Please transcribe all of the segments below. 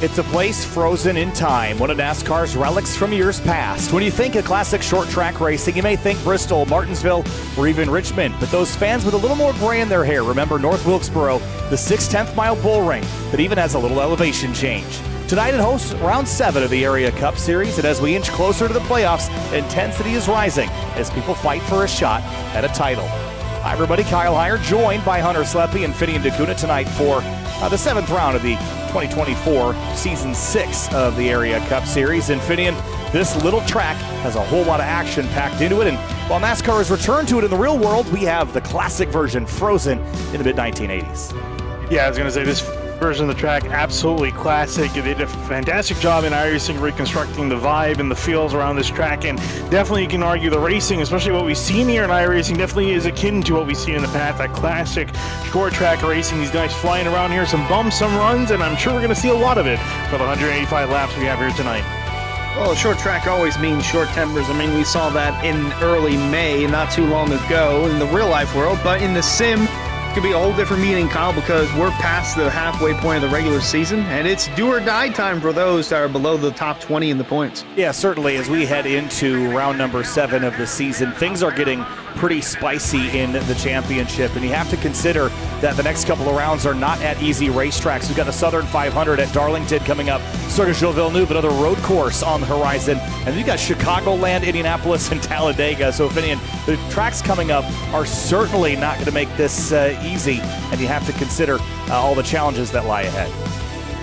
It's a place frozen in time, one of NASCAR's relics from years past. When you think of classic short track racing, you may think Bristol, Martinsville, or even Richmond. But those fans with a little more gray in their hair remember North Wilkesboro, the 6/10th mile bull ring that even has a little elevation change. Tonight it hosts round 7 of the Area Cup Series, and as we inch closer to the playoffs, intensity is rising as people fight for a shot at a title. Hi everybody, Kyle Heyer, joined by Hunter Sleppy and Finian DeCuna tonight for the 7th round of the 2024 Season 6 of the Area Cup Series. And Finian, this little track has a whole lot of action packed into it, and while NASCAR has returned to it in the real world, we have the classic version frozen in the mid-1980s. Yeah, I was going to say, this version of the track, absolutely classic. They did a fantastic job in iRacing reconstructing the vibe and the feels around this track, and definitely you can argue the racing, especially what we've seen here in iRacing, definitely is akin to what we see in the past, that classic short track racing. These guys flying around here, some bumps, some runs, and I'm sure we're going to see a lot of it for the 185 laps we have here tonight. Well, short track always means short tempers. I mean, we saw that in early May, not too long ago, in the real life world, but in the sim, could be a whole different meaning, Kyle, because we're past the halfway point of the regular season, and it's do or die time for those that are below the top 20 in the points. Yeah, certainly. As we head into round number 7 of the season, things are getting pretty spicy in the championship, and you have to consider that the next couple of rounds are not at easy racetracks. We've got the Southern 500 at Darlington coming up, Circuit de Villeneuve, another road course on the horizon, and then you've got Chicagoland, Indianapolis, and Talladega. So, Finian, the tracks coming up are certainly not going to make this easy, and you have to consider all the challenges that lie ahead.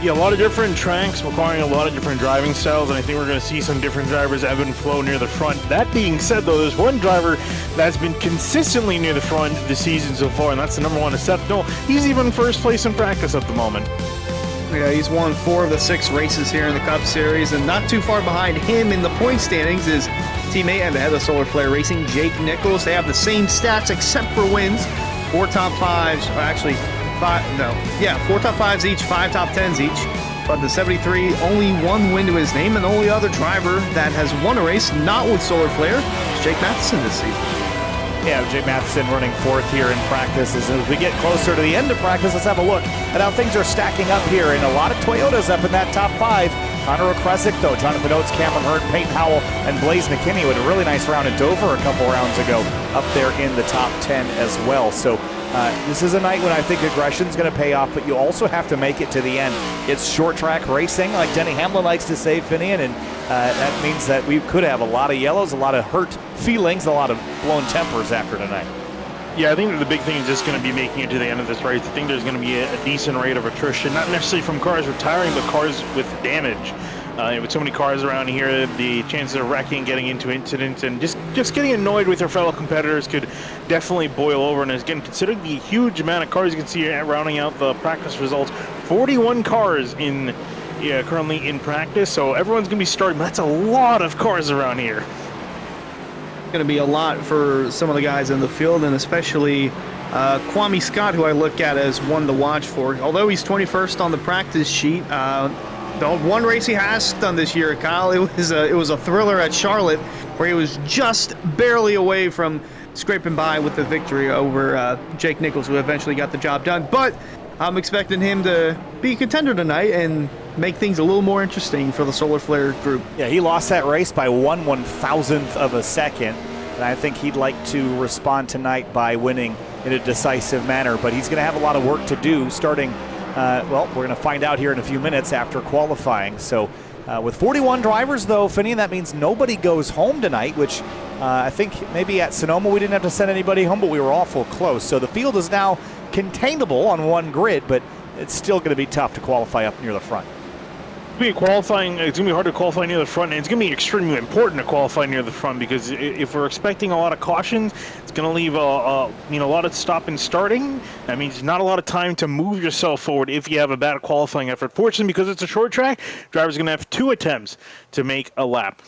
Yeah, a lot of different tracks requiring a lot of different driving styles, and I think we're going to see some different drivers ebb and flow near the front. That being said, though, there's one driver that's been consistently near the front this season so far, and that's the number 1, Seth Noel. He's even first place in practice at the moment. Yeah, he's won 4 of the 6 races here in the Cup Series, and not too far behind him in the point standings is teammate and the head of Solar Flare Racing, Jake Nichols. They have the same stats except for wins. 4 top 5s, actually 4 top 5s each, 5 top 10s each. But the 73, only 1 win to his name, and the only other driver that has won a race not with Solar Flare is Jake Matheson this season. Yeah, Jake Matheson running 4th here in practice. As we get closer to the end of practice, let's have a look at how things are stacking up here. And a lot of Toyotas up in that top 5. Connor O'Kresick, though, Jonathan Oates, Cameron Hurd, Peyton Howell, and Blaze McKinney with a really nice round in Dover a couple rounds ago, up there in the top 10 as well. So this is a night when I think aggression's going to pay off, but you also have to make it to the end. It's short track racing, like Denny Hamlin likes to say, Finian, and that means that we could have a lot of yellows, a lot of hurt feelings, a lot of blown tempers after tonight. Yeah, I think that the big thing is just going to be making it to the end of this race. I think there's going to be a decent rate of attrition, not necessarily from cars retiring, but cars with damage. With so many cars around here, the chances of wrecking, getting into incidents, and just getting annoyed with your fellow competitors could definitely boil over. And again, considering the huge amount of cars you can see rounding out the practice results, 41 cars currently in practice, so everyone's going to be starting. That's a lot of cars around here. Going to be a lot for some of the guys in the field, and especially Kwame Scott, who I look at as one to watch for. Although he's 21st on the practice sheet, the one race he has done this year, Kyle, it was a thriller at Charlotte, where he was just barely away from scraping by with the victory over Jake Nichols, who eventually got the job done. But I'm expecting him to be a contender tonight and make things a little more interesting for the Solar Flare group. Yeah, he lost that race by 1/1000th of a second, and I think he'd like to respond tonight by winning in a decisive manner, but he's going to have a lot of work to do starting, we're going to find out here in a few minutes after qualifying. So with 41 drivers, though, Finian, that means nobody goes home tonight, which I think maybe at Sonoma we didn't have to send anybody home, but we were awful close. So the field is now containable on one grid, but it's still going to be tough to qualify up near the front. It's going to be hard to qualify near the front, and it's going to be extremely important to qualify near the front, because if we're expecting a lot of cautions, it's going to leave a lot of stop and starting. That means not a lot of time to move yourself forward if you have a bad qualifying effort. Fortunately, because it's a short track, drivers are going to have 2 attempts to make a lap.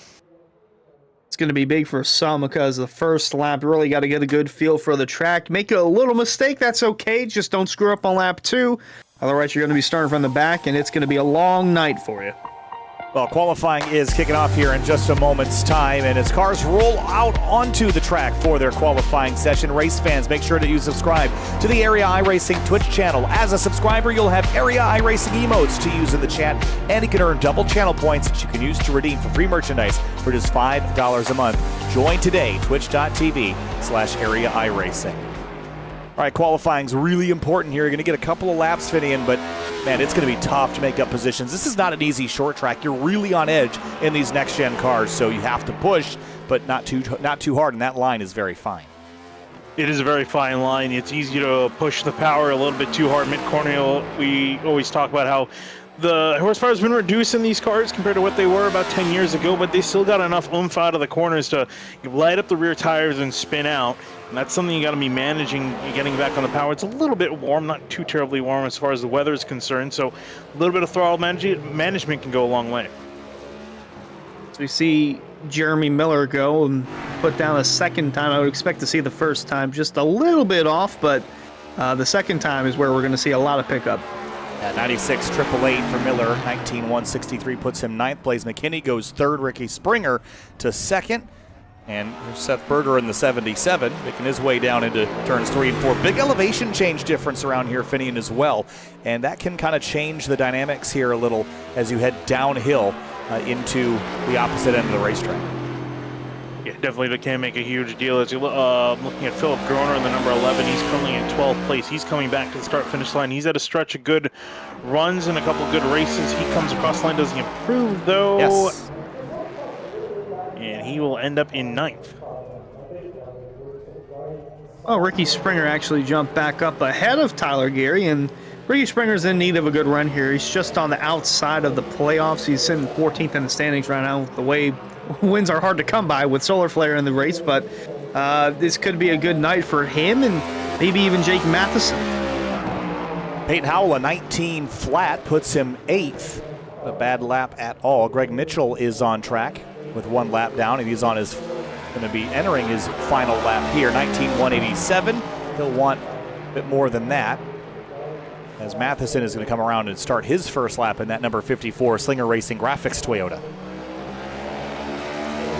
It's going to be big for some, because the first lap, really got to get a good feel for the track. Make a little mistake, that's okay. Just don't screw up on lap 2. Otherwise, you're going to be starting from the back, and it's going to be a long night for you. Well, qualifying is kicking off here in just a moment's time, and as cars roll out onto the track for their qualifying session, race fans, make sure that you subscribe to the Area iRacing Twitch channel. As a subscriber, you'll have Area iRacing emotes to use in the chat, and you can earn double channel points that you can use to redeem for free merchandise for just $5 a month. Join today, twitch.tv/Area iRacing. All right, qualifying's really important here. You're going to get a couple of laps, Finian, but man, it's going to be tough to make up positions. This is not an easy short track. You're really on edge in these next-gen cars, so you have to push, but not too hard, and that line is very fine. It is a very fine line. It's easy to push the power a little bit too hard mid-corner. We always talk about how the horsepower has been reduced in these cars compared to what they were about 10 years ago, but they still got enough oomph out of the corners to light up the rear tires and spin out. And that's something you got to be managing, getting back on the power. It's a little bit warm, not too terribly warm as far as the weather is concerned, so a little bit of throttle management can go a long way. So we see Jeremy Miller go and put down a second time. I would expect to see the first time just a little bit off, but the second time is where we're going to see a lot of pickup. 96 888 for Miller, 19-163 puts him ninth. Blaze McKinney goes third, Ricky Springer to second, and Seth Berger in the 77, making his way down into turns 3 and 4. Big elevation change difference around here, Finian, as well, and that can kind of change the dynamics here a little as you head downhill into the opposite end of the racetrack. Yeah, definitely can make a huge deal. As you're looking at Philip Groner in the number 11, he's currently in 12th place. He's coming back to the start-finish line. He's had a stretch of good runs and a couple good races. He comes across the line, doesn't improve, though. Yes. And he will end up in 9th. Well, Ricky Springer actually jumped back up ahead of Tyler Gary, and Ricky Springer's in need of a good run here. He's just on the outside of the playoffs. He's sitting 14th in the standings right now. The way wins are hard to come by with Solar Flare in the race, but this could be a good night for him and maybe even Jake Matheson. Peyton Howell, a 19 flat, puts him 8th. A bad lap at all. Greg Mitchell is on track with 1 lap down, and he's on his going to be entering his final lap here. 19-187. He'll want a bit more than that, as Matheson is going to come around and start his first lap in that number 54 Slinger Racing Graphics Toyota.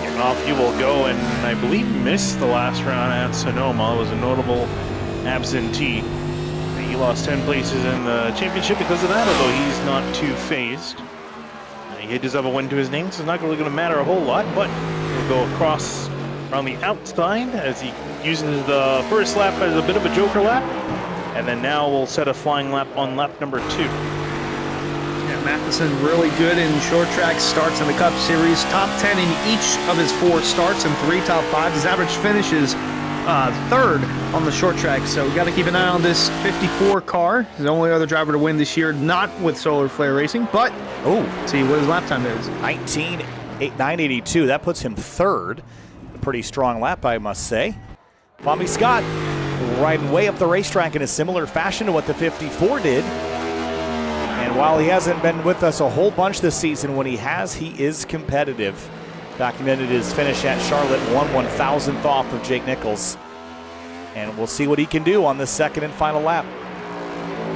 And off he will go, and I believe missed the last round at Sonoma. It was a notable absentee. He lost 10 places in the championship because of that, although he's not too phased. He does have a win to his name, so it's not really going to matter a whole lot, but he'll go across around the outside as he uses the first lap as a bit of a joker lap, and then now we'll set a flying lap on lap number 2. Yeah, Matheson really good in short track starts in the Cup Series. Top 10 in each of his 4 starts and 3 top 5s. His average finishes 3rd on the short track, so we got to keep an eye on this 54 car. He's the only other driver to win this year, not with Solar Flare Racing, but see what his lap time is. 19-982. That puts him 3rd. A pretty strong lap, I must say. Bobby Scott riding way up the racetrack in a similar fashion to what the 54 did. And while he hasn't been with us a whole bunch this season, when he has, he is competitive. Documented his finish at Charlotte, 1/1000th off of Jake Nichols. And we'll see what he can do on the second and final lap.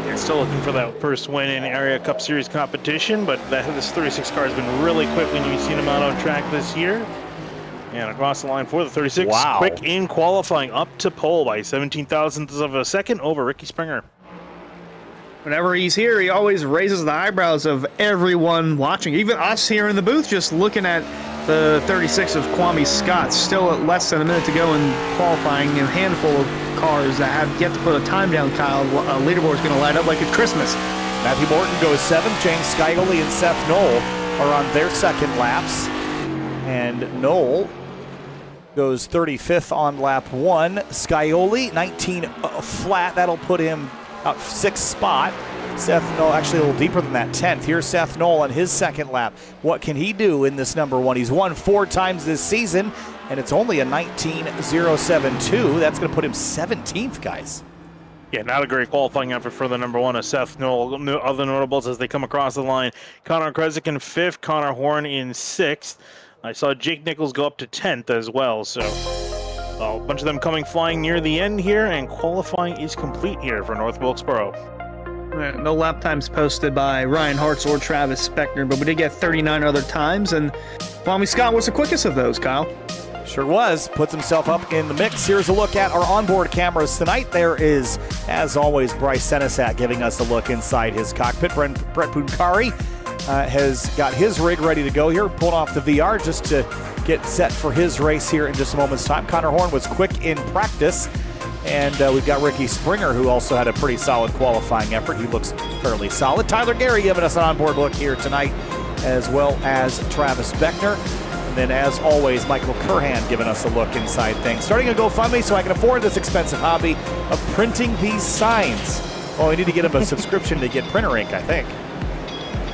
They're still looking for that first win in Area Cup Series competition, but this 36 car has been really quick when you've seen him out on track this year. And across the line for the 36, wow. Quick in qualifying, up to pole by 17,000ths of a second over Ricky Springer. Whenever he's here, he always raises the eyebrows of everyone watching, even us here in the booth, just looking at the 36 of Kwame Scott, still at less than a minute to go in qualifying, and a handful of cars that have yet to put a time down. Kyle, leaderboard's going to light up like a Christmas. Matthew Morton goes 7th. James Scioli and Seth Knoll are on their second laps. And Knoll goes 35th on lap 1. Scioli, 19 flat. That'll put him out 6th spot. Seth Knoll, actually a little deeper than that, 10th. Here's Seth Knoll on his second lap. What can he do in this number 1? He's won 4 times this season, and it's only a 19.072. That's going to put him 17th, guys. Yeah, not a great qualifying effort for the number 1 of Seth Knoll. Other notables as they come across the line. Connor Kresick in 5th, Connor Horn in 6th. I saw Jake Nichols go up to 10th as well, so a bunch of them coming flying near the end here, and qualifying is complete here for North Wilkesboro. No lap times posted by Ryan Hartz or Travis Speckner, but we did get 39 other times, and Kwame Scott was the quickest of those, Kyle. Sure was. Puts himself up in the mix. Here's a look at our onboard cameras tonight. There is, as always, Bryce Senesat giving us a look inside his cockpit. Brett Puncari has got his rig ready to go here, pulled off the VR just to get set for his race here in just a moment's time. Connor Horn was quick in practice, and we've got Ricky Springer, who also had a pretty solid qualifying effort. He looks fairly solid. Tyler Gary giving us an onboard look here tonight, as well as Travis Beckner. And then, as always, Michael Curhan giving us a look inside things. Starting a GoFundMe so I can afford this expensive hobby of printing these signs. Well, we need to get him a subscription to get printer ink, I think.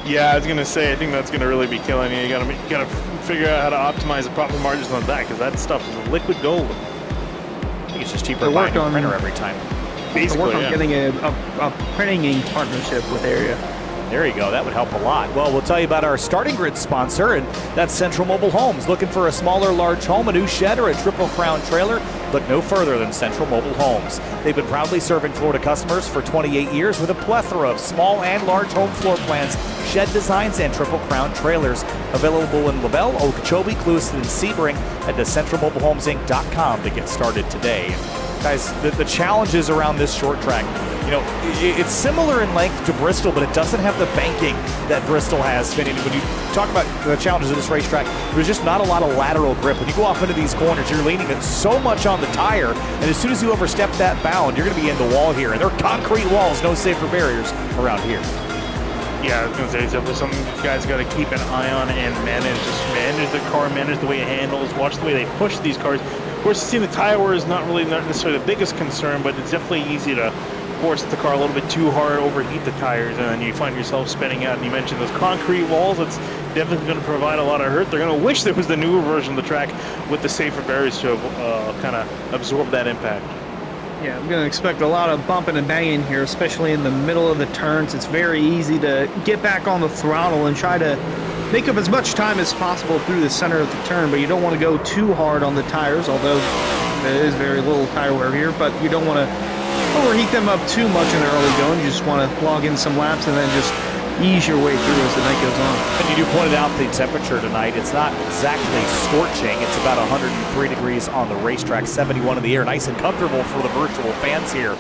Yeah, I was going to say, I think that's going to really be killing you. You got to figure out how to optimize the proper margins on that, because that stuff is liquid gold. I think it's just cheaper to buy a new printer every time. Basically, work on getting a printing ink partnership with Area. There you go. That would help a lot. Well, we'll tell you about our starting grid sponsor, and that's Central Mobile Homes. Looking for a smaller, large home, a new shed, or a triple crown trailer? Look no further than Central Mobile Homes. They've been proudly serving Florida customers for 28 years with a plethora of small and large home floor plans, shed designs, and triple crown trailers. Available in LaBelle, Okeechobee, Clewiston, and Sebring. Head to centralmobilehomesinc.com to get started today. Guys, the challenges around this short track, you know, it's similar in length to Bristol, but it doesn't have the banking that Bristol has. When you talk about the challenges of this racetrack, there's just not a lot of lateral grip. When you go off into these corners, you're leaning it so much on the tire, and as soon as you overstep that bound, you're going to be in the wall here. And there are concrete walls, no safer barriers around here. Yeah, I was going to say, it's definitely something you guys got to keep an eye on and manage the car, manage the way it handles, watch the way they push these cars. Of course, seeing the tire wear is not necessarily the biggest concern, but it's definitely easy to force the car a little bit too hard, overheat the tires, and then you find yourself spinning out. And you mentioned those concrete walls, it's definitely going to provide a lot of hurt. They're going to wish there was the newer version of the track with the safer barriers to kind of absorb that impact. Yeah, I'm going to expect a lot of bumping and banging here, especially in the middle of the turns. It's very easy to get back on the throttle and try to make up as much time as possible through the center of the turn, but you don't want to go too hard on the tires, although there is very little tire wear here, but you don't want to overheat them up too much in the early going. You just want to log in some laps and then just ease your way through as the night goes on. And you do pointed out the temperature tonight. It's not exactly scorching. It's about 103 degrees on the racetrack, 71 in the air. Nice and comfortable for the virtual fans here.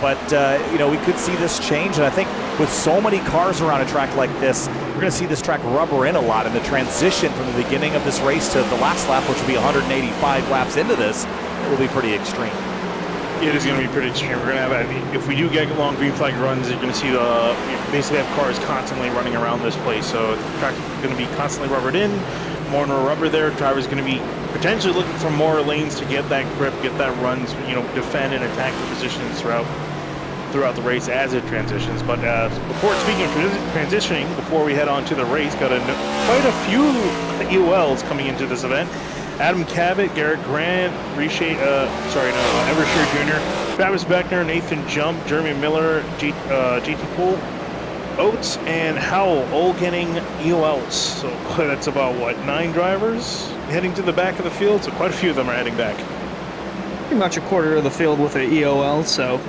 But, you know, we could see this change. And I think with so many cars around a track like this, we're going to see this track rubber in a lot. And the transition from the beginning of this race to the last lap, which will be 185 laps into this, it will be pretty extreme. It is going to be pretty extreme. We're going to have, if we do get long green flag runs, you're going to see you basically have cars constantly running around this place. So the track is going to be constantly rubbered in, more and more rubber there. Drivers going to be potentially looking for more lanes to get that grip, get that runs, you know, defend and attack the positions throughout the race as it transitions. But before speaking of transitioning, before we head on to the race, got quite a few EOLs coming into this event. Adam Cabot, Garrett Grant, Eversher Jr., Travis Beckner, Nathan Jump, Jeremy Miller, GT Poole, Oates, and Howell all getting EOLs. So that's about, 9 drivers heading to the back of the field? So quite a few of them are heading back. Pretty much a quarter of the field with an EOL, so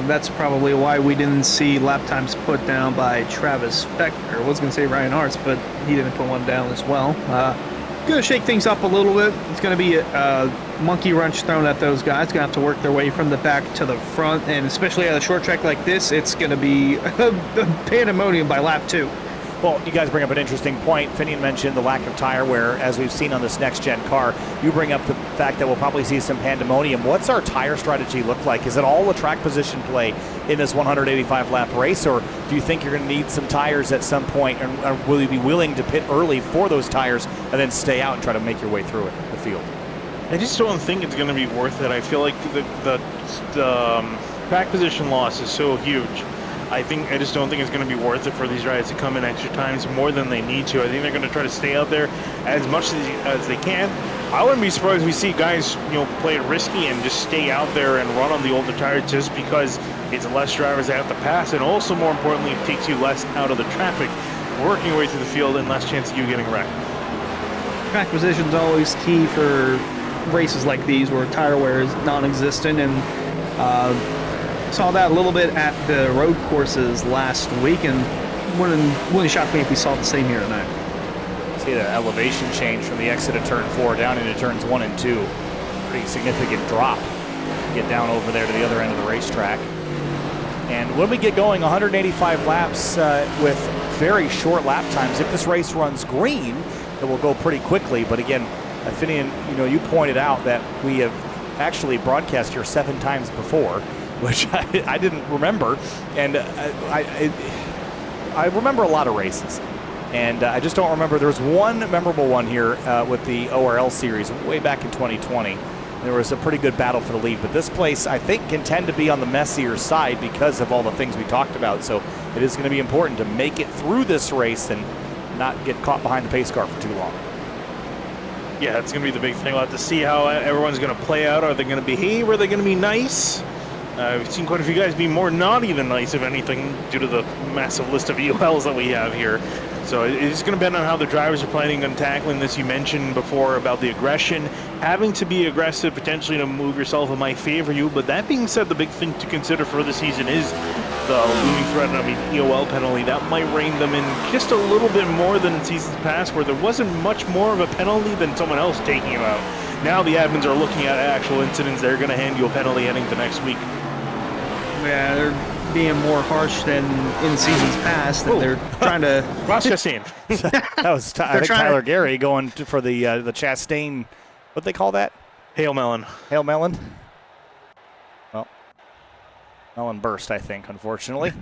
that's probably why we didn't see lap times put down by Travis Beckner. I was going to say Ryan Hartz, but he didn't put one down as well. Going to shake things up a little bit. It's going to be a monkey wrench thrown at those guys. Going to have to work their way from the back to the front, and especially at a short track like this, it's going to be a pandemonium by lap 2. Well, you guys bring up an interesting point. Finian mentioned the lack of tire wear, as we've seen on this next-gen car. You bring up the fact that we'll probably see some pandemonium. What's our tire strategy look like? Is it all a track position play in this 185-lap race, or do you think you're going to need some tires at some point, and will you be willing to pit early for those tires and then stay out and try to make your way through it, the field? I just don't think it's going to be worth it. I feel like the track position loss is so huge. I just don't think it's going to be worth it for these riders to come in extra times more than they need to. I think they're going to try to stay out there as much as they can. I wouldn't be surprised if we see guys, play it risky and just stay out there and run on the older tires just because it's less drivers that have to pass, and also more importantly, it takes you less out of the traffic, working your way through the field and less chance of you getting wrecked. Track position is always key for races like these where tire wear is non-existent, and Saw that a little bit at the road courses last week, and wouldn't shock me if we saw the same here tonight. See the elevation change from the exit of turn 4 down into turns 1 and 2. Pretty significant drop. Get down over there to the other end of the racetrack. And when we get going, 185 laps with very short lap times. If this race runs green, it will go pretty quickly. But again, Finian, you pointed out that we have actually broadcast here 7 times before, which I didn't remember. And I remember a lot of races. And I just don't remember. There's one memorable one here with the ORL series way back in 2020. There was a pretty good battle for the lead. But this place, I think, can tend to be on the messier side because of all the things we talked about. So it is going to be important to make it through this race and not get caught behind the pace car for too long. Yeah, it's going to be the big thing. We'll have to see how everyone's going to play out. Are they going to behave? Are they going to be nice? We've seen quite a few guys be more not even nice, if anything, due to the massive list of EOLs that we have here. So it's going to depend on how the drivers are planning on tackling this. You mentioned before about the aggression, having to be aggressive potentially to move yourself. It might favor you. But that being said, the big thing to consider for the season is the looming threat of an EOL penalty. That might rein them in just a little bit more than in seasons past, where there wasn't much more of a penalty than someone else taking you out. Now the admins are looking at actual incidents. They're going to hand you a penalty heading to next week. Yeah, they're being more harsh than in seasons past, and they're trying to. Ross Chastain. That was I think Tyler Gary going for the Chastain. What they call that? Hail Melon. Hail Melon. Well, melon burst, I think, unfortunately.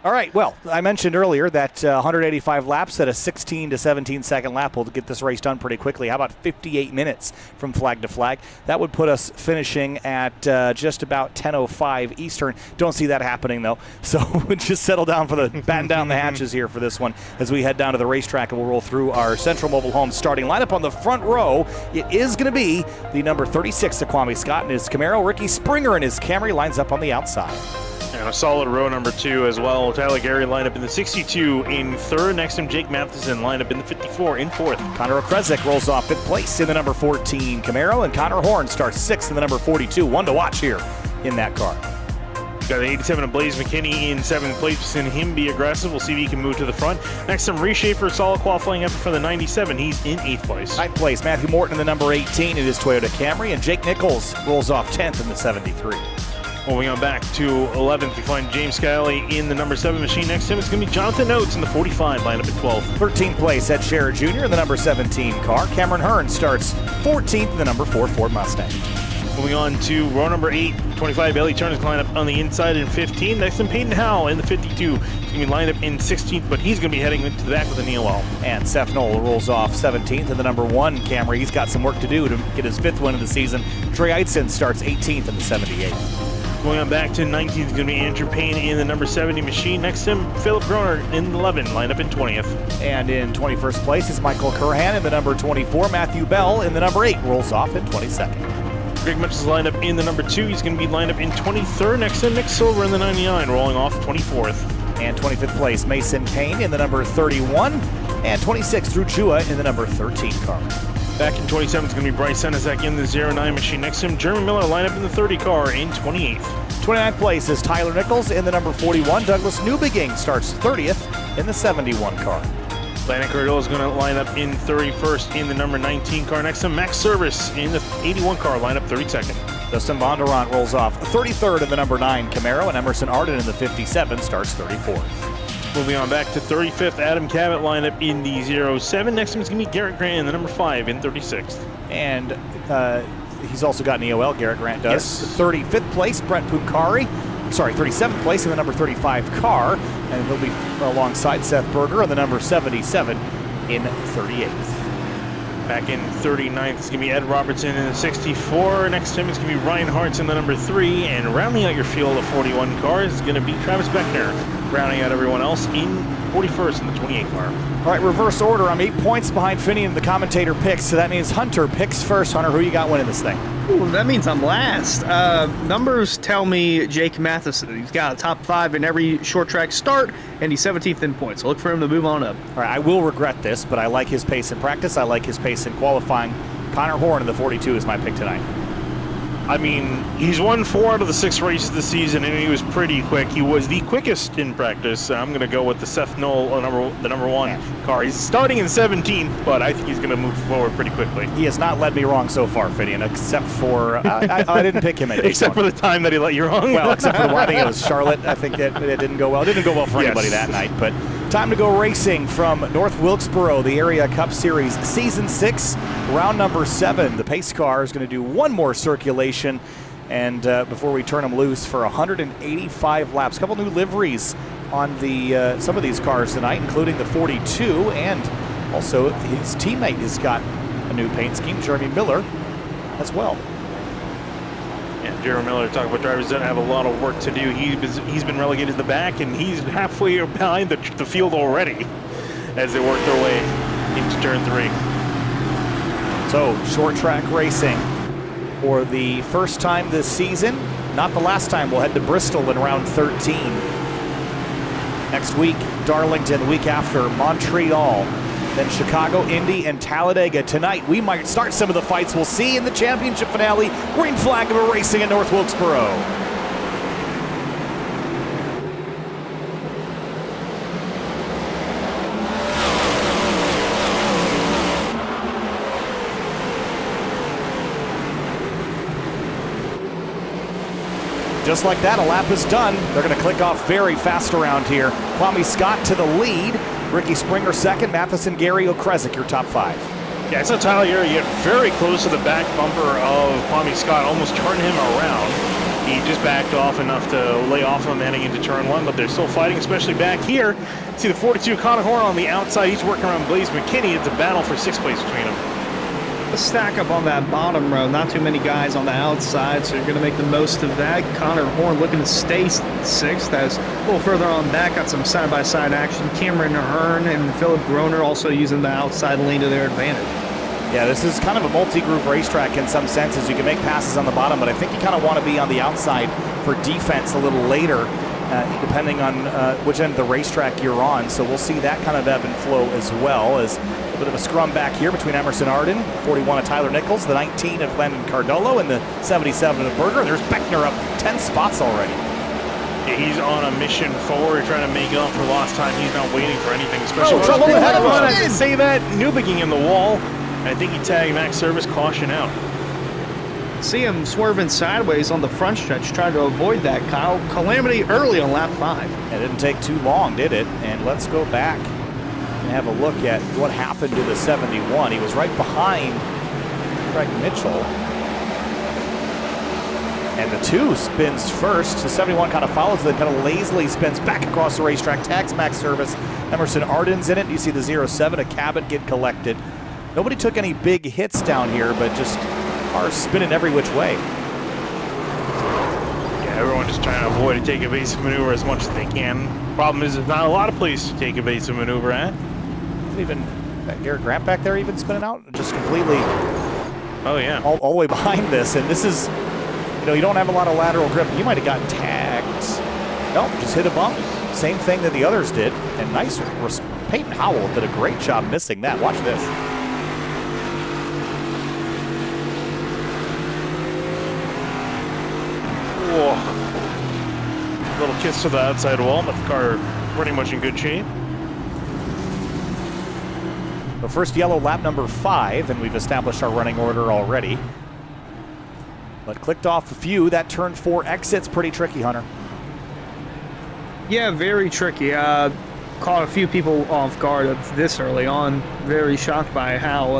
All right, well, I mentioned earlier that 185 laps at a 16 to 17 second lap will get this race done pretty quickly. How about 58 minutes from flag to flag? That would put us finishing at just about 10:05 Eastern. Don't see that happening, though. So we'll just settle down for the batten down the hatches here for this one as we head down to the racetrack, and we'll roll through our Central Mobile Home starting lineup. On the front row, it is going to be the number 36 to Kwame Scott in his Camaro. Ricky Springer in his Camry lines up on the outside. And a solid row number 2 as well. Tyler Gary lined up in the 62 in 3rd. Next to him, Jake Matheson lined up in the 54 in 4th. Connor Okresic rolls off 5th place in the number 14 Camaro, and Connor Horn starts 6th in the number 42. One to watch here in that car. Got the 87 of Blaze McKinney in 7th place. We've seen him be aggressive. We'll see if he can move to the front. Next to him, Reshaper, solid qualifying effort for the 97. He's in 8th place. 9th place, Matthew Morton in the number 18 in his Toyota Camry, and Jake Nichols rolls off 10th in the 73. Moving on back to 11th, we find James Scally in the number 7 machine. Next to him, it's going to be Jonathan Oates in the 45, lined up at 12th. 13th place, Ed Scherer Jr. in the number 17 car. Cameron Hearn starts 14th in the number 4 Ford Mustang. Moving on to row number 8, 25, Bailey Turner's lined up on the inside in 15. Next to him, Peyton Howell in the 52. He's going to be lined up in 16th, but he's going to be heading into the back with an EOL. And Seth Knoll rolls off 17th in the number 1 Camry. He's got some work to do to get his 5th win of the season. Trey Eidson starts 18th in the 78. Going on back to 19th is going to be Andrew Payne in the number 70 machine. Next to him, Philip Groner in 11, lined up in 20th. And in 21st place is Michael Curhan in the number 24. Matthew Bell in the number 8 rolls off in 22nd. Greg Mitchell's lined up in the number 2. He's going to be lined up in 23rd. Next to him, Nick Silver in the 99, rolling off 24th. And 25th place, Mason Payne in the number 31. And 26th, Drew Chua in the number 13 car. Back in 27th is going to be Bryce Senezek in the 09 machine. Next to him, Jeremy Miller lined up in the 30 car in 28th. 29th place is Tyler Nichols in the number 41. Douglas Newbeging starts 30th in the 71 car. Landon Cardillo is going to line up in 31st in the number 19 car. Next to him, Max Service in the 81 car, line up 32nd. Dustin Bondurant rolls off 33rd in the number 9 Camaro, and Emerson Arden in the 57 starts 34th. Moving on back to 35th, Adam Cabot lined up in the 07. Next to him is going to be Garrett Grant in the number 5 in 36th. And he's also got an EOL, Garrett Grant does. Yes. 35th place, Brent Pucari. Sorry, 37th place in the number 35 car. And he'll be alongside Seth Berger in the number 77 in 38th. Back in 39th is going to be Ed Robertson in the 64. Next to him is going to be Ryan Hartz in the number 3. And rounding out your field of 41 cars is going to be Travis Beckner, rounding out everyone else in 41st in the 28 car. All right, reverse order. I'm 8 points behind Finney in the commentator picks, so that means Hunter picks first. Hunter, who you got winning this thing? Ooh, that means I'm last. Numbers tell me Jake Matheson. He's got a top 5 in every short track start, and he's 17th in points. So look for him to move on up. All right, I will regret this, but I like his pace in practice. I like his pace in qualifying. Connor Horn in the 42 is my pick tonight. I mean, he's won 4 out of the 6 races this season, and he was pretty quick. He was the quickest in practice. I'm going to go with the Seth Knoll, the number 1 car. He's starting in 17th, but I think he's going to move forward pretty quickly. He has not led me wrong so far, Fidian, except for I didn't pick him at Daytona. Except for the time that he let you wrong. Well, except for I think it was Charlotte. I think it didn't go well. It didn't go well for anybody that night. But time to go racing from North Wilkesboro, the Area Cup Series, Season 6, round number 7. The pace car is going to do one more circulation, and before we turn them loose for 185 laps. A couple new liveries on the some of these cars tonight, including the 42, and also his teammate has got a new paint scheme, Jeremy Miller, as well. Yeah, Jeremy Miller, talk about drivers that have a lot of work to do. He's been relegated to the back, and he's halfway behind the field already as they work their way into turn 3. So, short track racing for the first time this season. Not the last time. We'll head to Bristol in round 13. Next week, Darlington. The week after, Montreal. Then Chicago, Indy, and Talladega. Tonight, we might start some of the fights we'll see in the championship finale. Green flag of a racing at North Wilkesboro. Just like that, a lap is done. They're going to click off very fast around here. Kwame Scott to the lead. Ricky Springer second. Matheson, Gary, Okresic, your top 5. Yeah, it's a Tyler here. You get very close to the back bumper of Kwame Scott, almost turned him around. He just backed off enough to lay off him heading into turn 1, but they're still fighting, especially back here. See the 42 Connor Horn on the outside. He's working around Blaze McKinney. It's a battle for 6th place between them. A stack up on that bottom row. Not too many guys on the outside, so you're going to make the most of that. Connor Horn looking to stay 6th. As a little further on back, got some side-by-side action. Cameron Hearn and Philip Groner also using the outside lane to their advantage. Yeah, this is kind of a multi-group racetrack in some senses. You can make passes on the bottom, but I think you kind of want to be on the outside for defense a little later, depending on which end of the racetrack you're on. So we'll see that kind of ebb and flow as well. As a bit of a scrum back here between Emerson Arden, 41 of Tyler Nichols, the 19 of Landon Cardolo, and the 77 of Berger. There's Beckner up 10 spots already. Yeah, he's on a mission forward, trying to make up for lost time. He's not waiting for anything special. Trouble ahead of I us. have to say that. Newbegin in the wall. I think he tagged Max Service caution out. See him swerving sideways on the front stretch, trying to avoid that, Kyle. Calamity early on lap 5. It didn't take too long, did it? And let's go back and have a look at what happened to the 71. He was right behind Greg Mitchell. And the 2 spins first. The 71 kind of follows, then kind of lazily spins back across the racetrack, tags Max Service. Emerson Arden's in it. You see the 07, a Cabot get collected. Nobody took any big hits down here, but just cars spinning every which way. Yeah, everyone just trying to avoid a take evasive maneuver as much as they can. Problem is, there's not a lot of places to take evasive maneuver at. Even Garrett Grant back there even spinning out, just completely. Oh yeah, all the way behind this, and this is, you don't have a lot of lateral grip. You might have gotten tagged. Nope, just hit a bump. Same thing that the others did, and nice. Peyton Howell did a great job missing that. Watch this. Whoa. Little kiss to the outside wall, but the car pretty much in good shape. The first yellow lap number 5, and we've established our running order already. But clicked off a few. That turn 4 exit's pretty tricky, Hunter. Yeah, very tricky. Caught a few people off guard this early on. Very shocked by how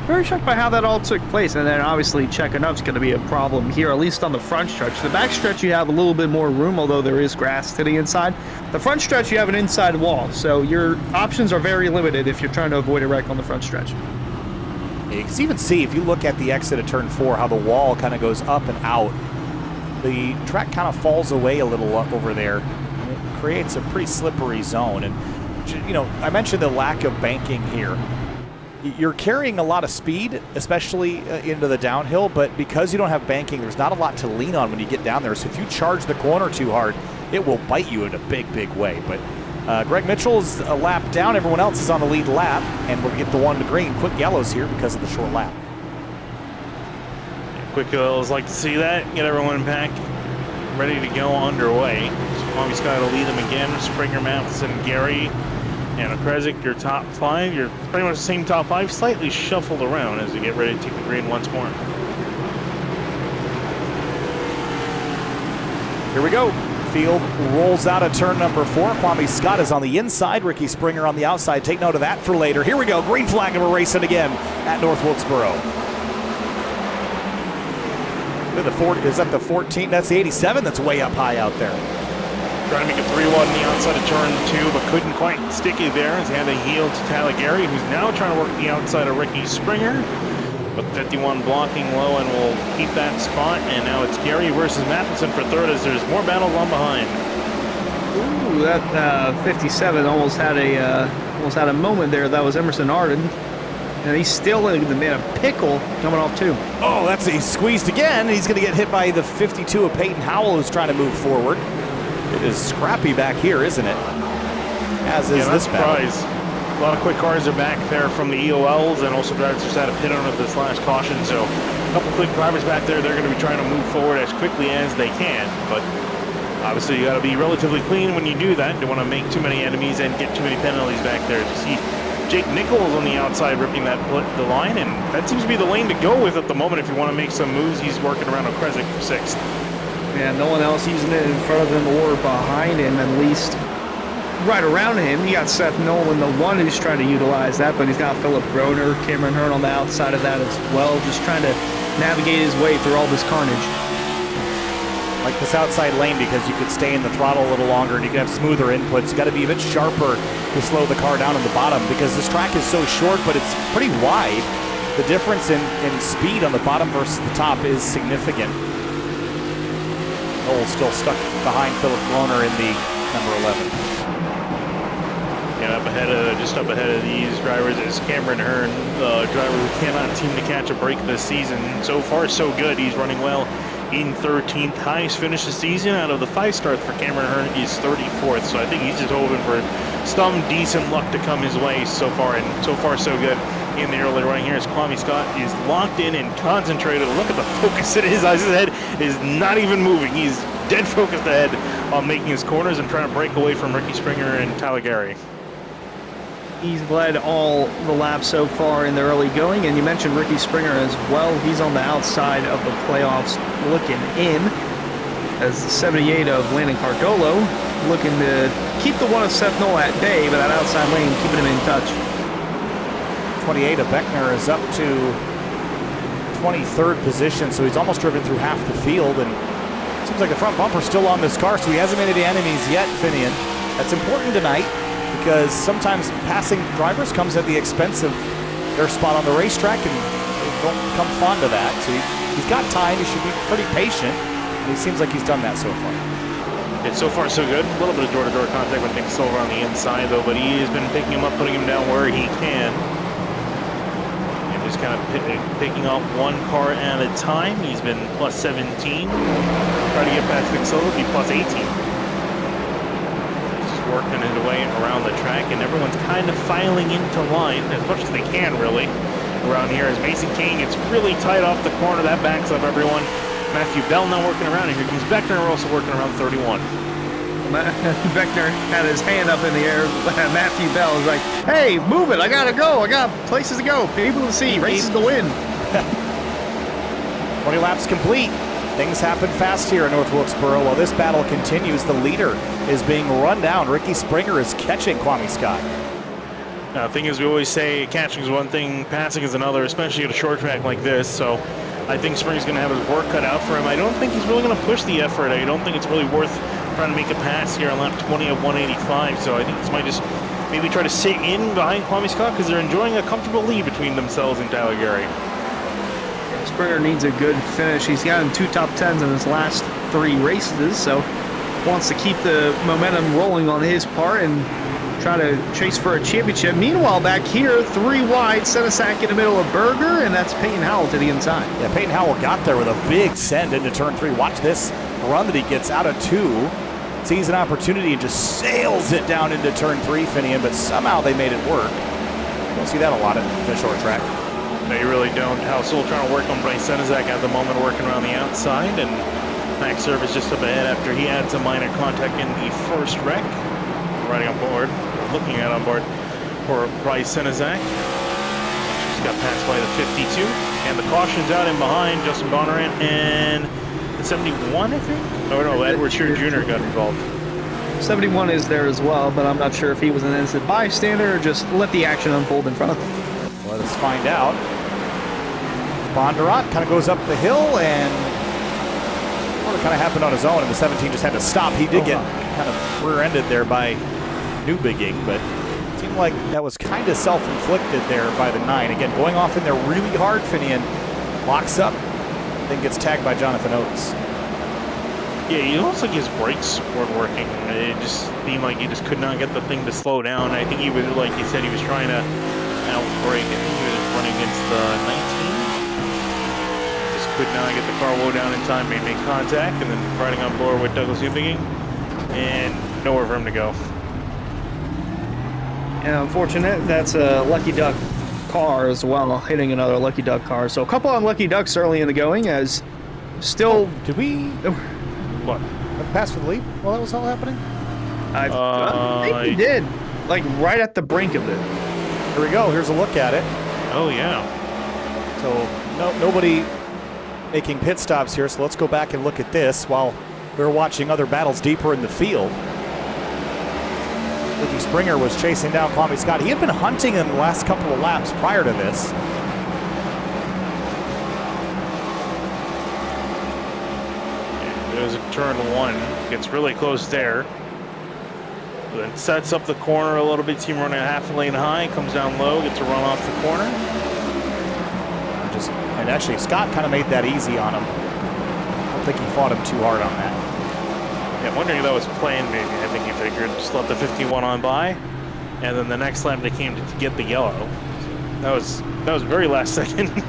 that all took place. And then obviously checking up is going to be a problem here, at least on the front stretch. The back stretch you have a little bit more room, although there is grass to the inside. The front stretch you have an inside wall, so your options are very limited if you're trying to avoid a wreck on the front stretch. You can even see, if you look at the exit of turn 4, how the wall kind of goes up and out. The track kind of falls away a little up over there. And it creates a pretty slippery zone. And, I mentioned the lack of banking here. You're carrying a lot of speed, especially into the downhill, but because you don't have banking, there's not a lot to lean on when you get down there. So if you charge the corner too hard, it will bite you in a big, big way. But Greg Mitchell is a lap down. Everyone else is on the lead lap, and we'll get the 1 to green. Quick yellows here because of the short lap. Quick hills, like to see that. Get everyone back ready to go underway. Kwame Scott will lead them again. Springer, Matheson, Gary, and Okrezik, your top five. You're pretty much the same top five, slightly shuffled around as we get ready to take the green once more. Here we go. Field rolls out of turn number 4. Kwame Scott is on the inside. Ricky Springer on the outside. Take note of that for later. Here we go. Green flag and we're racing again at North Wilkesboro. Is that the 14? That's the 87 that's way up high out there. Trying to make a 3-1 on the outside of turn 2, but couldn't quite stick it there as he had to yield to Tyler Gary, who's now trying to work the outside of Ricky Springer. But 51 blocking low and will keep that spot. And now it's Gary versus Matheson for third as there's more battles on behind. Ooh, that 57 almost had a moment there. That was Emerson Arden. And he's still in a pickle coming off too. Oh, he squeezed again. He's going to get hit by the 52 of Peyton Howell, who's trying to move forward. It is scrappy back here, isn't it? As is this battle. A lot of quick cars are back there from the EOLs, and also drivers just had a pit on this last caution. So a couple quick drivers back there, they're going to be trying to move forward as quickly as they can. But obviously you got to be relatively clean when you do that. Don't want to make too many enemies and get too many penalties back there. You see Jake Nichols on the outside ripping the line, and that seems to be the lane to go with at the moment if you want to make some moves. He's working around Okrezik for 6th. Yeah, no one else using it in front of him or behind him, at least right around him. You got Seth Nolan, the one who's trying to utilize that, but he's got Philip Broner, Cameron Hearn on the outside of that as well, just trying to navigate his way through all this carnage. Like this outside lane because you could stay in the throttle a little longer and you can have smoother inputs. You got to be a bit sharper to slow the car down on the bottom because this track is so short, but it's pretty wide. The difference in speed on the bottom versus the top is significant. Noel still stuck behind Philip Broner in the number 11. And just up ahead of these drivers is Cameron Hearn, the driver who cannot seem to catch a break this season. So far, so good. He's running well in 13th. Highest finish this season out of the 5 starts for Cameron Hearn is 34th. So I think he's just hoping for some decent luck to come his way so far. And so far, so good in the early running here as Kwame Scott is locked in and concentrated. Look at the focus in his eyes. His head is not even moving. He's dead focused ahead on making his corners and trying to break away from Ricky Springer and Tyler Gary. He's led all the laps so far in the early going, and you mentioned Ricky Springer as well. He's on the outside of the playoffs looking in as the 78 of Landon Cardolo looking to keep the one of Seth Noel at bay, but that outside lane keeping him in touch. 28 of Beckner is up to 23rd position, so he's almost driven through half the field, and it seems like the front bumper's still on this car, so he hasn't made any enemies yet, Finian. That's important tonight, because sometimes passing drivers comes at the expense of their spot on the racetrack, and they don't become fond of that. So he's got time. He should be pretty patient, and he seems like he's done that so far. It's so far so good. A little bit of door-to-door contact with Nick Silver on the inside, though, but he has been picking him up, putting him down where he can. And just kind of picking off one car at a time. He's been plus 17. Trying to get past Nick Silver, be plus 18. Working his way around the track, and everyone's kind of filing into line as much as they can, really, around here. As Mason King gets really tight off the corner, that backs up everyone. Matthew Bell now working around, and here comes Beckner, also working around 31. Beckner had his hand up in the air. Matthew Bell is like, hey, move it, I gotta go, I got places to go, people to see, races to win. 20 laps complete. Things happen fast here in North Wilkesboro. While this battle continues, the leader is being run down. Ricky Springer is catching Kwame Scott. The thing is, we always say catching is one thing, passing is another, especially at a short track like this. So I think Springer's going to have his work cut out for him. I don't think he's really going to push the effort. I don't think it's really worth trying to make a pass here on lap 20 of 185. So I think this might just maybe try to sit in behind Kwame Scott because they're enjoying a comfortable lead between themselves and Tyler Gary. Springer needs a good finish. He's gotten 2 top 10s in his last 3 races, so wants to keep the momentum rolling on his part and try to chase for a championship. Meanwhile, back here, 3 wide, center sack in the middle of Berger, and that's Peyton Howell to the inside. Yeah, Peyton Howell got there with a big send into turn 3. Watch this run that he gets out of 2. Sees an opportunity and just sails it down into turn 3, Finian, but somehow they made it work. You don't see that a lot at the short track. They really don't. Household trying to work on Bryce Senizak at the moment, working around the outside, and Max Service just up ahead after he had some minor contact in the first wreck. Riding on board, looking at on board for Bryce Senizak. Just got passed by the 52, and the caution's out in behind. Justin Bonnerant and the 71, I think? Oh no, Edward Shear Jr. got involved. 71 is there as well, but I'm not sure if he was an innocent bystander or just let the action unfold in front of him. Let us find out. Bondurant kind of goes up the hill and well, it kind of happened on his own, and the 17 just had to stop. He did get kind of rear-ended there by Newbigging, but it seemed like that was kind of self-inflicted there by the 9. Again, going off in there really hard, Finian locks up, then gets tagged by Jonathan Oates. Yeah, it looks like his brakes weren't working. It just seemed like he just could not get the thing to slow down. I think he was, like you said, he was trying to outbrake. I think he was running against the 19. Just could not get the car low down in time, made contact, and then riding on board with Douglas Newbigging, and nowhere for him to go. Yeah, unfortunate. That's a Lucky Duck car as well, hitting another Lucky Duck car. So a couple unlucky ducks early in the going as still... Did we... What? Pass for the lead while that was all happening? I think he did, like right at the brink of it. Here we go. Here's a look at it. Oh, yeah. So nobody making pit stops here, so let's go back and look at this while we're watching other battles deeper in the field. Ricky Springer was chasing down Kwame Scott. He had been hunting him the last couple of laps prior to this. There's a turn 1, gets really close there. Then sets up the corner a little bit, team running a half a lane high, comes down low, gets a run off the corner. And actually Scott kind of made that easy on him. I don't think he fought him too hard on that. Yeah, I'm wondering if that was planned maybe. I think he figured just let the 51 on by, and then the next lap they came to get the yellow. That was very last second.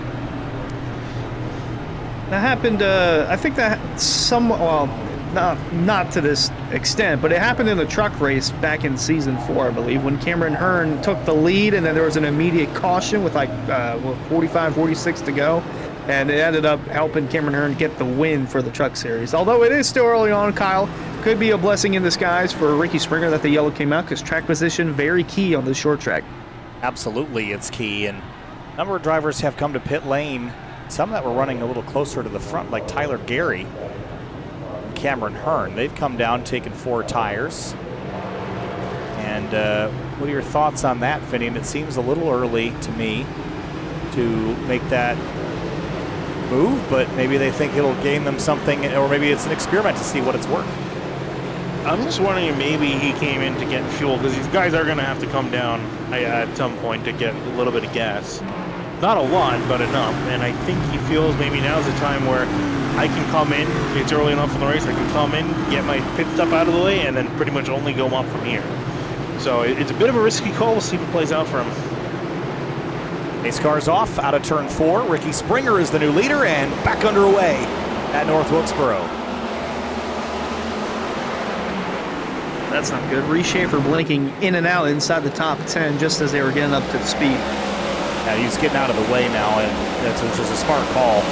That happened, I think that somewhat, well, not to this extent, but it happened in the truck race back in season 4, I believe, when Cameron Hearn took the lead and then there was an immediate caution with like 45, 46 to go. And it ended up helping Cameron Hearn get the win for the truck series. Although it is still early on, Kyle, could be a blessing in disguise for Ricky Springer that the yellow came out because track position, very key on this short track. Absolutely, it's key. And a number of drivers have come to pit lane. Some that were running a little closer to the front, like Tyler Gary and Cameron Hearn. They've come down, taken 4 tires. And what are your thoughts on that, Finian? It seems a little early to me to make that move, but maybe they think it'll gain them something, or maybe it's an experiment to see what it's worth. I'm just wondering if maybe he came in to get fuel, because these guys are going to have to come down at some point to get a little bit of gas. Not a lot, but enough. And I think he feels maybe now's the time where I can come in. It's early enough in the race. I can come in, get my pit stop out of the way, and then pretty much only go up from here. So it's a bit of a risky call. We'll see if it plays out for him. Pace car's off out of turn 4. Ricky Springer is the new leader and back underway at North Wilkesboro. That's not good. Reece Schaefer blinking in and out inside the top 10 just as they were getting up to the speed. Yeah, he's getting out of the way now, and that's just a smart call.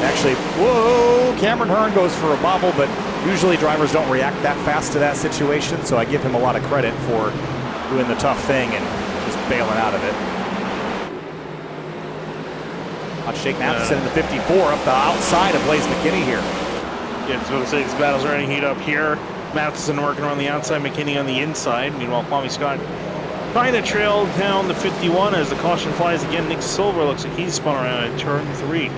Actually, whoa, Cameron Hearn goes for a bobble, but usually drivers don't react that fast to that situation, so I give him a lot of credit for doing the tough thing and just bailing out of it. Watch Jake Matheson in the 54 up the outside of Blaze McKinney here. Yeah, I was going to say, this battle's starting to heat up here. Matheson working around the outside, McKinney on the inside. Meanwhile, Kwame Scott trying to trail down the 51 as the caution flies again. Nick Silver looks like he's spun around at turn 3.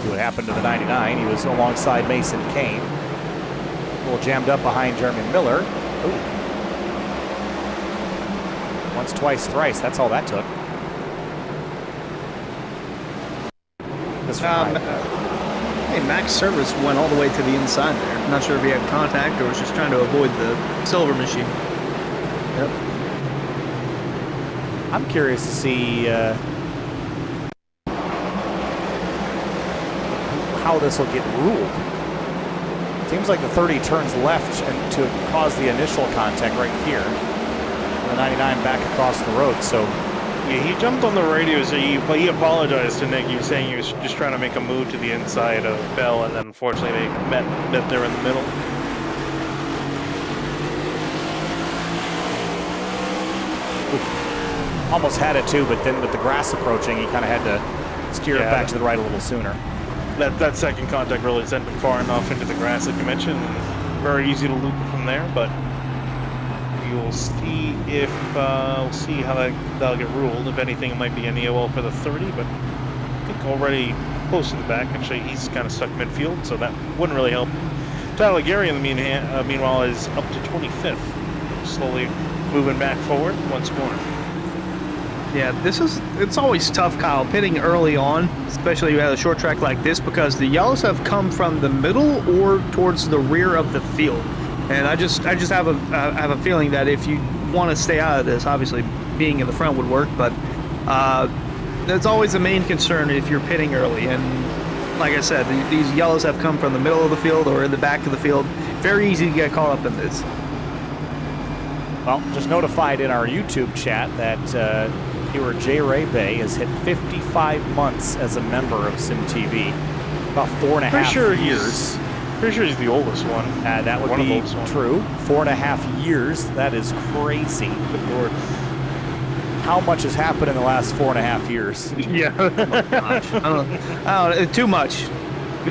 What happened to the 99? He was alongside Mason Kane. A little jammed up behind Jeremy Miller. Ooh. Once, twice, thrice. That's all that took. Hey, Max Service went all the way to the inside there. I'm not sure if he had contact or was just trying to avoid the silver machine. Yep. I'm curious to see how this will get ruled. Seems like the 30 turns left and to cause the initial contact right here. The 99 back across the road. So Yeah, he jumped on the radio, so but he apologized to Nick. He was saying he was just trying to make a move to the inside of Bell, and then unfortunately they met there in the middle. Almost had it too, but then with the grass approaching, he kind of had to steer it back to the right a little sooner. That second contact really sent him far enough into the grass, like you mentioned. Very easy to loop from there, but we'll see if we'll see how that'll get ruled. If anything, it might be an EOL for the 30, but I think already close to the back. Actually, he's kind of stuck midfield, so that wouldn't really help. Tyler Gary, in the meanwhile, is up to 25th, slowly moving back forward once more. Yeah, it's always tough, Kyle, pitting early on, especially at a short track like this, because the yellows have come from the middle or towards the rear of the field. And I just have a feeling that if you want to stay out of this, obviously being in the front would work, but that's always the main concern if you're pitting early. And like I said, these yellows have come from the middle of the field or in the back of the field. Very easy to get caught up in this. Well, just notified in our YouTube chat that viewer J. Ray Bay has hit 55 months as a member of SimTV. About 4.5 years. Pretty sure he's the oldest one. That would be true. 4.5 years. That is crazy. Good Lord. How much has happened in the last 4.5 years? Yeah. Oh, gosh. I don't know, too much. On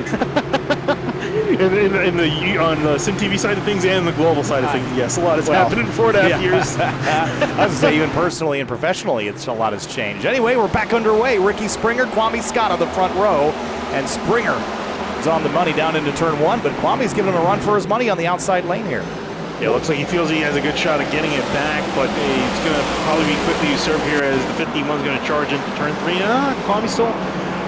the SimTV side of things and the global side of things, yes, a lot has happened in 4.5 years. I was going to say, even personally and professionally, a lot has changed. Anyway, we're back underway. Ricky Springer, Kwame Scott on the front row, and Springer is on the money down into turn one, but Kwame's giving him a run for his money on the outside lane here. Yeah, looks like he feels he has a good shot at getting it back, but he's going to probably be quickly usurped here as the 51 is going to charge into turn three. Kwame still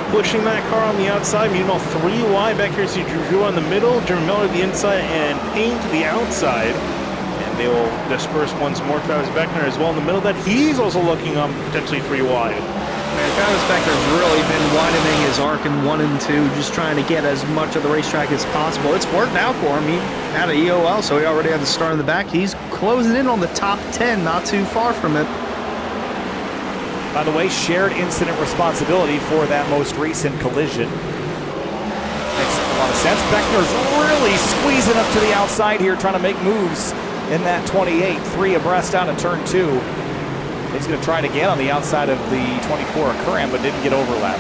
pushing that car on the outside. Meanwhile, 3 wide back here. See Drew on the middle, Jeremy Miller to the inside, and Payne to the outside. And they will disperse once more. Travis Beckner as well in the middle. That he's also looking potentially 3 wide. Man, Travis Beckner's really been widening his arc in 1 and 2, just trying to get as much of the racetrack as possible. It's worked out for him. He had an EOL, so he already had the start in the back. He's closing in on the top 10, not too far from it. By the way, shared incident responsibility for that most recent collision. Makes a lot of sense. Beckner's really squeezing up to the outside here, trying to make moves in that 28. 3 abreast out of turn 2. He's going to try it again on the outside of the 24 Curran, but didn't get overlap.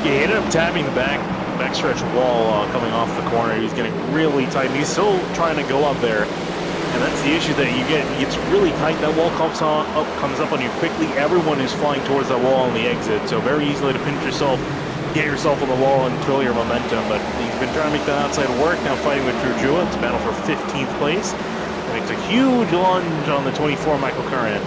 Yeah, he ended up tapping the backstretch wall coming off the corner. He's getting really tight. He's still trying to go up there. And that's the issue that you get. It's really tight. That wall comes up on you quickly. Everyone is flying towards that wall on the exit. So very easily to pinch yourself, get yourself on the wall, and kill your momentum. But he's been trying to make that outside work. Now fighting with Drew Jewett. It's a battle for 15th place. Makes a huge lunge on the 24 Michael Curran.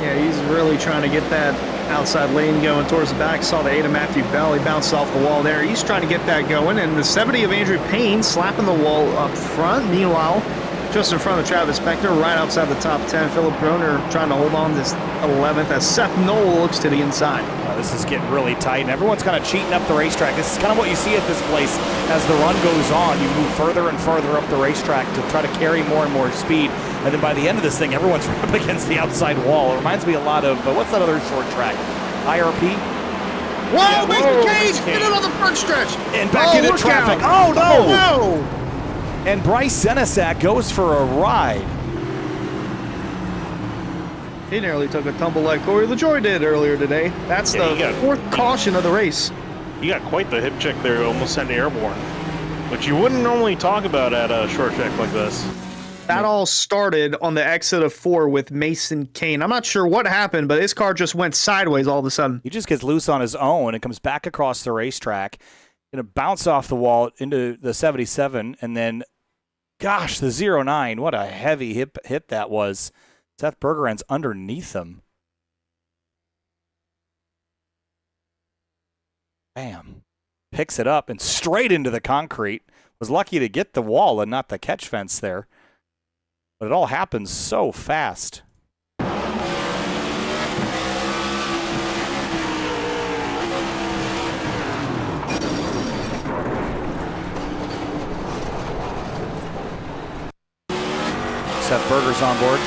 Yeah, he's really trying to get that outside lane going towards the back. Saw the 8 of Matthew Bell. He bounced off the wall there. He's trying to get that going. And the 70 of Andrew Payne slapping the wall up front. Meanwhile, just in front of Travis Beckner, right outside the top 10. Philip Groner trying to hold on to 11th as Seth Knoll looks to the inside. This is getting really tight, and everyone's kind of cheating up the racetrack. This is kind of what you see at this place. As the run goes on, you move further and further up the racetrack to try to carry more and more speed. And then by the end of this thing, everyone's right up against the outside wall. It reminds me a lot of, what's that other short track? IRP? Whoa, Mason Cage! Get it on the front stretch! And back into traffic. Oh, no! Oh, no! And Bryce Senesac goes for a ride. He nearly took a tumble like Corey LaJoy did earlier today. That's the 4th caution of the race. He got quite the hip check there, almost sent airborne, which you wouldn't normally talk about at a short track like this. That all started on the exit of 4 with Mason Kane. I'm not sure what happened, but his car just went sideways all of a sudden. He just gets loose on his own and comes back across the racetrack. Going to bounce off the wall into the 77, and then, gosh, the 09. What a heavy hit that was. Seth Bergeron's underneath him. Bam. Picks it up and straight into the concrete. Was lucky to get the wall and not the catch fence there. But it all happens so fast. Seth Berger's on board.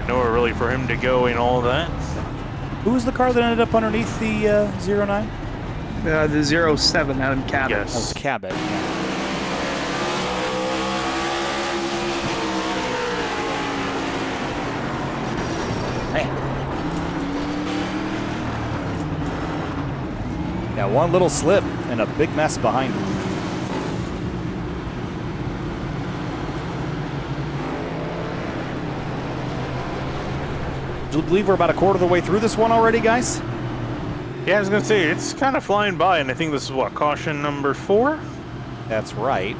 nowhere really for him to go in all that. Who was the car that ended up underneath the 09? The 07 out in Cabot. That was Yes. Cabot. Man. Yeah, one little slip and a big mess behind him. Do you believe we're about a quarter of the way through this one already, guys? Yeah, I was gonna say it's kind of flying by, and I think this is what, caution number 4. That's right.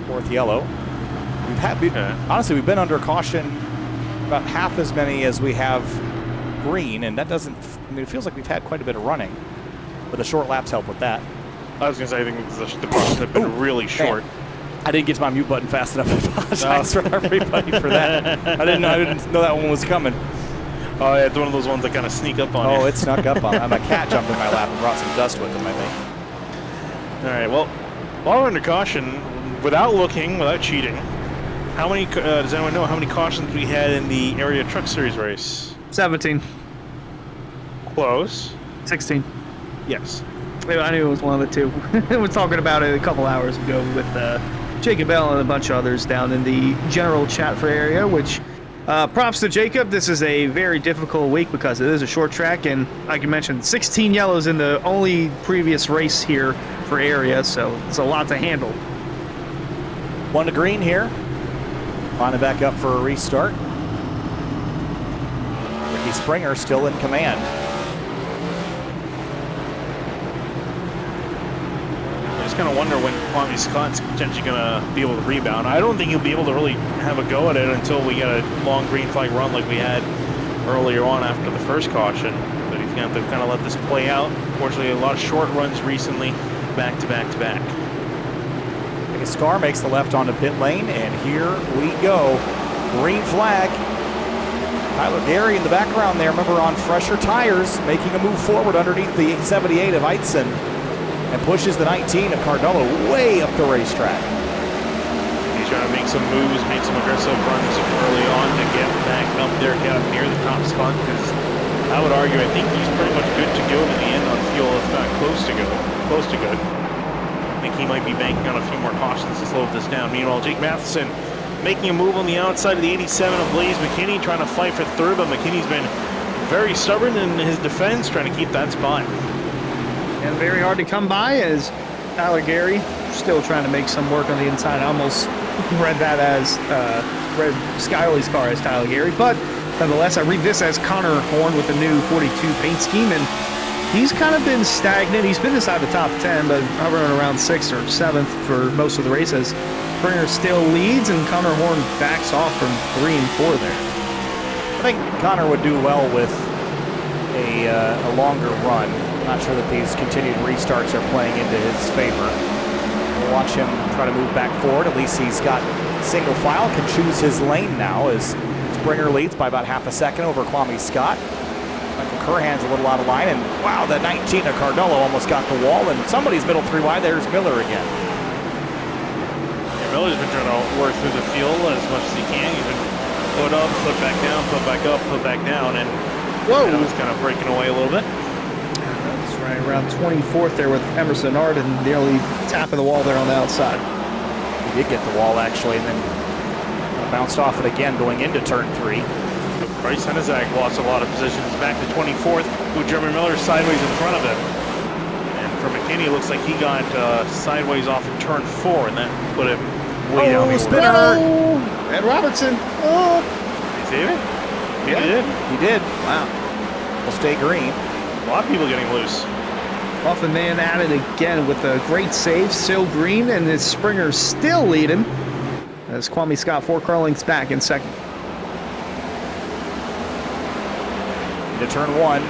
Fourth yellow. Okay. Honestly, we've been under caution about half as many as we have green, and that doesn't, I mean, it feels like we've had quite a bit of running, but the short laps help with that. I was gonna say I think the cautions have been really short. Man, I didn't get to my mute button fast enough. I apologize for everybody for that. I didn't know that one was coming. Oh, yeah, it's one of those ones that kind of sneak up on you. Oh, it snuck up on me. My cat jumped in my lap and brought some dust with him, I think. All right, well, while we're under caution, without looking, without cheating, how many, does anyone know how many cautions we had in the Area Truck Series race? 17. Close. 16. Yes. I knew it was one of the two. We were talking about it a couple hours ago with Jacob Bell and a bunch of others down in the general chat for area, which props to Jacob. This is a very difficult week because it is a short track, and like you mentioned, 16 yellows in the only previous race here for area, so it's a lot to handle. One to green here. Lining back up for a restart. Ricky Springer still in command. I just kind of wonder when Kwame Scott's potentially going to be able to rebound. I don't think he'll be able to really have a go at it until we get a long green flag run like we had earlier on after the first caution. But he's going to have to kind of let this play out. Fortunately, a lot of short runs recently, back to back to back. Scar makes the left onto pit lane, and here we go. Green flag. Tyler Gary in the background there, remember, on fresher tires, making a move forward underneath the 78 of Eitzen, and pushes the 19 of Cardullo way up the racetrack. He's trying to make some moves, make some aggressive runs early on to get back up there, get up near the top spot, because I would argue I think he's pretty much good to go to the end on fuel, if not close to good. I think he might be banking on a few more cautions to slow this down. Meanwhile, Jake Matheson making a move on the outside of the 87 of Blaze McKinney, trying to fight for third, but McKinney's been very stubborn in his defense, trying to keep that spot. And very hard to come by as Tyler Gary still trying to make some work on the inside. I almost read that as read Skyley's car as Tyler Gary, but nonetheless, I read this as Connor Horn with the new 42 paint scheme, and he's kind of been stagnant. He's been inside the top 10, but hovering around 6th or 7th for most of the races. Springer still leads, and Connor Horn backs off from 3 and 4 there. I think Connor would do well with a longer run. Not sure that these continued restarts are playing into his favor. We'll watch him try to move back forward. At least he's got single file, can choose his lane now as Springer leads by about half a second over Kwame Scott. Michael Curhan's a little out of line, and wow, the 19 of Cardullo almost got the wall, and somebody's middle 3 wide. There's Miller again. Yeah, Miller's been trying to work through the field as much as he can. He's been put up, put back down, put back up, put back down, and it was kind of breaking away a little bit. That's right, around 24th there with Emerson Arden, nearly tapping the wall there on the outside. He did get the wall, actually, and then bounced off it again going into turn 3. Bryce Henizak lost a lot of positions back to 24th, with Jeremy Miller sideways in front of him. And for McKinney, it looks like he got sideways off in turn 4, and that put him way down the order. Spinner! And Robertson. Oh. Did he save it? Yeah, He did. He did. Wow. Will stay green. A lot of people getting loose. Off and man at it again with a great save, still green, and it's Springer still leading as Kwame Scott 4 Carling's back in second. Into turn 1.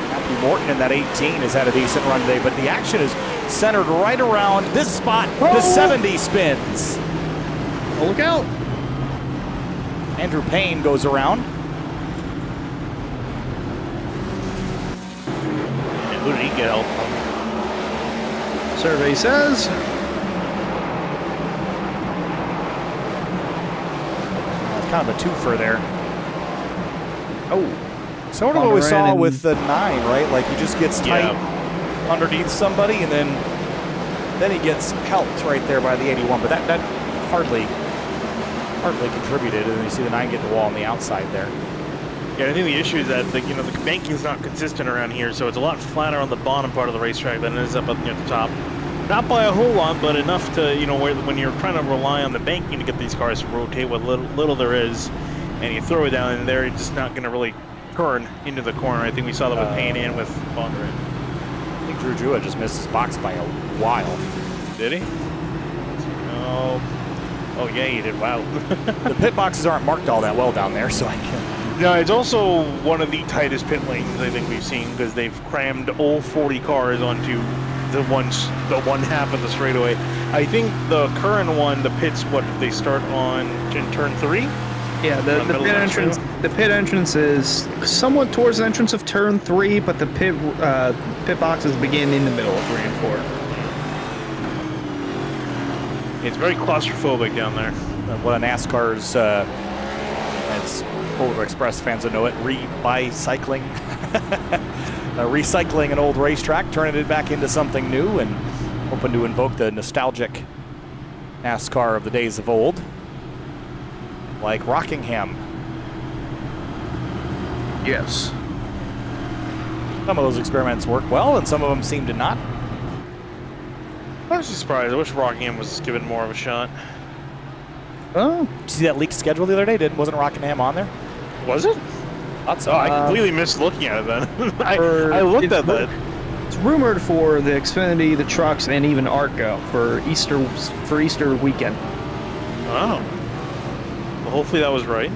Matthew Morton in that 18 has had a decent run today, but the action is centered right around this spot. The 70 spins. Oh, look out. Andrew Payne goes around. And who did he get help from? Survey says kind of a twofer there. Oh, Sort of what we saw with the 9, right? Like he just gets tight underneath somebody, and then he gets helped right there by the 81. But that hardly contributed. And then you see the 9 get the wall on the outside there. Yeah, I think the issue is that the banking is not consistent around here, so it's a lot flatter on the bottom part of the racetrack than it is up near the top. Not by a whole lot, but enough to, when you're trying to rely on the banking to get these cars to rotate what little there is, and you throw it down in there, you're just not going to really turn into the corner. I think we saw that with Payne and with Bonder. I think Drew Jewett just missed his box by a while. Did he? Oh yeah, he did. Wow. The pit boxes aren't marked all that well down there, so I can. No, it's also one of the tightest pit lanes I think we've seen, because they've crammed all 40 cars onto the one half of the straightaway. I think the current one, the pits, they start on in turn 3? Yeah, the pit entrance. The pit entrance is somewhat towards the entrance of turn 3, but the pit boxes begin in the middle of 3 and 4. It's very claustrophobic down there. One of NASCAR's, as Polar Express fans will know it, recycling an old racetrack, turning it back into something new, and hoping to invoke the nostalgic NASCAR of the days of old, like Rockingham. Yes. Some of those experiments work well, and some of them seem to not. I was surprised. I wish Rockingham was given more of a shot. Oh, Did you see that leaked schedule the other day? Wasn't Rockingham on there? Was it? Thought so. Oh, I completely missed looking at it then. I looked at that. It's rumored for the Xfinity, the trucks, and even ARCO for Easter weekend. Oh. Well, hopefully that was right.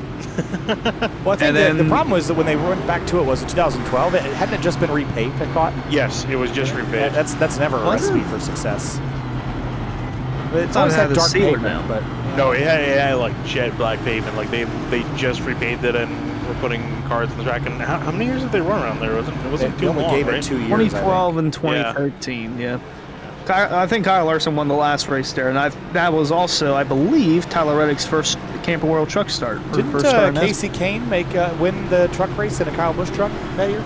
Well, I think the problem was that when they went back to it was in 2012. Hadn't it just been repaved, I thought? Yes, it was just repaved. That's never a recipe for success. It's always had had dark sealer pavement, but No, it had like jet black pavement. Like they just repaved it and were putting cars on the track. And how many years did they run around there? It wasn't they too only long, gave right? it 2 years. 2012 and 2013, yeah. I think Kyle Larson won the last race there, and that was also, I believe, Tyler Reddick's first Camping World truck start. Didn't Casey Kane win the truck race in a Kyle Busch truck that year,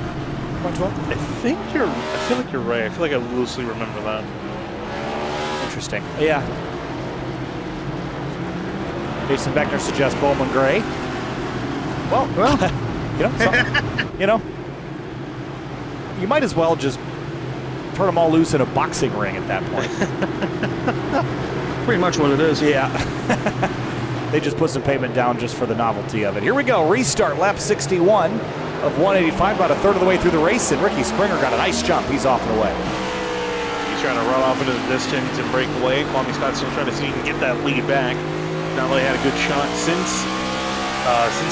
2012? I feel like you're right. I feel like I loosely remember that. Interesting. Yeah. Jason Beckner suggests Bowman Gray. Well, you might as well just turn them all loose in a boxing ring at that point. Pretty much what it is. Yeah. They just put some pavement down just for the novelty of it. Here we go. Restart lap 61 of 185, about a third of the way through the race, and Ricky Springer got a nice jump. He's off and away. He's trying to run off into the distance and break away. Kwame Scott's still trying to see if he can get that lead back. Not really had a good shot since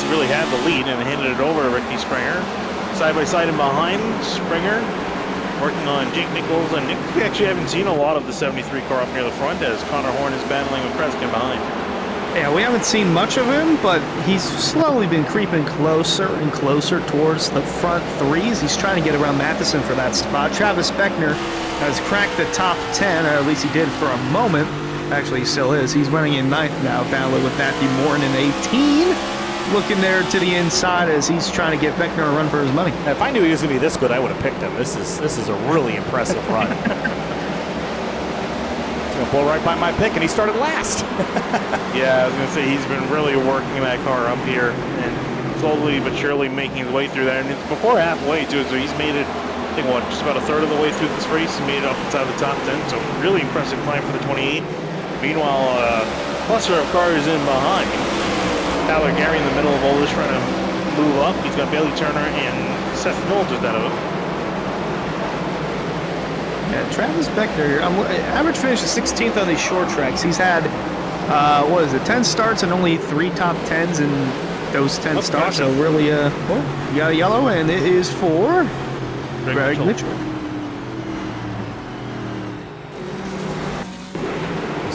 he really had the lead and handed it over to Ricky Springer. Side by side and behind Springer, working on Jake Nichols. And we actually haven't seen a lot of the 73 car up near the front as Connor Horn is battling with Kreskin behind. Yeah, we haven't seen much of him, but he's slowly been creeping closer and closer towards the front threes. He's trying to get around Matheson for that spot. Travis Beckner has cracked the top 10, or at least he did for a moment. Actually, he still is. He's running in 9th now, battling with Matthew Morton in 18. Looking there to the inside as he's trying to get Beckner a run for his money. If I knew he was going to be this good, I would have picked him. This is a really impressive run. He's going to blow right by my pick, and he started last. Yeah, I was going to say, he's been really working that car up here and slowly but surely making his way through there. And it's before halfway, too, so he's made it, I think, just about a third of the way through this race. He made it up inside the top 10, so really impressive climb for the 28. Meanwhile, cluster of cars in behind. Tyler Gary in the middle of all this trying to move up. He's got Bailey Turner and Seth Knoll just ahead of him. Yeah, Travis Beckner, average finish is 16th on these short tracks. He's had, 10 starts and only 3 top 10s in those 10 starts. So really, you got a yellow, and it is for Greg Mitchell.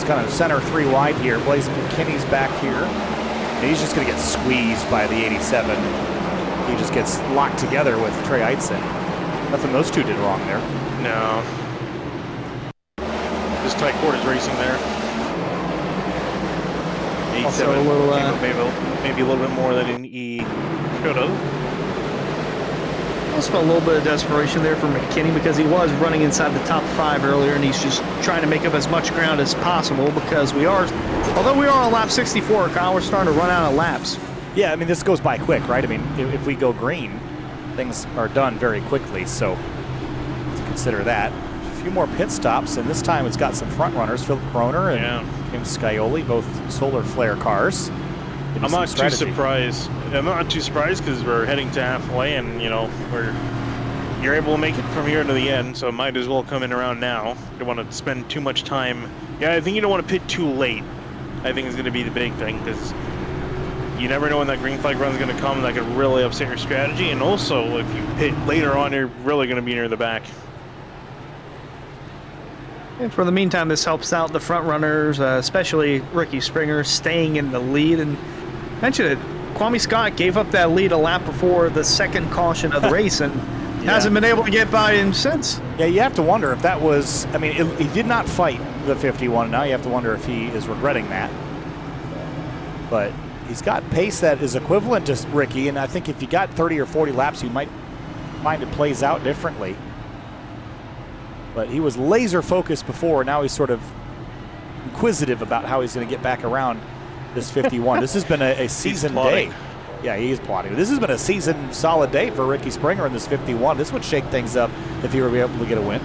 Kind of center 3 wide here. Blaze McKinney's back here. And he's just going to get squeezed by the 87. He just gets locked together with Trey Eitzen. Nothing those two did wrong there. No. Just tight quarters racing there. Also a little, maybe a little bit more than he should have. Also a little bit of desperation there for McKinney because he was running inside the top 5 earlier, and he's just trying to make up as much ground as possible because although we are on lap 64, Kyle, we're starting to run out of laps. Yeah, I mean, this goes by quick, right? I mean, if we go green, things are done very quickly, so let's consider that. A few more pit stops, and this time it's got some front runners, Philip Kroner and James Scioli, both solar flare cars. I'm not too surprised. I'm not too surprised because we're heading to halfway, and you're able to make it from here to the end, so might as well come in around now. You don't want to spend too much time. Yeah, I think you don't want to pit too late. I think is going to be the big thing because you never know when that green flag run is going to come. That could really upset your strategy, and also if you pit later on, you're really going to be near the back. And for the meantime, this helps out the front runners, especially Ricky Springer, staying in the lead. And mentioned it, Kwame Scott gave up that lead a lap before the second caution of the race and hasn't been able to get by him since. Yeah, you have to wonder if that was, I mean, he did not fight the 51. Now you have to wonder if he is regretting that. But he's got pace that is equivalent to Ricky, and I think if you got 30 or 40 laps, you might find it plays out differently. But he was laser focused before. Now he's sort of inquisitive about how he's going to get back around this 51. This has been a season day. Yeah, he is plotting. This has been a season solid day for Ricky Springer in this 51. This would shake things up if he were able to get a win.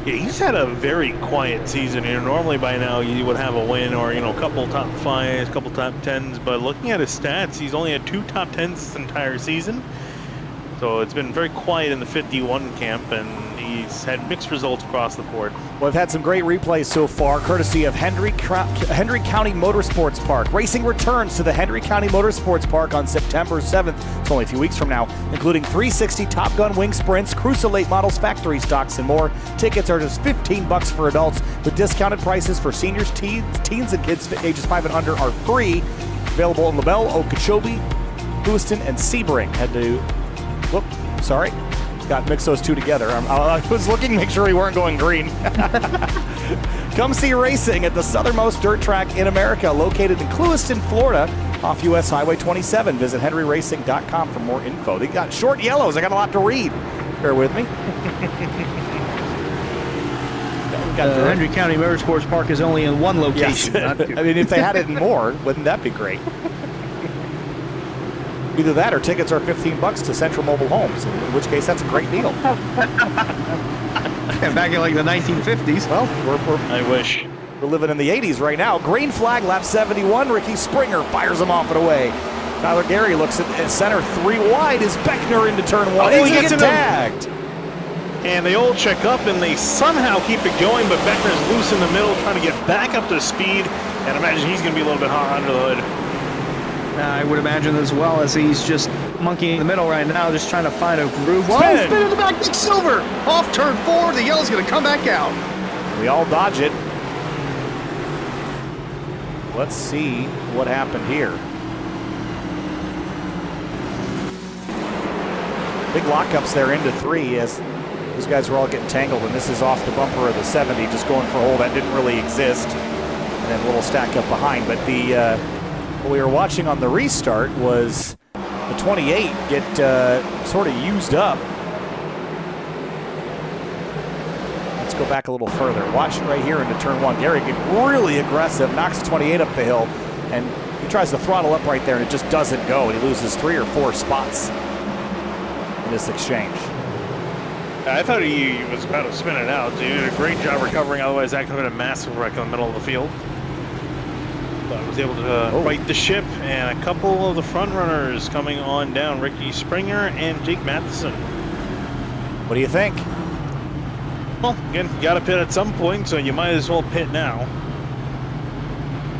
Yeah, he's had a very quiet season. Normally by now you would have a win or, a couple top 5s, couple top 10s. But looking at his stats, he's only had 2 top 10s this entire season. So it's been very quiet in the 51 camp, and he's had mixed results across the board. Well, we've had some great replays so far, courtesy of Henry County Motorsports Park. Racing returns to the Henry County Motorsports Park on September 7th. It's only a few weeks from now, including 360 Top Gun wing sprints, Cruiser late models, factory stocks, and more. Tickets are just $15 for adults, with discounted prices for seniors, teens, and kids ages 5 and under are free. Available in LaBelle, Okeechobee, Lewiston, and Sebring. Had to... Whoop, sorry. Got mixed those two together. I was looking to make sure we weren't going green. Come see racing at the southernmost dirt track in America, located in Lewiston, Florida, off US Highway 27. Visit henryracing.com for more info. They got short yellows. I got a lot to read. Bear with me. Henry County Motorsports Park is only in one location. Yes. I mean, if they had it in more, wouldn't that be great? Either that or tickets are $15 to Central Mobile Homes, in which case that's a great deal. Back in like the 1950s. Well, I wish. We're living in the 80s right now. Green flag, lap 71. Ricky Springer fires him off and away. Tyler Gary looks at center 3 wide. Is Beckner into turn 1? Oh, he gets tagged. And they all check up, and they somehow keep it going, but Beckner's loose in the middle, trying to get back up to speed. And imagine he's going to be a little bit hot under the hood. I would imagine as well, as he's just monkeying in the middle right now, just trying to find a groove. Whoa, spin in the back, Nick Silver! Off turn 4, the yellow's going to come back out. We all dodge it. Let's see what happened here. Big lockups there into 3 as those guys were all getting tangled, and this is off the bumper of the 70, just going for a hole that didn't really exist. And then a little stack up behind, but the... what we were watching on the restart was the 28 get sort of used up. Let's go back a little further. Watch right here into turn 1. Gary get really aggressive, knocks the 28 up the hill, and he tries to throttle up right there, and it just doesn't go, and he loses 3 or 4 spots in this exchange. I thought he was about to spin it out. He did a great job recovering, otherwise that could have been a massive wreck in the middle of the field. But I was able to right the ship, and a couple of the front runners coming on down, Ricky Springer and Jake Matheson. What do you think? Well, again, you got to pit at some point, so you might as well pit now.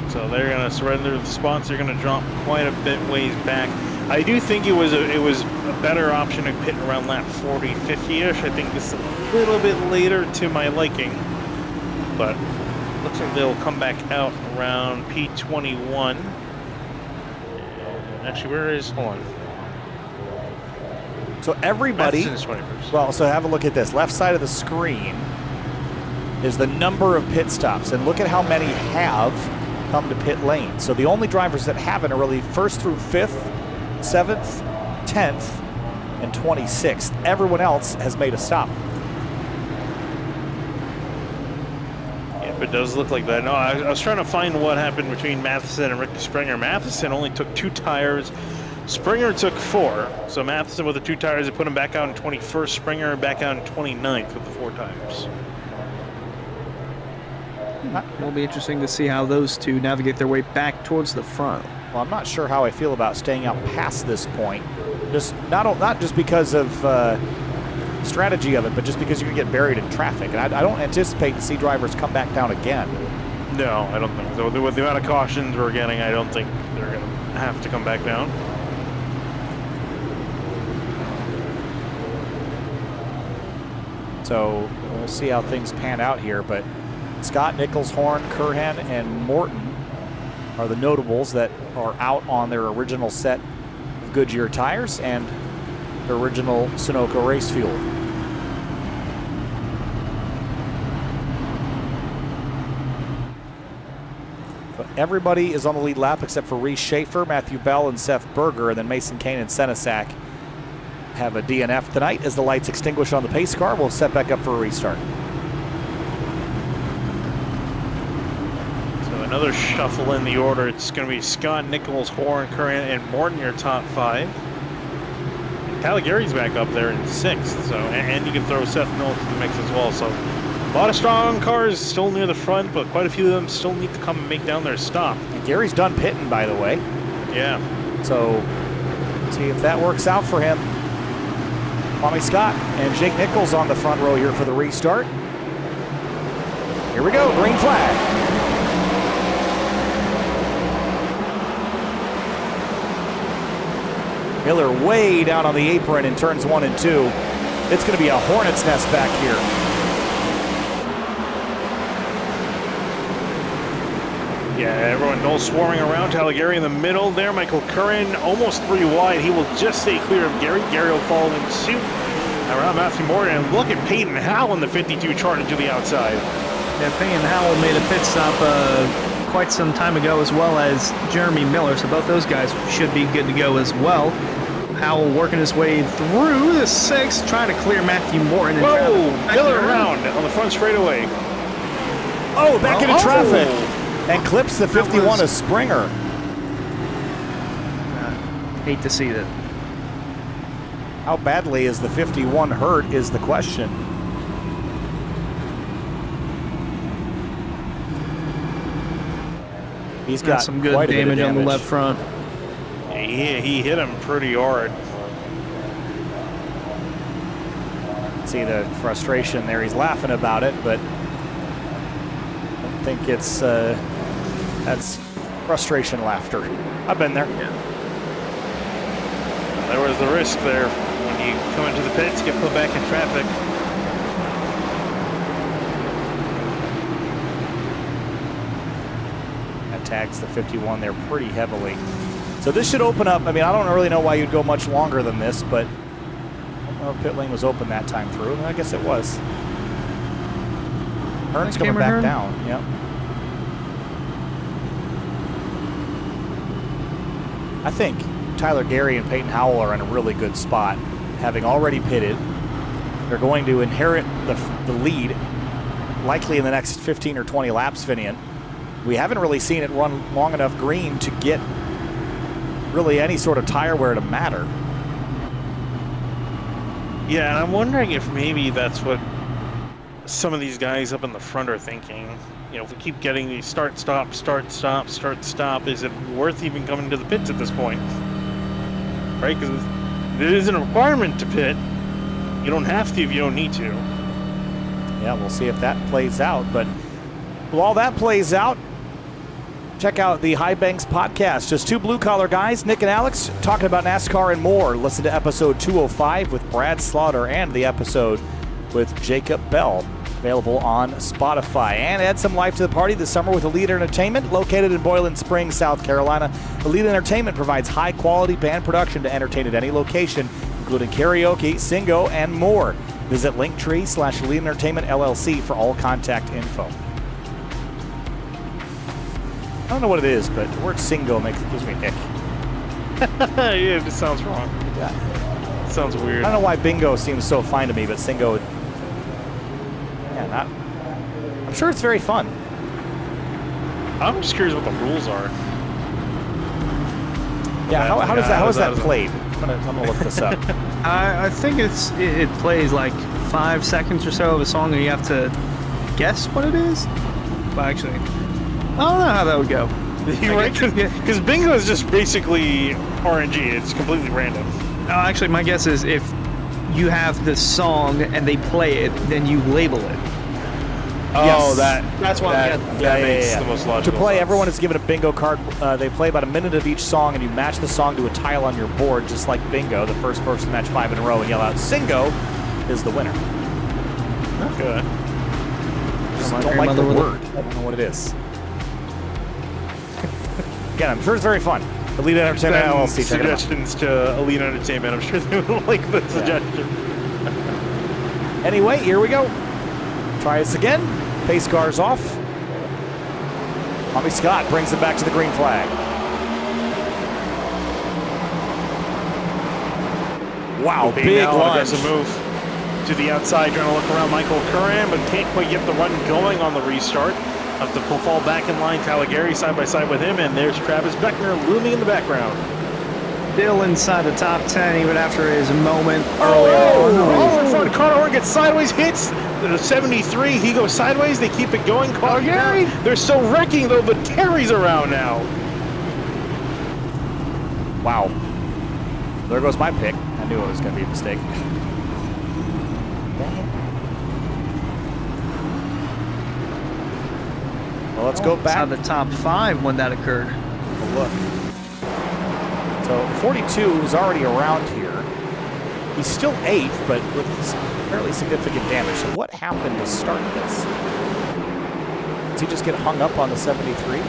So they're going to surrender the spots. They're going to drop quite a bit ways back. I do think it was a better option to pit around lap 40, 50-ish. I think it's a little bit later to my liking, but looks like they'll come back out around P21. Actually, where is, hold on. So everybody, well, so have a look at this. Left side of the screen is the number of pit stops, and look at how many have come to pit lane. So the only drivers that haven't are really 1st through 5th, 7th, 10th, and 26th. Everyone else has made a stop. Yeah, it does look like that. No, I was trying to find what happened between Matheson and Ricky Springer. Matheson only took 2 tires. Springer took 4. So Matheson with the 2 tires, they put him back out in 21st. Springer back out in 29th with the 4 tires. It'll be interesting to see how those two navigate their way back towards the front. Well, I'm not sure how I feel about staying out past this point. Just not just because of strategy of it, but just because you can get buried in traffic. And I don't anticipate to see drivers come back down again. No, I don't think so. With the amount of cautions we're getting, I don't think they're going to have to come back down. So we'll see how things pan out here. But Scott, Nichols, Horn, Curhan, and Morton are the notables that are out on their original set of Goodyear tires and their original Sunoco race fuel. But everybody is on the lead lap except for Reese Schaefer, Matthew Bell, and Seth Berger, and then Mason Kane and Senesac have a DNF tonight as the lights extinguish on the pace car. We'll set back up for a restart. So another shuffle in the order. It's going to be Scott, Nichols, Horn, Curran, and Morton, your top 5. Calgary's back up there in 6th, so and you can throw Seth Mills to the mix as well. So a lot of strong cars still near the front, but quite a few of them still need to come and make down their stop. And Gary's done pitting, by the way. Yeah. So see if that works out for him. Kwame Scott and Jake Nichols on the front row here for the restart. Here we go, green flag. Miller way down on the apron in turns 1 and 2. It's going to be a hornet's nest back here. Yeah, everyone all swarming around. Calgary in the middle there. Michael Curran almost 3 wide. He will just stay clear of Gary. Gary will follow in suit around Matthew Morton. And look at Peyton Howell in the 52 charging to the outside. Yeah, Peyton Howell made a pit stop quite some time ago, as well as Jeremy Miller. So both those guys should be good to go as well. Howell working his way through the 6th, trying to clear Matthew Morton. Whoa! Miller around on the front straightaway. Oh, back into traffic. And clips the 51 of Springer. Hate to see that. How badly is the 51 hurt is the question. He's got some good damage on the left front. Yeah, he hit him pretty hard. See the frustration there. He's laughing about it, but I don't think it's that's frustration laughter. I've been there. Yeah. There was the risk there when you come into the pits, get put back in traffic. That tags the 51 there pretty heavily. So this should open up. I mean, I don't really know why you'd go much longer than this, but I don't know if pit lane was open that time through. I guess it was. Hearn's coming back down. Yep. I think Tyler Gary and Peyton Howell are in a really good spot, having already pitted. They're going to inherit the lead, likely in the next 15 or 20 laps, Finian. We haven't really seen it run long enough green to get really any sort of tire wear to matter. Yeah, and I'm wondering if maybe that's what some of these guys up in the front are thinking. You know, if we keep getting these start, stop, start, stop, start, stop, is it worth even coming to the pits at this point? Right? Because there is a requirement to pit. You don't have to if you don't need to. Yeah, we'll see if that plays out. But while that plays out, check out the High Banks podcast. Just 2 blue-collar guys, Nick and Alex, talking about NASCAR and more. Listen to episode 205 with Brad Slaughter and the episode with Jacob Bell, available on Spotify. And add some life to the party this summer with Elite Entertainment, located in Boiling Springs, South Carolina. Elite Entertainment provides high-quality band production to entertain at any location, including karaoke, singo, and more. Visit Linktree/Elite Entertainment LLC for all contact info. I don't know what it is, but the word single gives me an ick. Yeah, it just sounds wrong. Yeah. It sounds weird. I don't know why bingo seems so fine to me, but singo, yeah, not. I'm sure it's very fun. I'm just curious what the rules are. Yeah, how is that played? I'm gonna look this up. I think it plays like 5 seconds or so of a song, and you have to guess what it is. But actually, I don't know how that would go. You're right, because bingo is just basically RNG. It's completely random. Actually, my guess is if you have the song and they play it, then you label it. Oh, Yes. That's why that makes the most logical To play, sense. everyone is given a bingo card. They play about a minute of each song, and you match the song to a tile on your board, just like bingo. The first person to match 5 in a row and yell out "Singo" is the winner. Okay. Just don't like the word. I don't know what it is. Again, I'm sure it's very fun. Elite Entertainment LLC. Check it out. Suggestions to Elite Entertainment. I'm sure they would like the suggestion. Anyway, here we go. Try this again. Pace cars off. Tommy Scott brings it back to the green flag. Wow, big lunge. Aggressive move to the outside, trying to look around Michael Curran, but can't quite get the run going on the restart. Have to fall back in line. Talagary side by side with him, and there's Travis Beckner looming in the background. Still inside the top 10, even after his moment earlier on. Oh, in front. Connor Horn gets sideways, hits the 73. He goes sideways. They keep it going. Talagary. They're still wrecking, though, but Terry's around now. Wow. There goes my pick. I knew it was going to be a mistake. Well, let's go back. Inside the top 5 when that occurred. Look. So 42 is already around here. He's still 8th, but with fairly significant damage. So what happened to start this? Does he just get hung up on the 73?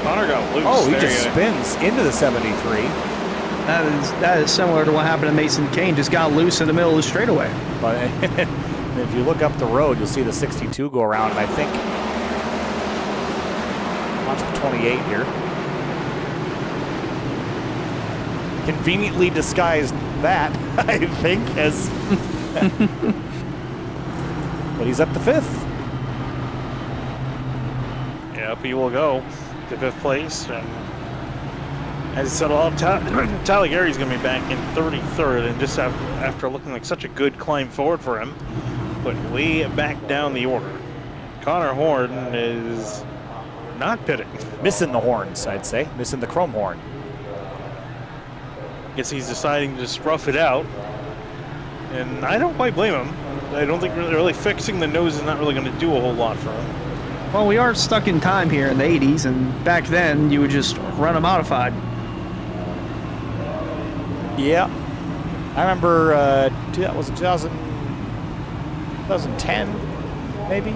Connor got loose. Oh, he There just you go. spins into the 73. That is similar to what happened to Mason Kane. Just got loose in the middle of the straightaway. But if you look up the road, you'll see the 62 go around, and I think watch the 28 here. Conveniently disguised that, I think, as but he's up to 5th. Yeah, up he will go to 5th place. And as he said, Talagary's going to be back in 33rd, and just after looking like such a good climb forward for him, but way back down the order. Connor Horn is not pitting. Missing the horns, I'd say. Missing the chrome horn. Guess he's deciding to just rough it out, and I don't quite blame him. I don't think really fixing the nose is not really going to do a whole lot for him. Well, we are stuck in time here in the 80s, and back then you would just run a modified. Yeah. I remember, was it 2010, maybe?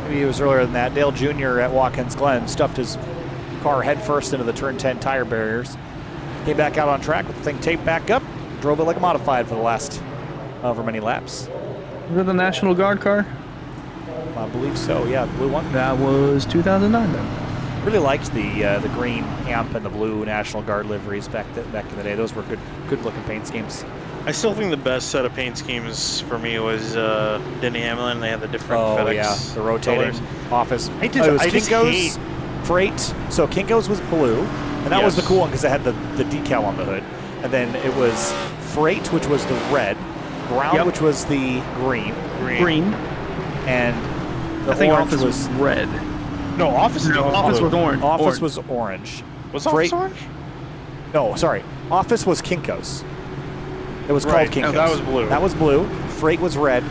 Maybe it was earlier than that. Dale Jr. at Watkins Glen stuffed his car headfirst into the turn 10 tire barriers. Came back out on track with the thing taped back up, drove it like a modified for the last however many laps. Was it the National Guard car? I believe so, yeah, the blue one. That was 2009 then. Really liked the green amp and the blue National Guard liveries back in the day. Those were good looking paint schemes. I still think the best set of paint schemes for me was Denny Hamlin. They had the different FedEx yeah, the rotating colors. office. I It was just Kinko's, hate- Freight. So Kinko's was blue, and that was the Yes. cool one because it had the decal on the hood. And then it was Freight, which was the red, Brown, Yep. which was the green, Green. and the I think orange Office was red. No, Office No, Office was orange. Office Orange. was orange. Was Freight- Office orange? No, sorry. Office was Kinko's. It was Right, called Kinko's. no, that was blue. That was blue. Freight was red.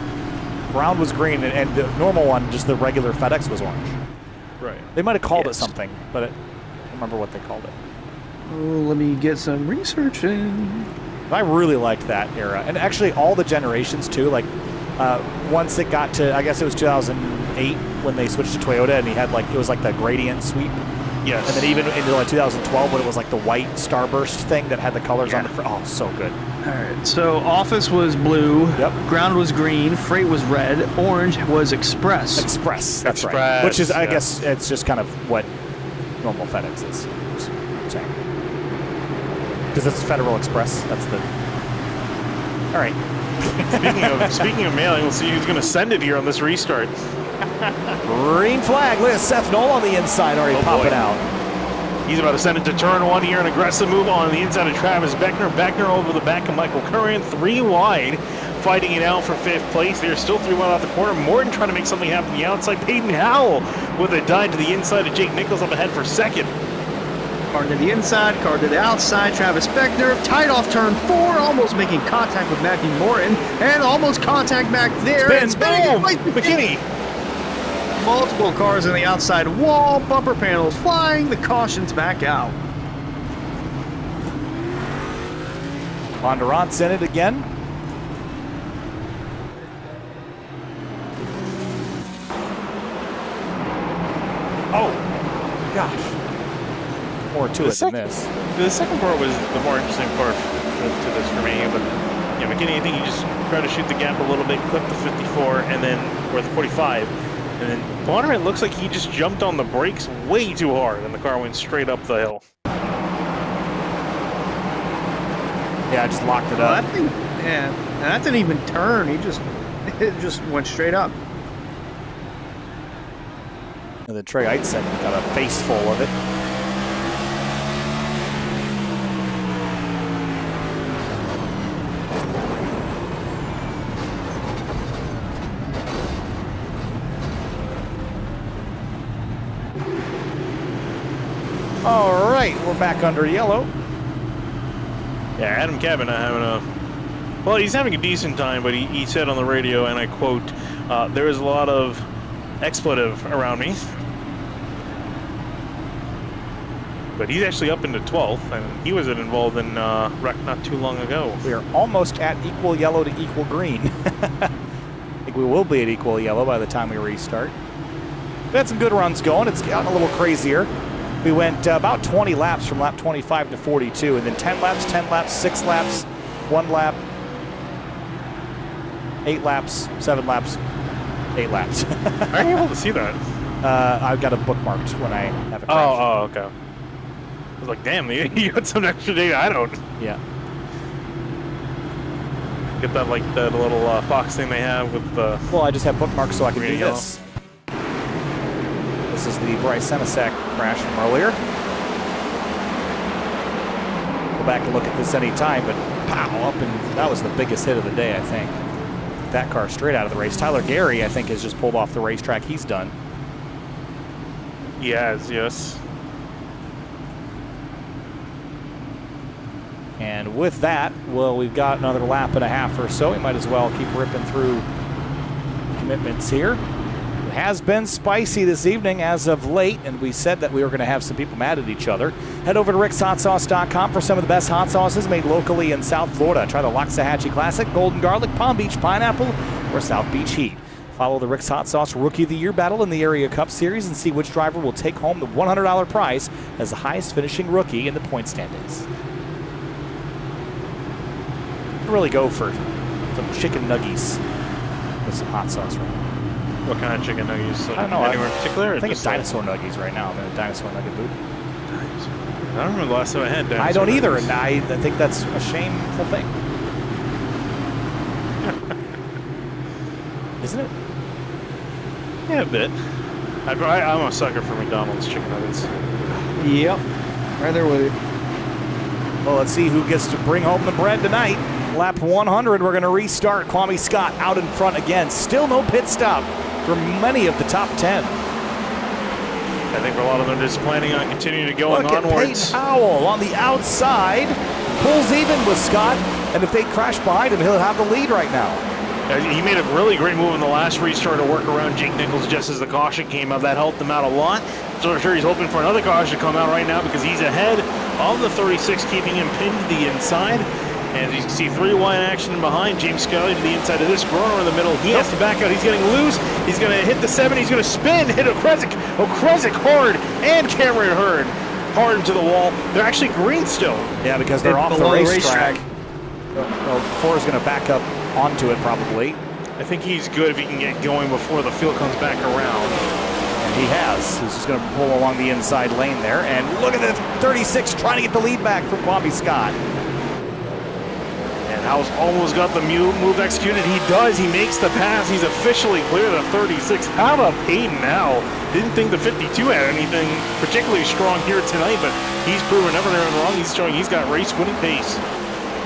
Brown was green, and the normal one, just the regular FedEx, was orange. Right. They might have called it Yes. something, but I don't remember what they called it. Oh, let me get some research in. I really liked that era, and actually all the generations too. Like once it got to, I guess it was 2008 when they switched to Toyota, and he had it was like the gradient sweep, Yes. and then even into 2012 when it was like the white starburst thing that had the colors on the front. Oh, so good. All right, so office was blue, Yep. ground was green, freight was red, orange was express. Express, that's right. Express, Which is, I yeah. guess, it's just kind of what normal FedEx is. Just saying. Because it's Federal Express. That's the. All right. Speaking of mailing, we'll see who's going to send it here on this restart. Green flag. Look at Seth Knoll on the inside already popping out. He's about to send it to turn one here. An aggressive move on the inside of Travis Beckner. Beckner over the back of Michael Curran. 3 wide. Fighting it out for 5th place. They're still 3 wide off the corner. Morton trying to make something happen on the outside. Peyton Howell with a dive to the inside of Jake Nichols up ahead for 2nd. Car to the inside, car to the outside. Travis Beckner tight off turn 4, almost making contact with Matthew Morton, and almost contact back there. Spin, And spinning boom! McKinney. multiple cars on the outside wall, bumper panels flying, the caution's back out. Bondurant's in it again. Oh, gosh. More to it than this. The second part was the more interesting part to this for me. But yeah, McKinney, I think he just tried to shoot the gap a little bit, clipped the 54, and then or the 45, and then Bonneret looks like he just jumped on the brakes way too hard, and the car went straight up the hill. Yeah, I just locked it Well, up. that thing, yeah, and that didn't even turn. It just went straight up. And then Trey Eitzen got a face full of it. All right, we're back under yellow. Yeah, Adam Cabin having a well, he's having a decent time, but he said on the radio, and I quote, "There is a lot of expletive around me." But he's actually up into 12th, and he was involved in wreck not too long ago. We are almost at equal yellow to equal green. I think we will be at equal yellow by the time we restart. We had some good runs going. It's gotten a little crazier. We went about 20 laps from lap 25 to 42, and then 10 laps, 6 laps, 1 lap, 8 laps, 7 laps, 8 laps. Are you able to see that? I've got it bookmarked when I have it. Oh, okay. I was like, damn, you got some extra data I don't. Yeah. Get that like that little box thing they have with the. Well, I just have bookmarks so I can Green do and this. This is the Bryce Senesac crash from earlier. Go back and look at this anytime, but pow, up, and that was the biggest hit of the day, I think. That car straight out of the race. Tyler Gary, I think, has just pulled off the racetrack. He's done. He has, yes. And with that, well, we've got another lap and a half or so. We might as well keep ripping through commitments here. It has been spicy this evening as of late, and we said that we were going to have some people mad at each other. Head over to rickshotsauce.com for some of the best hot sauces made locally in South Florida. Try the Loxahatchee Classic, Golden Garlic, Palm Beach Pineapple, or South Beach Heat. Follow the Rick's Hot Sauce Rookie of the Year battle in the Area Cup Series and see which driver will take home the $100 prize as the highest finishing rookie in the point standings. Really go for some chicken nuggies with some hot sauce right now. What kind of chicken nuggets? I don't know. Anywhere in particular? I think it's dinosaur nuggies right now. I'm in a dinosaur nugget boot. I don't remember the last time I had dinosaur I don't either, nuggets. and I think that's a shameful thing. Isn't it? Yeah, a bit. I'm a sucker for McDonald's chicken nuggets. Yep, right there with you. Well, let's see who gets to bring home the bread tonight. Lap 100, we're going to restart. Kwame Scott out in front again. Still no pit stop for many of the top 10. I think for a lot of them just planning on continuing to go Look at onwards. Peyton Howell on the outside. Pulls even with Scott, and if they crash behind him, he'll have the lead right now. He made a really great move in the last restart to work around Jake Nichols just as the caution came out. That helped him out a lot. So I'm sure he's hoping for another caution to come out right now because he's ahead of the 36, keeping him pinned to the inside. And you can see 3 wide action behind. James Scully to the inside of this. Groner in the middle. He has to back out. He's getting loose. He's going to hit the 7. He's going to spin, hit Okrezik hard, and Cameron Hurd hard into the wall. They're actually green still. Yeah, because they're off the below the racetrack. Well, 4 is going to back up onto it probably. I think he's good if he can get going before the field comes back around. And he has. He's just going to pull along the inside lane there. And look at the 36 trying to get the lead back from Kwame Scott. And Howell's almost got the move executed. He does. He makes the pass. He's officially clear the 36. How about Peyton now? Didn't think the 52 had anything particularly strong here tonight, but he's proven everything wrong. He's showing he's got race-winning pace.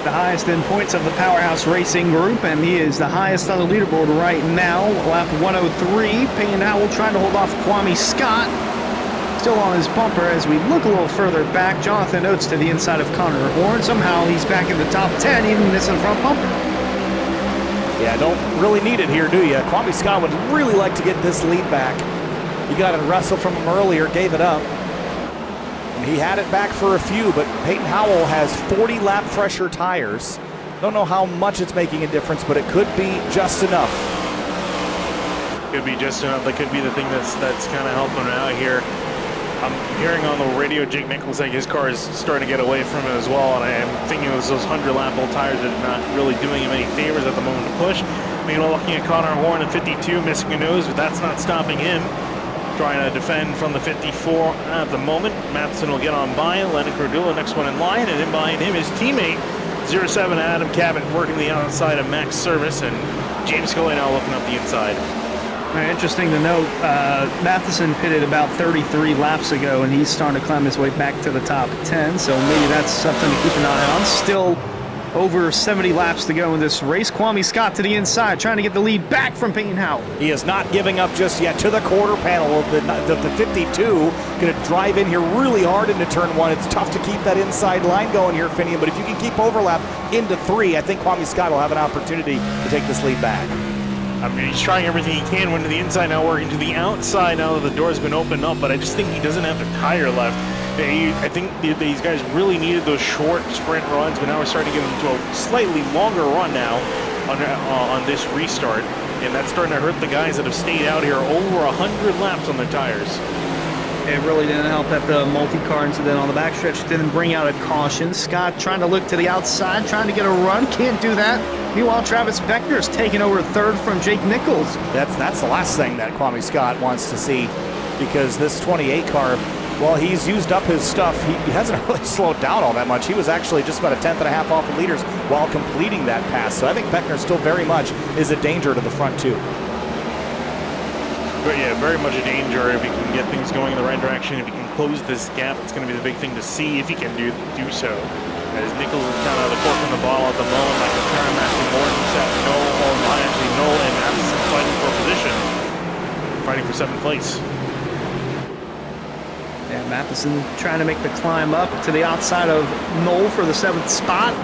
The highest in points of the Powerhouse Racing Group, and he is the highest on the leaderboard right now. Lap 103. Peyton Howell trying to hold off Kwame Scott. Still on his bumper as we look a little further back. Jonathan Oates to the inside of Connor Horn. Somehow he's back in the top 10, even missing front bumper. Yeah, don't really need it here, do you? Kwame Scott would really like to get this lead back. He got a wrestle from him earlier, gave it up. And he had it back for a few, but Peyton Howell has 40 lap fresher tires. Don't know how much it's making a difference, but it could be just enough. Could be just enough. That could be the thing that's kind of helping him out here. I'm hearing on the radio Jake Nichols saying his car is starting to get away from him as well, and I am thinking it was those 100-lap old tires that are not really doing him any favors at the moment to push. Meanwhile, looking at Connor Horn at 52, missing a nose, but that's not stopping him. Trying to defend from the 54 at the moment. Matheson will get on by. Lennon Cordula, next one in line, and in behind him his teammate 07 Adam Cabot working the outside of Max Service, and James Scully now looking up the inside. Very interesting to note, Matheson pitted about 33 laps ago, and he's starting to climb his way back to the top 10, so maybe that's something to keep an eye on. Still over 70 laps to go in this race. Kwame Scott to the inside, trying to get the lead back from Peyton Howell. He is not giving up just yet to the quarter panel of the 52. Going to drive in here really hard into turn 1. It's tough to keep that inside line going here, Finian, but if you can keep overlap into 3, I think Kwame Scott will have an opportunity to take this lead back. I mean, he's trying everything he can, went to the inside, now working to the outside now that the door's been opened up, but I just think he doesn't have the tire left. I think these guys really needed those short sprint runs, but now we're starting to get them to a slightly longer run now on this restart, and that's starting to hurt the guys that have stayed out here over 100 laps on their tires. It really didn't help that the multi-car incident on the backstretch didn't bring out a caution. Scott trying to look to the outside, trying to get a run, can't do that. Meanwhile, Travis Beckner's taking over third from Jake Nichols. That's the last thing that Kwame Scott wants to see, because this 28 car, well, he's used up his stuff. He hasn't really slowed down all that much. He was actually just about a tenth and a half off the leaders while completing that pass. So I think Beckner still very much is a danger to the front two. But yeah, very much a danger if he can get things going in the right direction. If he can close this gap, it's going to be the big thing to see if he can do so. As Nichols is kind of the cork in the bottle at the moment, like a Karen Matthew Morton set Noel and Madison fighting for position, fighting for 7th place. And Matheson trying to make the climb up to the outside of Noel for the 7th spot.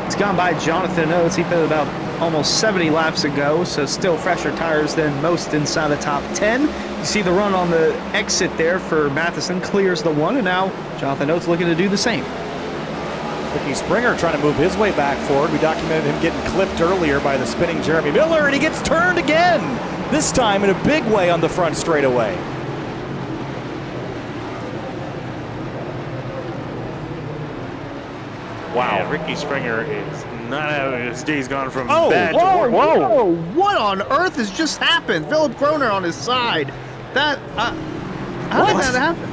He's gone by Jonathan Oates. He pitted about almost 70 laps ago, so still fresher tires than most inside the top 10. You see the run on the exit there for Matheson, clears the 1, and now Jonathan Oates looking to do the same. Ricky Springer trying to move his way back forward. We documented him getting clipped earlier by the spinning Jeremy Miller, and he gets turned again, this time in a big way on the front straightaway. Wow, yeah, Ricky Springer is not having his days gone from bad to worse. Whoa! What on earth has just happened? Philip Groner on his side. That, how did that happen?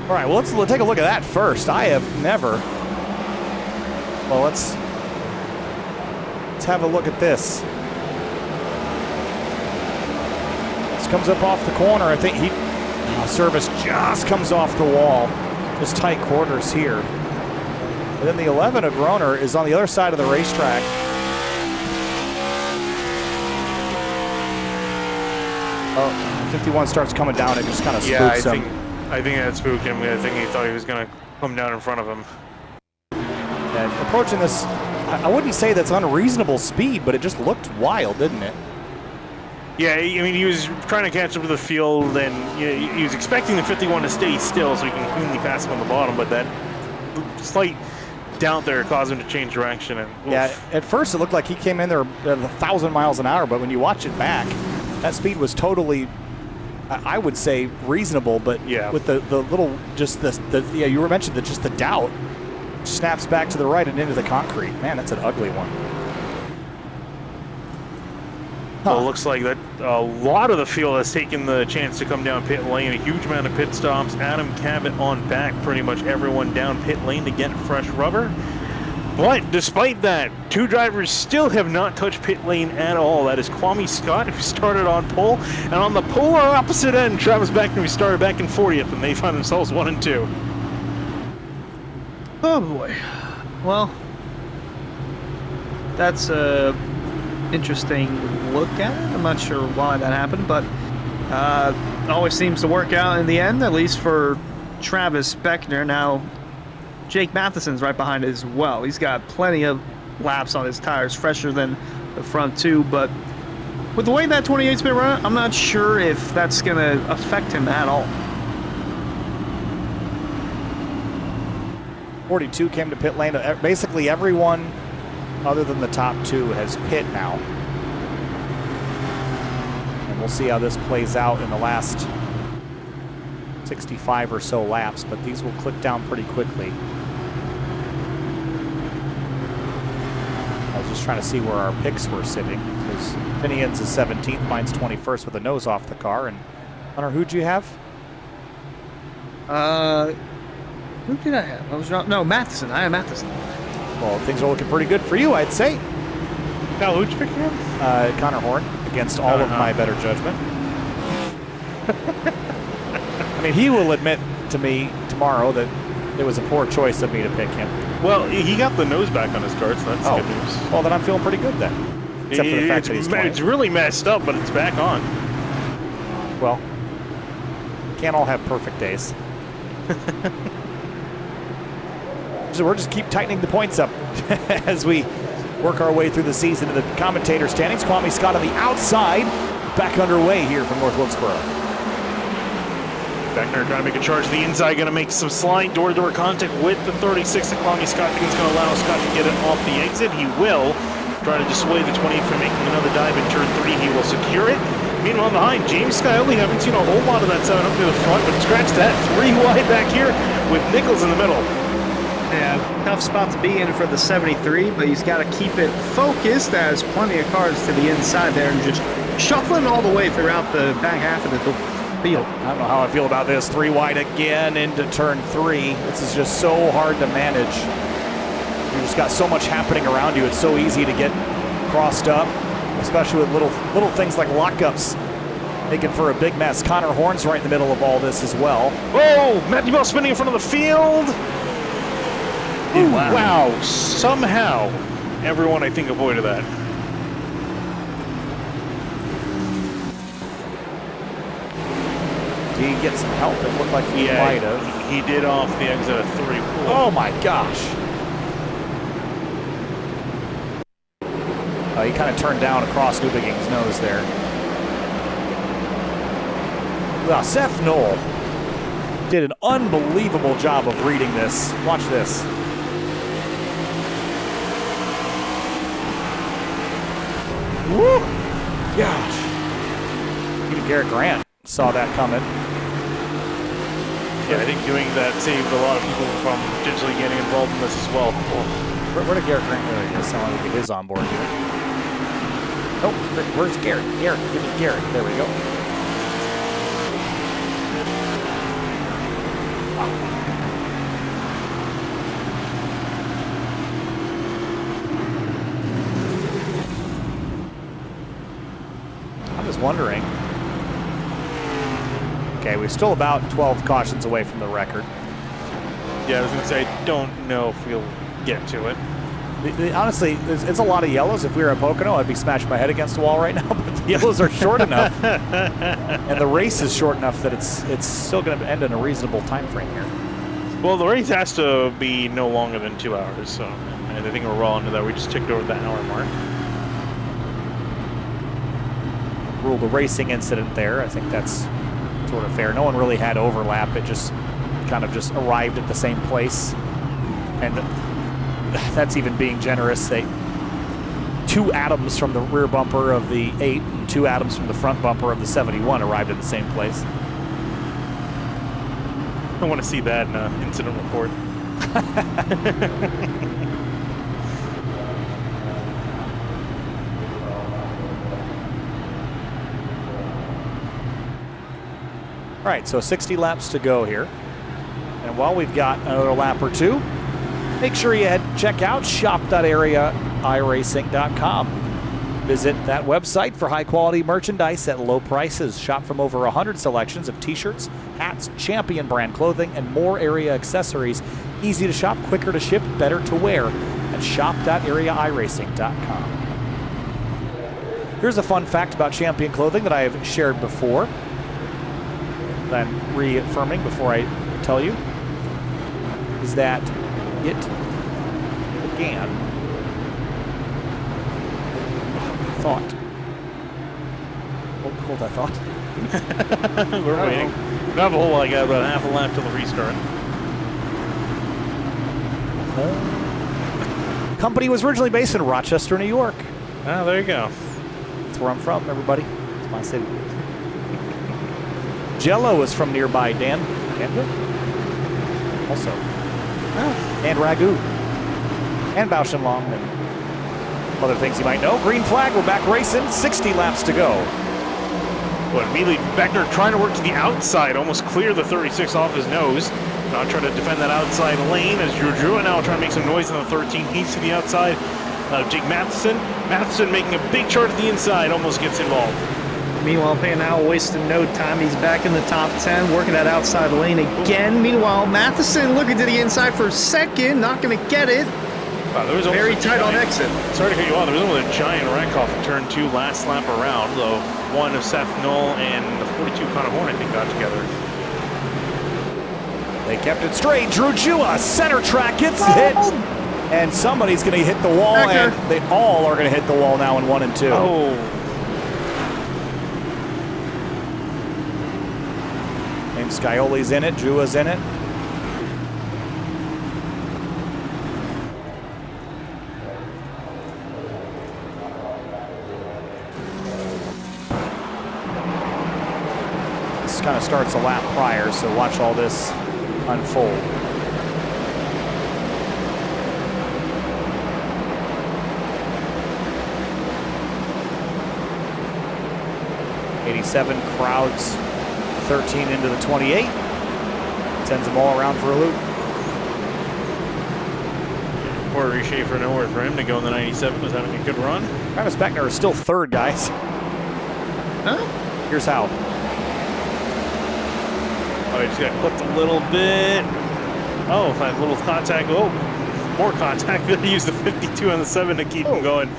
All right, well, let's take a look at that first. I have never. Well, let's have a look at this. This comes up off the corner. I think Service just comes off the wall. Just tight quarters here. And then the 11 of Groner is on the other side of the racetrack. Oh, 51 starts coming down. It just kind of spooks him. I think that spooked him. I think he thought he was going to come down in front of him. And approaching this, I wouldn't say that's unreasonable speed, but it just looked wild, didn't it? Yeah, I mean, he was trying to catch up to the field, and he was expecting the 51 to stay still so he can cleanly pass him on the bottom, but that slight doubt there caused him to change direction. And yeah, at first it looked like he came in there at 1,000 miles an hour, but when you watch it back, that speed was totally, I would say, reasonable, but yeah, with the little, just you mentioned just the doubt. Snaps back to the right and into the concrete. Man, that's an ugly one. Well, it looks like that a lot of the field has taken the chance to come down pit lane. A huge amount of pit stops. Adam Cabot on back. Pretty much everyone down pit lane to get fresh rubber. But despite that, 2 drivers still have not touched pit lane at all. That is Kwame Scott, who started on pole, and on the polar opposite end, Travis Beckner, who started back in 40th, and they find themselves 1 and 2. Oh boy. Well, that's a interesting look at it. I'm not sure why that happened, but it always seems to work out in the end, at least for Travis Beckner. Now, Jake Matheson's right behind it as well. He's got plenty of laps on his tires, fresher than the front 2, but with the way that 28's been run, I'm not sure if that's going to affect him at all. 42 came to pit lane. Basically everyone other than the top 2 has pit now. And we'll see how this plays out in the last 65 or so laps, but these will click down pretty quickly. I was just trying to see where our picks were sitting, because Finian's is 17th, mine's 21st with a nose off the car. And Hunter, who'd you have? Who did I have? I was wrong. No, Matheson. I have Matheson. Well, things are looking pretty good for you, I'd say. Now, who'd you pick again? Connor Horn, against all of my better judgment. I mean, he will admit to me tomorrow that it was a poor choice of me to pick him. Well, he got the nose back on his car, so that's good news. Well, then I'm feeling pretty good then. Except for the fact that he's 20. It's really messed up, but it's back on. Well, can't all have perfect days. So we're just keep tightening the points up as we work our way through the season to the commentator standings. Kwame Scott on the outside, back underway here from North Wilkesboro. Beckner trying to make a charge to the inside, going to make some slide door-to-door contact with the 36 that Kwame Scott thinks is going to allow Scott to get it off the exit. He will try to dissuade the 28 from making another dive in turn 3. He will secure it. Meanwhile, behind, James Scioli, haven't seen a whole lot of that 7 up to the front, but scratch that 3 wide back here with Nichols in the middle. Yeah, tough spot to be in for the 73, but he's got to keep it focused as plenty of cars to the inside there and just shuffling all the way throughout the back half of the field. I don't know how I feel about this. 3 wide again into turn 3. This is just so hard to manage. You just got so much happening around you. It's so easy to get crossed up, especially with little things like lockups, making for a big mess. Connor Horn's right in the middle of all this as well. Oh, Matthew Bell spinning in front of the field. Ooh, wow. Somehow, everyone, I think, avoided that. Did he get some help? It looked like he might have. He did off the exit of 3. Oh, my gosh. He kind of turned down across Newbeginn's nose there. Well, Seth Knoll did an unbelievable job of reading this. Watch this. Woo! Gosh. Even Garrett Grant saw that coming. Yeah, I think doing that saved a lot of people from potentially getting involved in this as well. Where did Garrett Grant go? It sounded like his on board here. Oh, where's Garrett? Garrett, give me Garrett. There we go. I'm just wondering. Okay, we're still about 12 cautions away from the record. Yeah, I was going to say, I don't know if we'll get to it. Honestly, it's a lot of yellows. If we were at Pocono, I'd be smashing my head against the wall right now, but the yellows are short enough. And the race is short enough that it's still going to end in a reasonable time frame here. Well, the race has to be no longer than 2 hours, so I think we're well into that. We just ticked over the hour mark. Ruled a racing incident there. I think that's sort of fair. No one really had overlap. It just kind of just arrived at the same place. And that's even being generous. 2 atoms from the rear bumper of the 8 and 2 atoms from the front bumper of the 71 arrived at the same place. I want to see that in an incident report. All right, so 60 laps to go here. And while we've got another lap or two, make sure you check out shop.area.iracing.com. Visit that website for high-quality merchandise at low prices. Shop from over 100 selections of t-shirts, hats, Champion brand clothing, and more area accessories. Easy to shop, quicker to ship, better to wear at shop.areairacing.com. Here's a fun fact about Champion clothing that I have shared before, that I'm reaffirming before I tell you, is that it began thought. Hold that thought. We're waiting. We have a whole lot. I got about half a lap till the restart. Company was originally based in Rochester, New York. Ah, there you go. That's where I'm from, everybody. It's my city. Jello is from nearby Denver. Also. And Ragu. And Bausch and Lomb. And other things you might know. Green flag, we're back racing. 60 laps to go. Well, immediately Beckner trying to work to the outside, almost clear the 36 off his nose. Now trying to defend that outside lane as Drew now trying to make some noise on the 13. He's to the outside of Jake Matheson. Matheson making a big charge at the inside, almost gets involved. Meanwhile, Panal wasting no time. He's back in the top 10, working that outside lane again. Meanwhile, Matheson looking to the inside for a second, not going to get it. Wow, there was very tight on exit. Sorry to cut you off. There was almost a giant wreck off of turn 2 last lap around, though. One of Seth Knoll and the 42 Connor Horn, I think, got together. They kept it straight. Drew Jua, center track, gets hit. And somebody's going to hit the wall, and they all are going to hit the wall now in 1 and 2. Oh. James Scioli's in it. Jua's in it. This kind of starts a lap prior, so watch all this unfold. '87 crowds 13 into the 28. Sends them all around for a loop. Poor Reshafer, nowhere for him to go in the 97. Was having a good run. Travis Beckner is still third, guys. Huh? Here's how. Oh, he just got clipped a little bit. Oh, that little contact. Oh, more contact. They used the 52 on the 7 to keep him going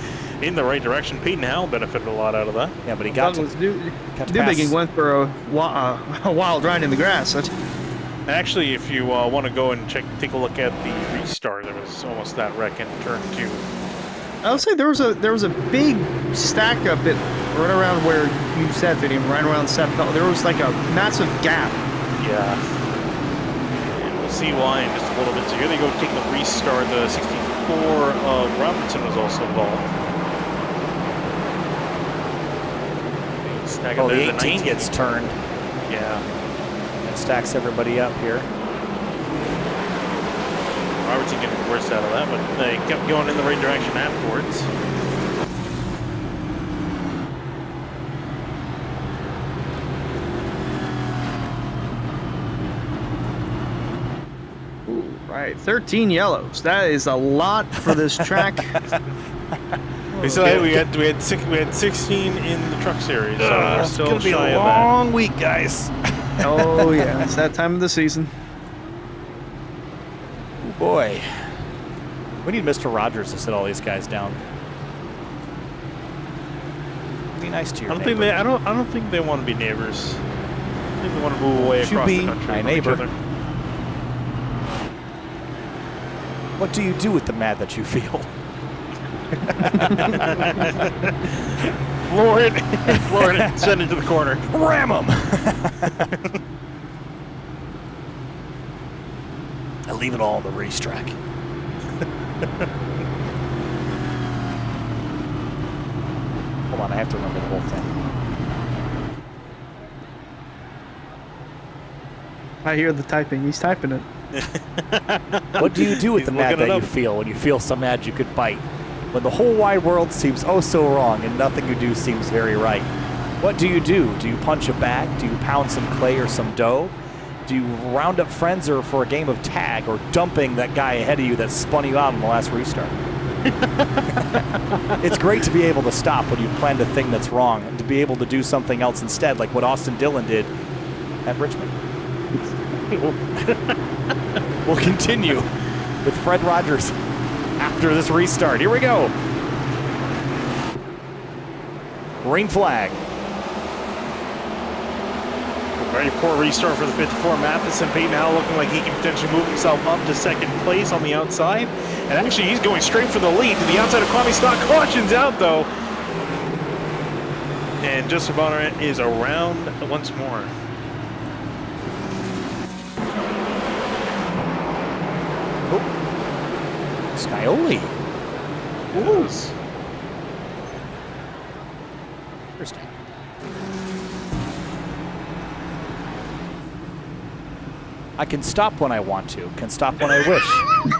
in the right direction. Peyton Howell benefited a lot out of that. Yeah, but he got to pass. He went for a wild ride in the grass. Actually, if you want to go and take a look at the restart, there was almost that wreck in turn 2. I would say there was a big stack up at right around where you said that him, right around Seth. There was like a massive gap. Yeah. And we'll see why in just a little bit. So here they go take the restart. The 64 of Robertson was also involved. Oh, the 18 gets turned. Yeah. And stacks everybody up here. Robertson getting worse out of that, but they kept going in the right direction afterwards. Ooh, right, 13 yellows. That is a lot for this track. We had 16 in the truck series. So it's going to be a long week, guys. Oh yeah, it's that time of the season. Oh boy, we need Mr. Rogers to sit all these guys down. Be nice to your neighbor. I don't think they want to be neighbors. I think they want to move away across the country. My neighbor. What do you do with the mad that you feel? Florida, send it to the corner. Ram him! I leave it all on the racetrack. Hold on, I have to remember the whole thing. I hear the typing. He's typing it. What do you do with He's the mad looking it that you up. feel when you feel so mad you could bite? When the whole wide world seems oh so wrong and nothing you do seems very right. What do you do? Do you punch a bag? Do you pound some clay or some dough? Do you round up friends or for a game of tag or dumping that guy ahead of you that spun you out on the last restart? It's great to be able to stop when you've planned a thing that's wrong and to be able to do something else instead, like what Austin Dillon did at Richmond. We'll continue with Fred Rogers after this restart. Here we go. Green flag. Very poor restart for the 54. Matheson. Peyton Howell looking like he can potentially move himself up to second place on the outside. And actually, he's going straight for the lead to the outside of Kwame Scott. Caution's out, though. And Justin Bonner is around once more. Scioli. Ooh. Interesting. I can stop when I want to, can stop when I wish.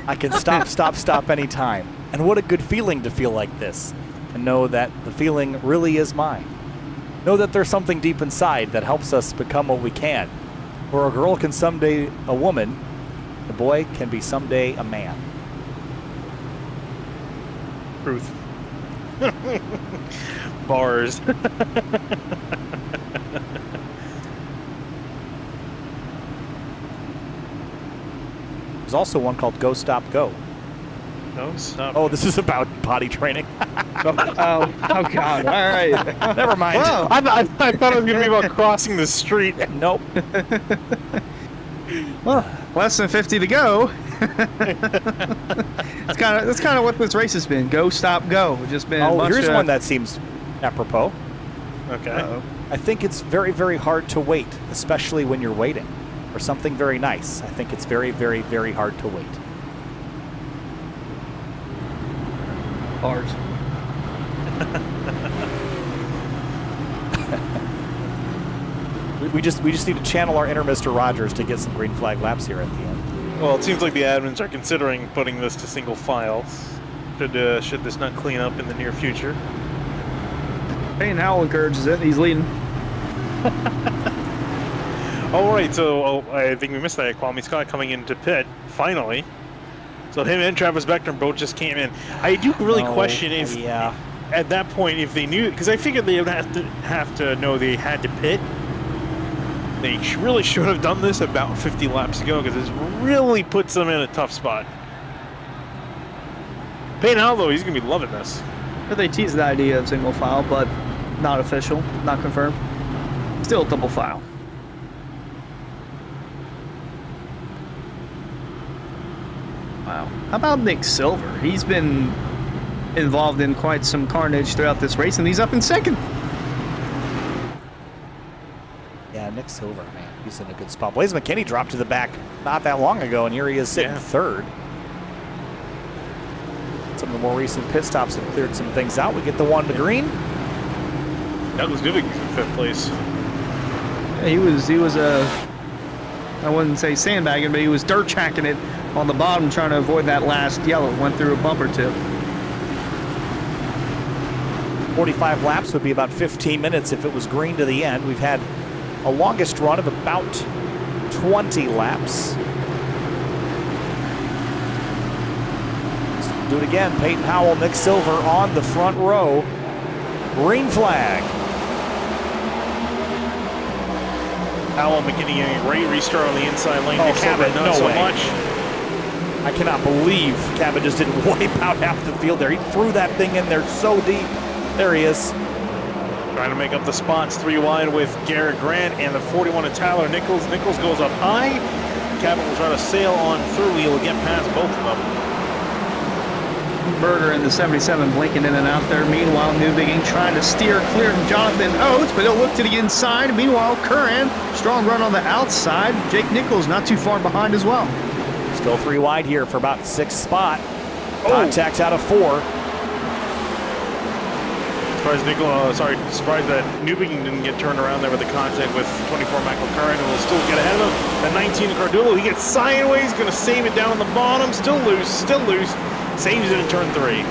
I can stop anytime. And what a good feeling to feel like this. And know that the feeling really is mine. Know that there's something deep inside that helps us become what we can. Where a girl can someday a woman, a boy can be someday a man. Truth. Bars. There's also one called Go Stop Go. No, stop. Oh, this is about potty training. Oh God! All right. Never mind. Wow. I thought it was going to be about crossing the street. Nope. Well, less than 50 to go. That's kind of what this race has been. Go, stop, go. It's just been. a Oh, bunch here's of, one that seems apropos. Okay. Uh-oh. I think it's very, very hard to wait, especially when you're waiting for something very nice. I think it's very, very, very hard to wait. Bars. We just need to channel our inner Mr. Rogers to get some green flag laps here at the end. Well, it seems like the admins are considering putting this to single files. Should this not clean up in the near future? Payne Howell encourages it. He's leading. All right, so I think we missed that. Kwame Scott coming into pit finally. So him and Travis Beckner both just came in. I do really question if, at that point, if they knew, because I figured they would have to know they had to pit. They really should have done this about 50 laps ago, because this really puts them in a tough spot. Payne Howell, though, he's going to be loving this. But they teased the idea of single file, but not official, not confirmed. Still double file. Wow. How about Nick Silver? He's been involved in quite some carnage throughout this race, and he's up in second. Yeah, Nick Silver, man, he's in a good spot. Blaze McKinney dropped to the back not that long ago, and here he is sitting third. Some of the more recent pit stops have cleared some things out. We get the one to green. Douglas Goodwin in fifth place. Yeah, he was I wouldn't say sandbagging, but he was dirt tracking it on the bottom, trying to avoid that last yellow. Went through a bumper tip. 45 laps would be about 15 minutes if it was green to the end. We've had a longest run of about 20 laps. Let's do it again. Peyton Howell, Nick Silver on the front row. Green flag. Howell and McKinney getting a great restart on the inside lane. Oh, Nick Silver, Cabot, not no so way. much. I cannot believe Cabot just didn't wipe out half the field there. He threw that thing in there so deep. There he is. Trying to make up the spots, 3 wide with Garrett Grant and the 41 of Tyler Nichols. Nichols goes up high. Cabot will try to sail on through. He'll get past both of them. Berger in the 77 blinking in and out there. Meanwhile, Newbigging trying to steer clear of Jonathan Oates, but he'll look to the inside. Meanwhile, Curran, strong run on the outside. Jake Nichols not too far behind as well. Still 3 wide here for about 6th spot. Contact out of 4. Surprised that Newbigin didn't get turned around there with the contact with 24 McLaren, and will still get ahead of him. The 19 Cardullo, he gets sideways, going to save it down on the bottom, still loose, saves it in turn 3.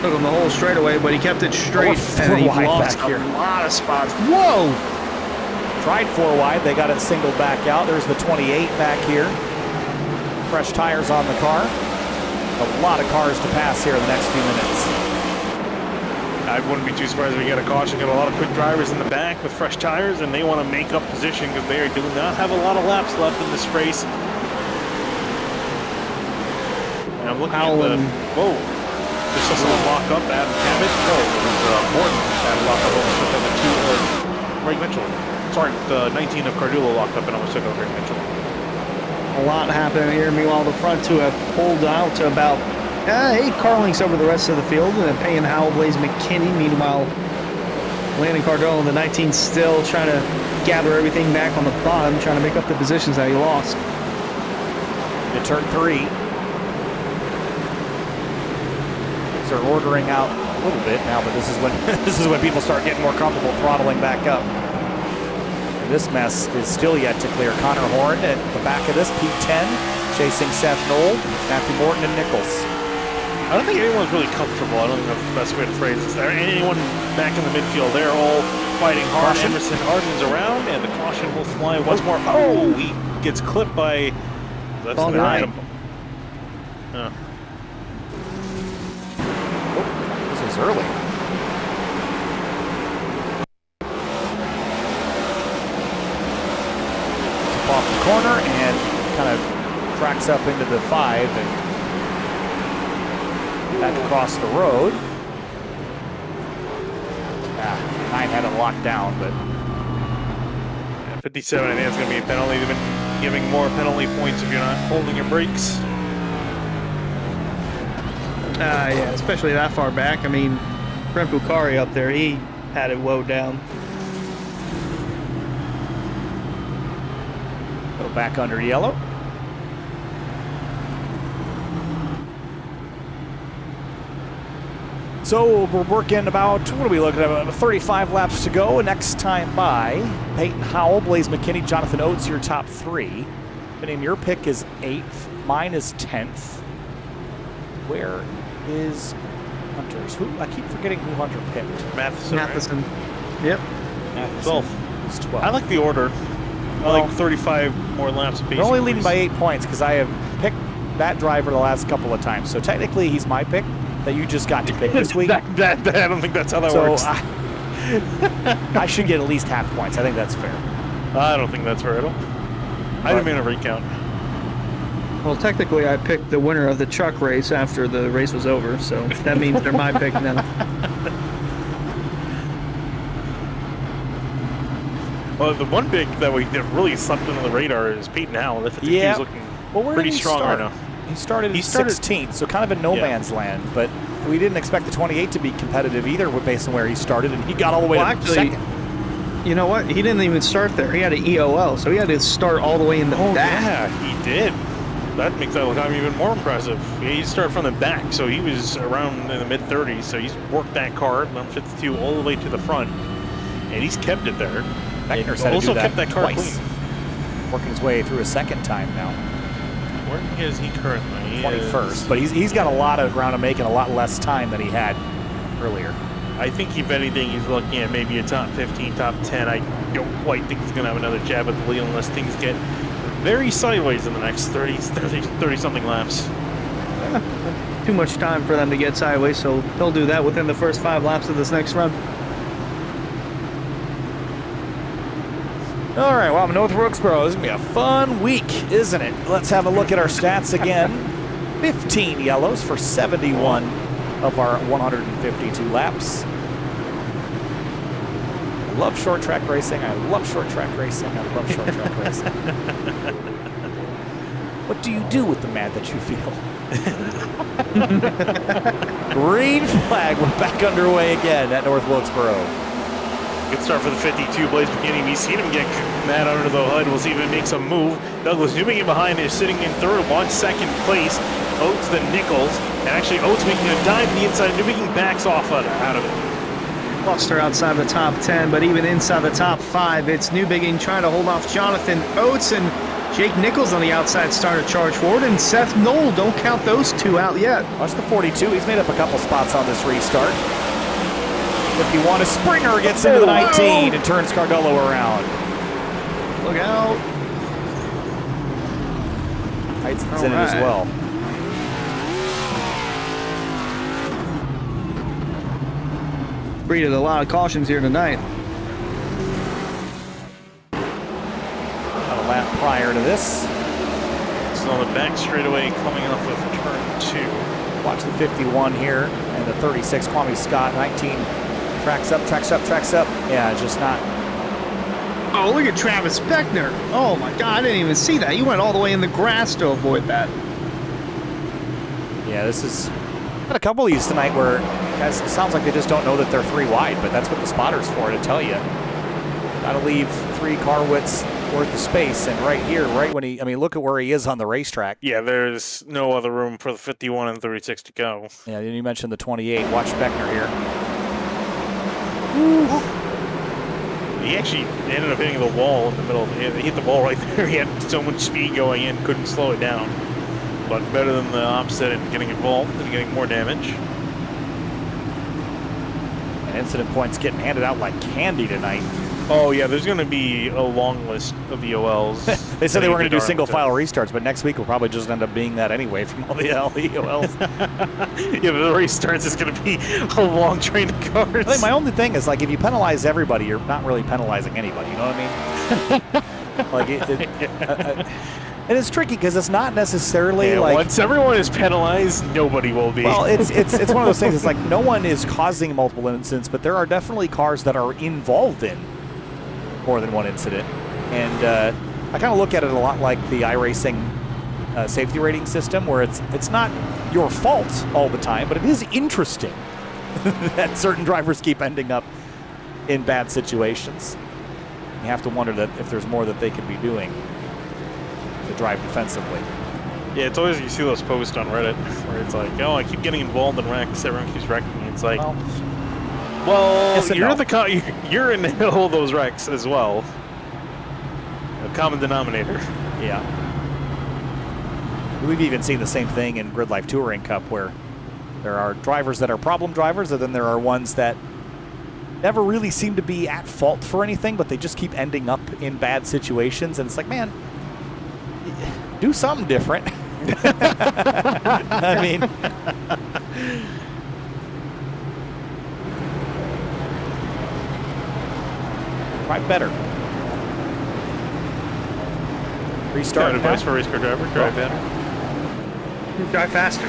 Took him the whole straightaway, but he kept it straight, and he lost a lot of spots. Whoa! Tried 4 wide, they got it singled back out. There's the 28 back here. Fresh tires on the car. A lot of cars to pass here in the next few minutes. I wouldn't be too surprised if we get a caution. Got a lot of quick drivers in the back with fresh tires, and they want to make up position because they do not have a lot of laps left in this race. And I'm looking at the... Whoa. There's someone lock up Adam Cabot. No, it was Morton that locked up almost took over 2 or Greg Mitchell. Sorry, the 19 of Cardullo locked up and almost took over Greg Mitchell. A lot happening here. Meanwhile, the front 2 have pulled out to about 8 car lengths over the rest of the field, and Payne Howell, Blaze McKinney. Meanwhile, Landon Cardullo, the 19, still trying to gather everything back on the bottom, trying to make up the positions that he lost. In turn 3. They're ordering out a little bit now, but this is when people start getting more comfortable throttling back up. And this mess is still yet to clear. Connor Horn at the back of this P10, chasing Seth Knoll, Matthew Morton, and Nichols. I don't think anyone's really comfortable. I don't think that's the best way to phrase this. There anyone back in the midfield, they're all fighting hard. Caution. Emerson Hardin's around, and the caution will fly once more. Oh, he gets clipped by... That's All the right. item. Oh. This was early. Tip off the corner and kind of tracks up into the 5 and back across the road. 9 had it locked down, but 57, I think it's going to be a penalty. They've been giving more penalty points if you're not holding your brakes. Yeah, especially that far back. I mean, Brent Bukhari up there, he had it woed down. go back under yellow. So we're working about, what are we looking at, about 35 laps to go. Next time by, Peyton Howell, Blaze McKinney, Jonathan Oates, your top 3. And your pick is 8th, mine is 10th. Where is Hunter's? Who? I keep forgetting who Hunter picked. Matheson. Yep. Matheson 12. is 12. I like the order. Well, I like 35 more laps. We're only leading by 8 points because I have picked that driver the last couple of times. So technically he's my pick that you just got to pick this week. I don't think that's how that works. I should get at least half points. I think that's fair. I don't think that's fair at all. I didn't mean a recount. Well, technically, I picked the winner of the truck race after the race was over, so that means they're my pick now. Well, the one pick that really slept under the radar is Peyton Howell. The 52 is looking pretty strong right now. He started 16th, so kind of in no man's land, but we didn't expect the 28 to be competitive either based on where he started, and he got all the way to second. You know what? He didn't even start there. He had an EOL, so he had to start all the way in the back. Yeah, he did. That makes that look even more impressive. He started from the back, so he was around in the mid-30s, so he's worked that car, number 52, all the way to the front, and he's kept it there. Beckner's And also kept that car twice. clean. Working his way through a second time now. Where is he currently? 21st, but he's got a lot of ground to make and a lot less time than he had earlier. I think if anything, he's looking at maybe a top 15, top 10. I don't quite think he's going to have another jab at the lead unless things get very sideways in the next 30-something laps. Too much time for them to get sideways, so they'll do that within the first 5 laps of this next run. All right, well, North Wilkesboro is going to be a fun week, isn't it? Let's have a look at our stats again. 15 yellows for 71 of our 152 laps. I love short track racing. I love short track racing. I love short track racing. What do you do with the mad that you feel? Green flag. We're back underway again at North Wilkesboro. Good start for the 52, Blaze McKinney. We've seen him get mad under the hood. We'll see if it makes a move. Douglas Newbigin behind is sitting in third, wants second place. Oates then Nichols. And actually Oates making a dive to the inside. Newbigin backs off out of it. cluster outside the top 10, but even inside the top 5, it's Newbegin trying to hold off Jonathan Oates, and Jake Nichols on the outside starting to charge forward, and Seth Knoll. Don't count those two out yet. Watch the 42. He's made up a couple spots on this restart. 51, a Springer gets into the 19 and turns Cardullo around. Look out. Heightson's in it as well. Breeded a lot of cautions here tonight. About a lap prior to this. This is on the back straightaway coming off of turn 2. Watch the 51 here and the 36, Kwame Scott, 19. Tracks up, tracks up, tracks up. Yeah, just not. Oh, look at Travis Beckner. Oh my God, I didn't even see that. He went all the way in the grass to avoid that. Yeah, this is got a couple of these tonight where guys, it sounds like they just don't know that they're 3 wide, but that's what the spotter's for, to tell you. Got to leave 3 car widths worth of space, and right here, right when he, I mean, look at where he is on the racetrack. Yeah, there's no other room for the 51 and 36 to go. Yeah, you mentioned the 28. Watch Beckner here. He actually ended up hitting the wall in the middle. He hit the wall right there. He had so much speed going in, couldn't slow it down. But better than the opposite and getting involved and getting more damage. And incident points getting handed out like candy tonight. Oh yeah, there's going to be a long list of EOLs. They said they were going to do single file restarts, but next week will probably just end up being that anyway from all the EOLs. Yeah, but the race starts, it's going to be a long train of cars. I think my only thing is, like, if you penalize everybody, you're not really penalizing anybody. You know what I mean? Like, and it's tricky because it's not necessarily like once everyone is penalized, nobody will be. Well, it's one of those things. It's like no one is causing multiple incidents, but there are definitely cars that are involved in more than one incident. And I kind of look at it a lot like the iRacing safety rating system, where it's not your fault all the time, but it is interesting that certain drivers keep ending up in bad situations. You have to wonder that if there's more that they could be doing to drive defensively. Yeah, it's always, you see those posts on Reddit where it's like, oh, I keep getting involved in wrecks, everyone keeps wrecking me. It's like, well yes you're in the middle of those wrecks as well. A common denominator. Yeah. We've even seen the same thing in Grid Life Touring Cup, where there are drivers that are problem drivers, and then there are ones that never really seem to be at fault for anything, but they just keep ending up in bad situations. And it's like, man, do something different. I mean, try better. Restart. Advice for a race car driver: drive better. Drive faster.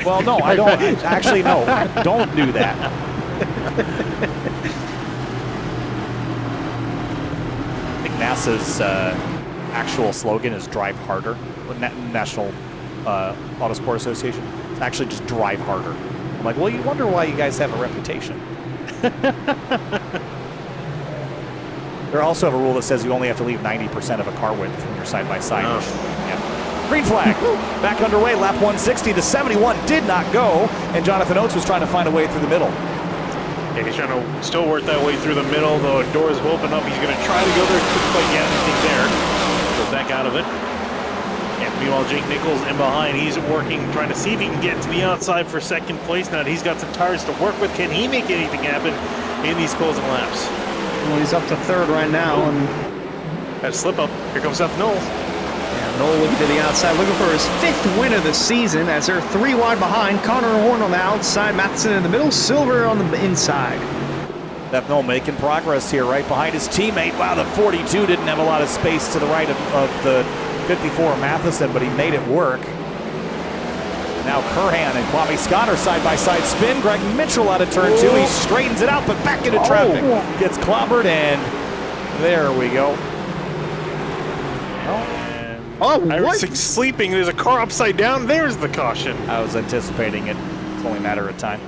Well, no, I don't. Actually, no, don't do that. I think NASA's actual slogan is "Drive Harder." National Autosport Association. It's actually just "Drive Harder." I'm like, well, you wonder why you guys have a reputation. They also have a rule that says you only have to leave 90% of a car width from your side-by-side. Yeah. Green flag. Back underway. Lap 160. The 71 did not go, and Jonathan Oates was trying to find a way through the middle. Yeah, he's trying to still work that way through the middle. The doors will open up. He's going to try to go there. Couldn't quite get anything there. Goes back out of it. And meanwhile, Jake Nichols in behind. He's working, trying to see if he can get to the outside for second place. Now that he's got some tires to work with, can he make anything happen in these closing laps? Well, he's up to third right now. And that slip up. Here comes Seth Knoll. yeah, Knoll looking to the outside, looking for his 5th win of the season as they're 3 wide behind. Connor Horn on the outside, Matheson in the middle, Silver on the inside. Seth Knoll making progress here right behind his teammate. Wow, the 42 didn't have a lot of space to the right of the 54 Matheson, but he made it work. Now Curhan and Kwame Scott are side-by-side spin. Greg Mitchell out of turn 2. He straightens it out, but back into traffic. Gets clobbered, and there we go. Oh, what? iRacing sleeping. There's a car upside down. There's the caution. I was anticipating it. It's only a matter of time.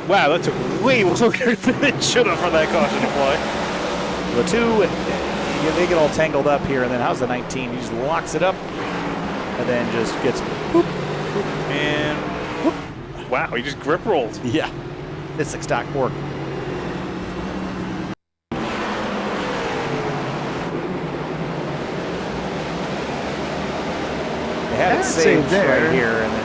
Wow, that took way longer than it should have for that caution to fly. The 2, they get all tangled up here, and then how's the 19? He just locks it up, and then just gets whoop. And wow, he just grip rolled. Yeah, this stock work. it's saved there. right here, and then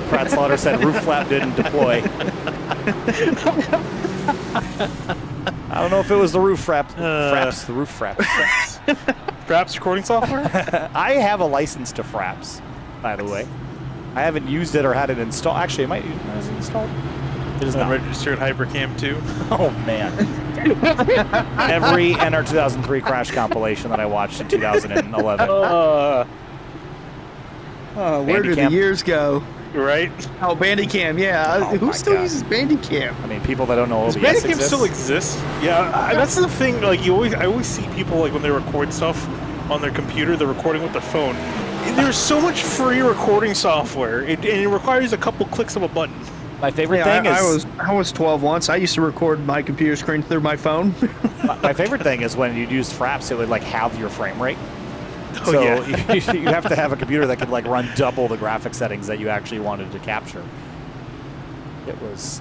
Pratt Slaughter said roof flap didn't deploy. I don't know if it was the roof fraps, the roof fraps. Fraps recording software? I have a license to fraps, by the way. I haven't used it or had it installed. Actually, it might be installed. It is not Registered Hypercam 2. Oh man! Every NR 2003 crash compilation that I watched in 2011. Where did the years go? Right? Oh, Bandicam, yeah. Oh Who my still God. uses Bandicam? I mean, people that don't know OBS Bandicam exists. still exists. Yeah, that's the thing. Like I always see people like when they record stuff on their computer, they're recording with their phone. There's so much free recording software, and it requires a couple clicks of a button. My favorite thing is I was 12 once. I used to record my computer screen through my phone. my favorite thing is when you'd use fraps, it would like halve your frame rate. Oh, So yeah. you have to have a computer that could like run double the graphic settings that you actually wanted to capture. It was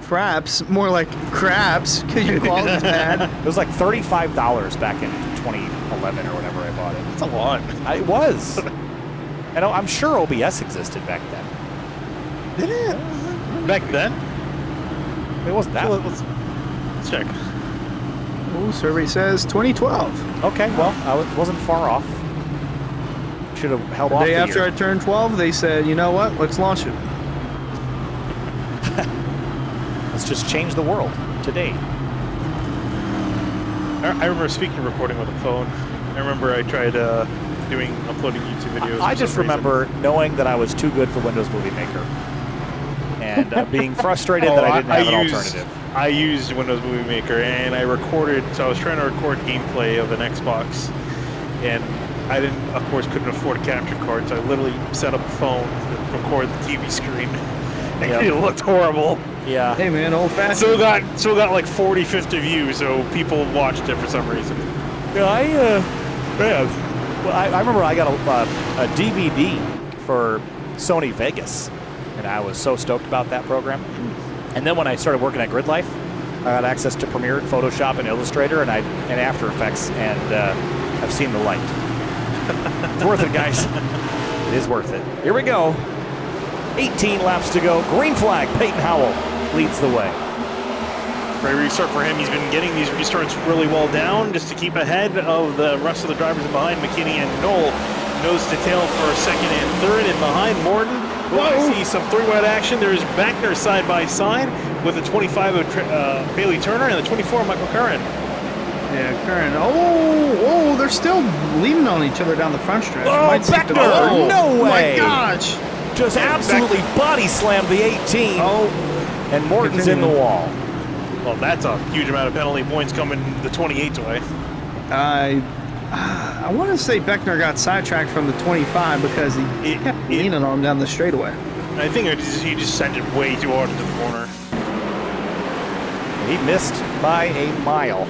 Fraps, more like craps, because your quality's bad. it was like $35 back in 2011 or whenever I bought it. That's a lot. It was. And I'm sure OBS existed back then. Did it? Back then? It wasn't that. Let's check. Oh, survey says 2012. Okay, well, wasn't far off. Should have held The off day the after year. I turned 12, they said, you know what? Let's launch it. Let's just change the world today. I remember speaking of recording with a phone. I remember I tried uploading YouTube videos. I for just some reason. remember knowing that I was too good for Windows Movie Maker. And being frustrated that I didn't have an alternative. I used Windows Movie Maker and I recorded, so I was trying to record gameplay of an Xbox, and I couldn't afford a capture card, so I literally set up a phone to record the TV screen. And Yep. it looked horrible. Yeah. Hey, man, old-fashioned. So it got like 40, 50 views, so people watched it for some reason. Yeah, I remember I got a DVD for Sony Vegas, and I was so stoked about that program. And then when I started working at Grid Life, I got access to Premiere, Photoshop, and Illustrator, and After Effects, and I've seen the light. It's worth it, guys. It is worth it. Here we go. 18 laps to go. Green flag. Peyton Howell leads the way. Great restart for him. He's been getting these restarts really well down just to keep ahead of the rest of the drivers behind. McKinney and Knoll nose to tail for second and third, and behind Morton. I see some three-wide action. There's Bachner side by side with the 25 of Bailey Turner and the 24 of Michael Curran. Yeah, Curran. Oh, they're still leaning on each other down the front stretch. Oh, Might see Bachner! the- No way! My gosh! Just absolutely body slammed the 18. Oh, And Morton's in the wall. Well, that's a huge amount of penalty points coming the 28's way. I want to say Bechner got sidetracked from the 25 because he kept leaning on him down the straightaway. I think he just sent it way too hard into the corner. He missed by a mile.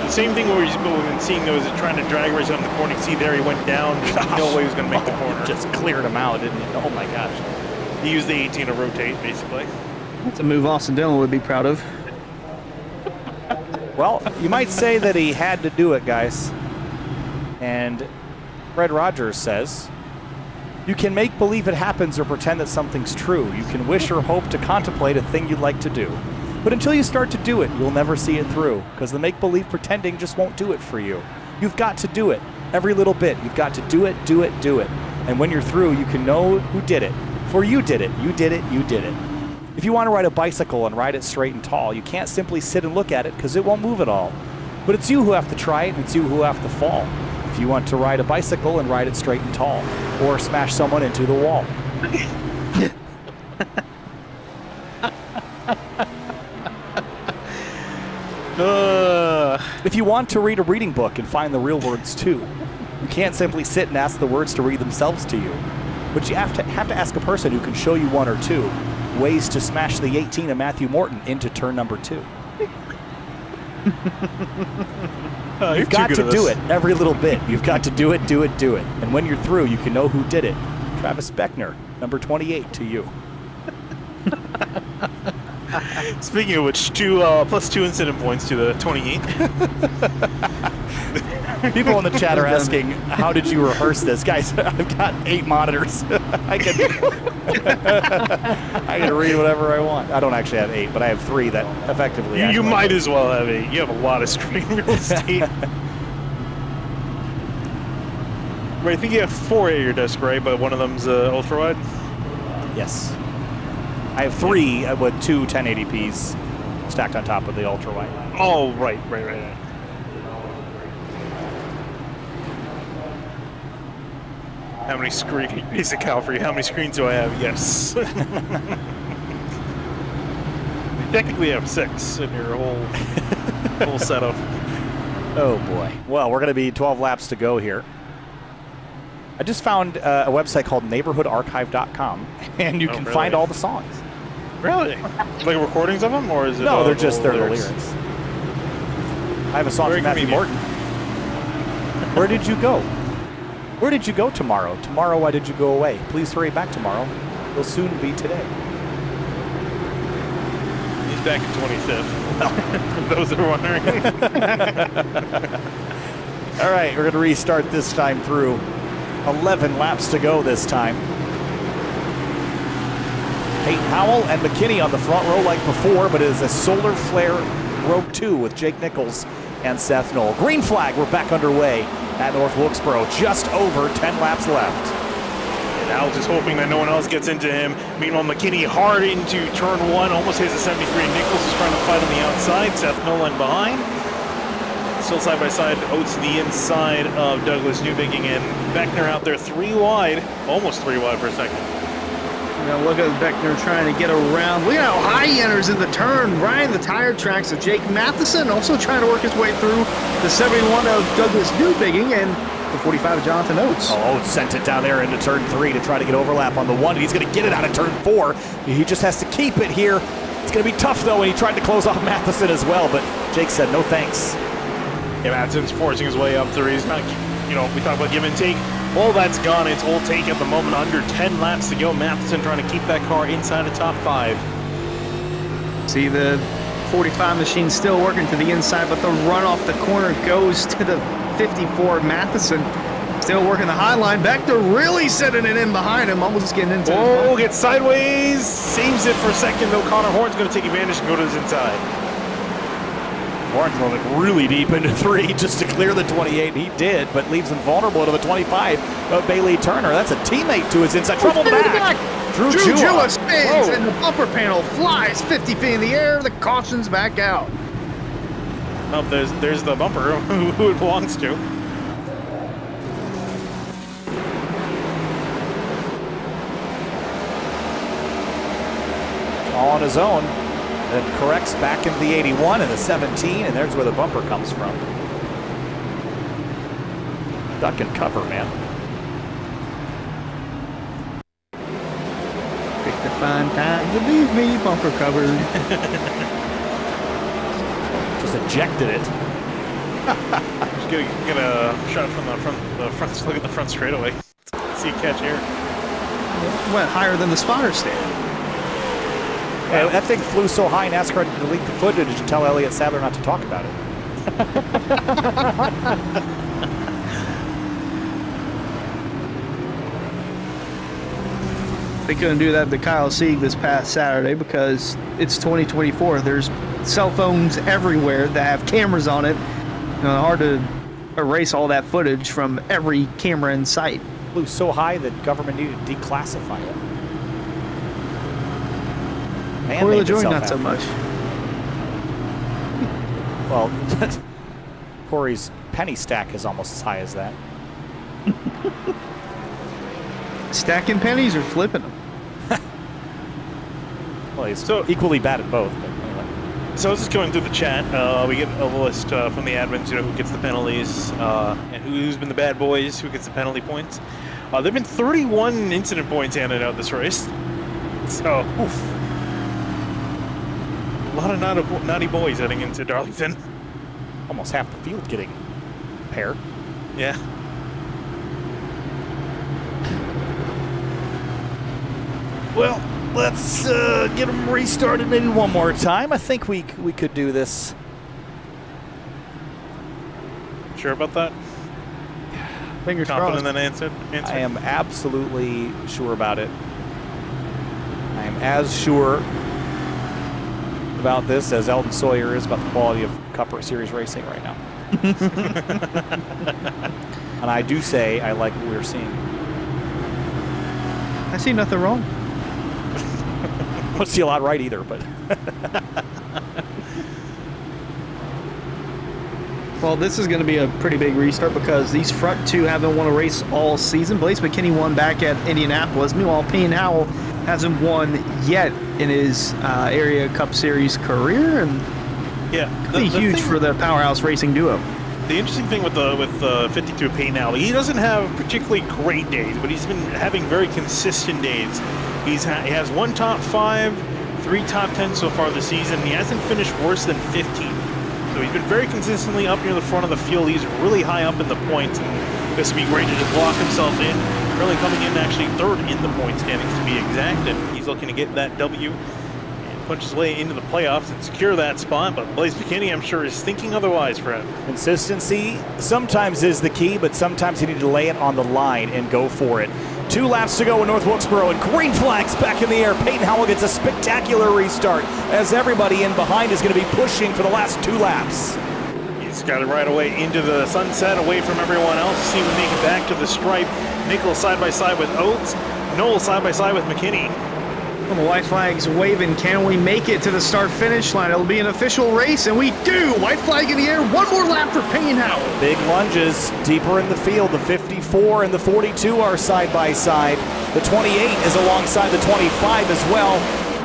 The same thing where we've been seeing those trying to drag race on the corner. You see there he went down. There's no way he was going to make the corner. Just cleared him out, didn't he? Oh my gosh. He used the 18 to rotate, basically. That's a move Austin Dillon would be proud of. Well, you might say that he had to do it, guys. And Fred Rogers says, you can make believe it happens or pretend that something's true. You can wish or hope to contemplate a thing you'd like to do. But until you start to do it, you'll never see it through, because the make-believe pretending just won't do it for you. You've got to do it, every little bit. You've got to do it, do it, do it. And when you're through, you can know who did it. For you did it, you did it, you did it. If you want to ride a bicycle and ride it straight and tall, you can't simply sit and look at it because it won't move at all. But it's you who have to try it, and it's you who have to fall. If you want to ride a bicycle and ride it straight and tall, or smash someone into the wall. If you want to read a reading book and find the real words too, you can't simply sit and ask the words to read themselves to you. But you have to ask a person who can show you one or two ways to smash the 18 of Matthew Morton into turn number 2. You've got to do it every little bit. You've got to do it, do it, do it. And when you're through, you can know who did it. Travis Bechner, number 28 to you. Speaking of which, plus 2 incident points to the 28. People in the chat are asking, how did you rehearse this? Guys, I've got 8 monitors. I can read whatever I want. I don't actually have 8, but I have 3 that effectively You might as well have 8. You have a lot of screen real estate. Right, I think you have 4 at your desk, right? But one of them's ultra wide. Yes. I have 3 with 2 1080p's stacked on top of the ultra wide. Oh, right. How many screens? Basic Cal for you. How many screens do I have? Yes. You technically have 6 in your whole setup. Oh boy. Well, we're going to be 12 laps to go here. I just found a website called neighborhoodarchive.com, and you can find all the songs. Really? Like recordings of them, or is it? No, they're the lyrics. I have a song from Matthew Morton. Where did you go? Where did you go tomorrow? Tomorrow, why did you go away? Please hurry back tomorrow. You'll soon be today. He's back in 25th. For those that are wondering. All right, we're going to restart this time through. 11 laps to go this time. Peyton Howell and McKinney on the front row like before, but it is a solar flare row 2 with Jake Nichols and Seth Knoll. Green flag, we're back underway at North Wilkesboro. Just over 10 laps left. And Howell's just hoping that no one else gets into him. Meanwhile, McKinney hard into turn 1, almost hits a 73. Nichols is trying to fight on the outside. Seth Knoll in behind. Still side by side, Oates to the inside of Douglas Newbigging, and Beckner out there 3 wide, almost 3 wide for a second. Now look at Beckner trying to get around. Look at how high he enters in the turn. Ryan, the tire tracks of Jake Matheson, also trying to work his way through the 71 of Douglas Newbigging and the 45 of Jonathan Oates. Oh, Oates sent it down there into turn 3 to try to get overlap on the 1, and he's going to get it out of turn 4. He just has to keep it here. It's going to be tough, though, and he tried to close off Matheson as well, but Jake said no thanks. Yeah, Matheson's forcing his way up there. He's not, we talk about give and take. All that's gone. It's all take at the moment. Under 10 laps to go. Matheson trying to keep that car inside the top 5. See the 45 machine still working to the inside, but the run off the corner goes to the 54 Matheson. Still working the high line. Beckner really setting it in behind him, almost getting into it. Oh, gets sideways. Saves it for a second, though. Connor Horn's going to take advantage and go to his inside. Horn's going really deep into 3 just to clear the 28. He did, but leaves him vulnerable to the 25 of Bailey Turner. That's a teammate to his inside. Trouble back. Drew Jewett spins, and the bumper panel flies 50 feet in the air. The caution's back out. Oh, there's the bumper who it belongs to. All on his own. Then corrects back into the 81 and the 17, and there's where the bumper comes from. Duck and cover, man. Pick the fine time to leave me bumper covered. Just ejected it. Just get a shot from the front. Look at the front straightaway. See a catch here. Went higher than the spotter stand. Yeah, that thing flew so high, NASCAR had to delete the footage to tell Elliott Sadler not to talk about it. They couldn't do that to Kyle Sieg this past Saturday because it's 2024. There's cell phones everywhere that have cameras on it. Hard to erase all that footage from every camera in sight. Flew so high that government needed to declassify it. Corey LaJoy, not so much. Well, Corey's penny stack is almost as high as that. Stacking pennies or flipping them? Well, he's equally bad at both. But anyway. So I was just going through the chat. We get a list from the admins, who gets the penalties and who's been the bad boys, who gets the penalty points. There've been 31 incident points handed out this race. So, oof. A lot of naughty boys heading into Darlington. Almost half the field getting paired. Yeah. Well, Let's get them restarted maybe one more time. I think we could do this. Sure about that? Fingers Confident crossed. in that answer? I am absolutely sure about it. I am as sure about this as Eldon Sawyer is about the quality of Cup Series racing right now. And I do say I like what we're seeing. I see nothing wrong. Don't see a lot right either, but Well, this is going to be a pretty big restart because these front two haven't won a race all season. Blaze McKinney won back at Indianapolis. Meanwhile, Payne Howell hasn't won yet in his Area Cup Series career, and Yeah. pretty huge for the powerhouse racing duo. The interesting thing with 52 Payne now, he doesn't have particularly great days, but he's been having very consistent days. He has 1 top 5, 3 top 10 so far this season. He hasn't finished worse than 15th. So he's been very consistently up near the front of the field. He's really high up in the points, and this would be great to just lock himself in. Really coming in actually 3rd in the point standings to be exact, and he's looking to get that W and punch his way into the playoffs and secure that spot. But Blaze McKinney, I'm sure, is thinking otherwise for him. consistency sometimes is the key, but sometimes you need to lay it on the line and go for it. 2 laps to go in North Wilkesboro, and green flags back in the air. Payne Howell gets a spectacular restart as everybody in behind is going to be pushing for the last 2 laps. He's got it right away into the sunset, away from everyone else. See if we make it back to the stripe. Nichols side by side with Oates. Noel side by side with McKinney. Well, the white flag's waving. Can we make it to the start-finish line? It'll be an official race, and we do! White flag in the air. 1 more lap for Payne Howell. Big lunges deeper in the field. The 54 and the 42 are side by side. The 28 is alongside the 25 as well.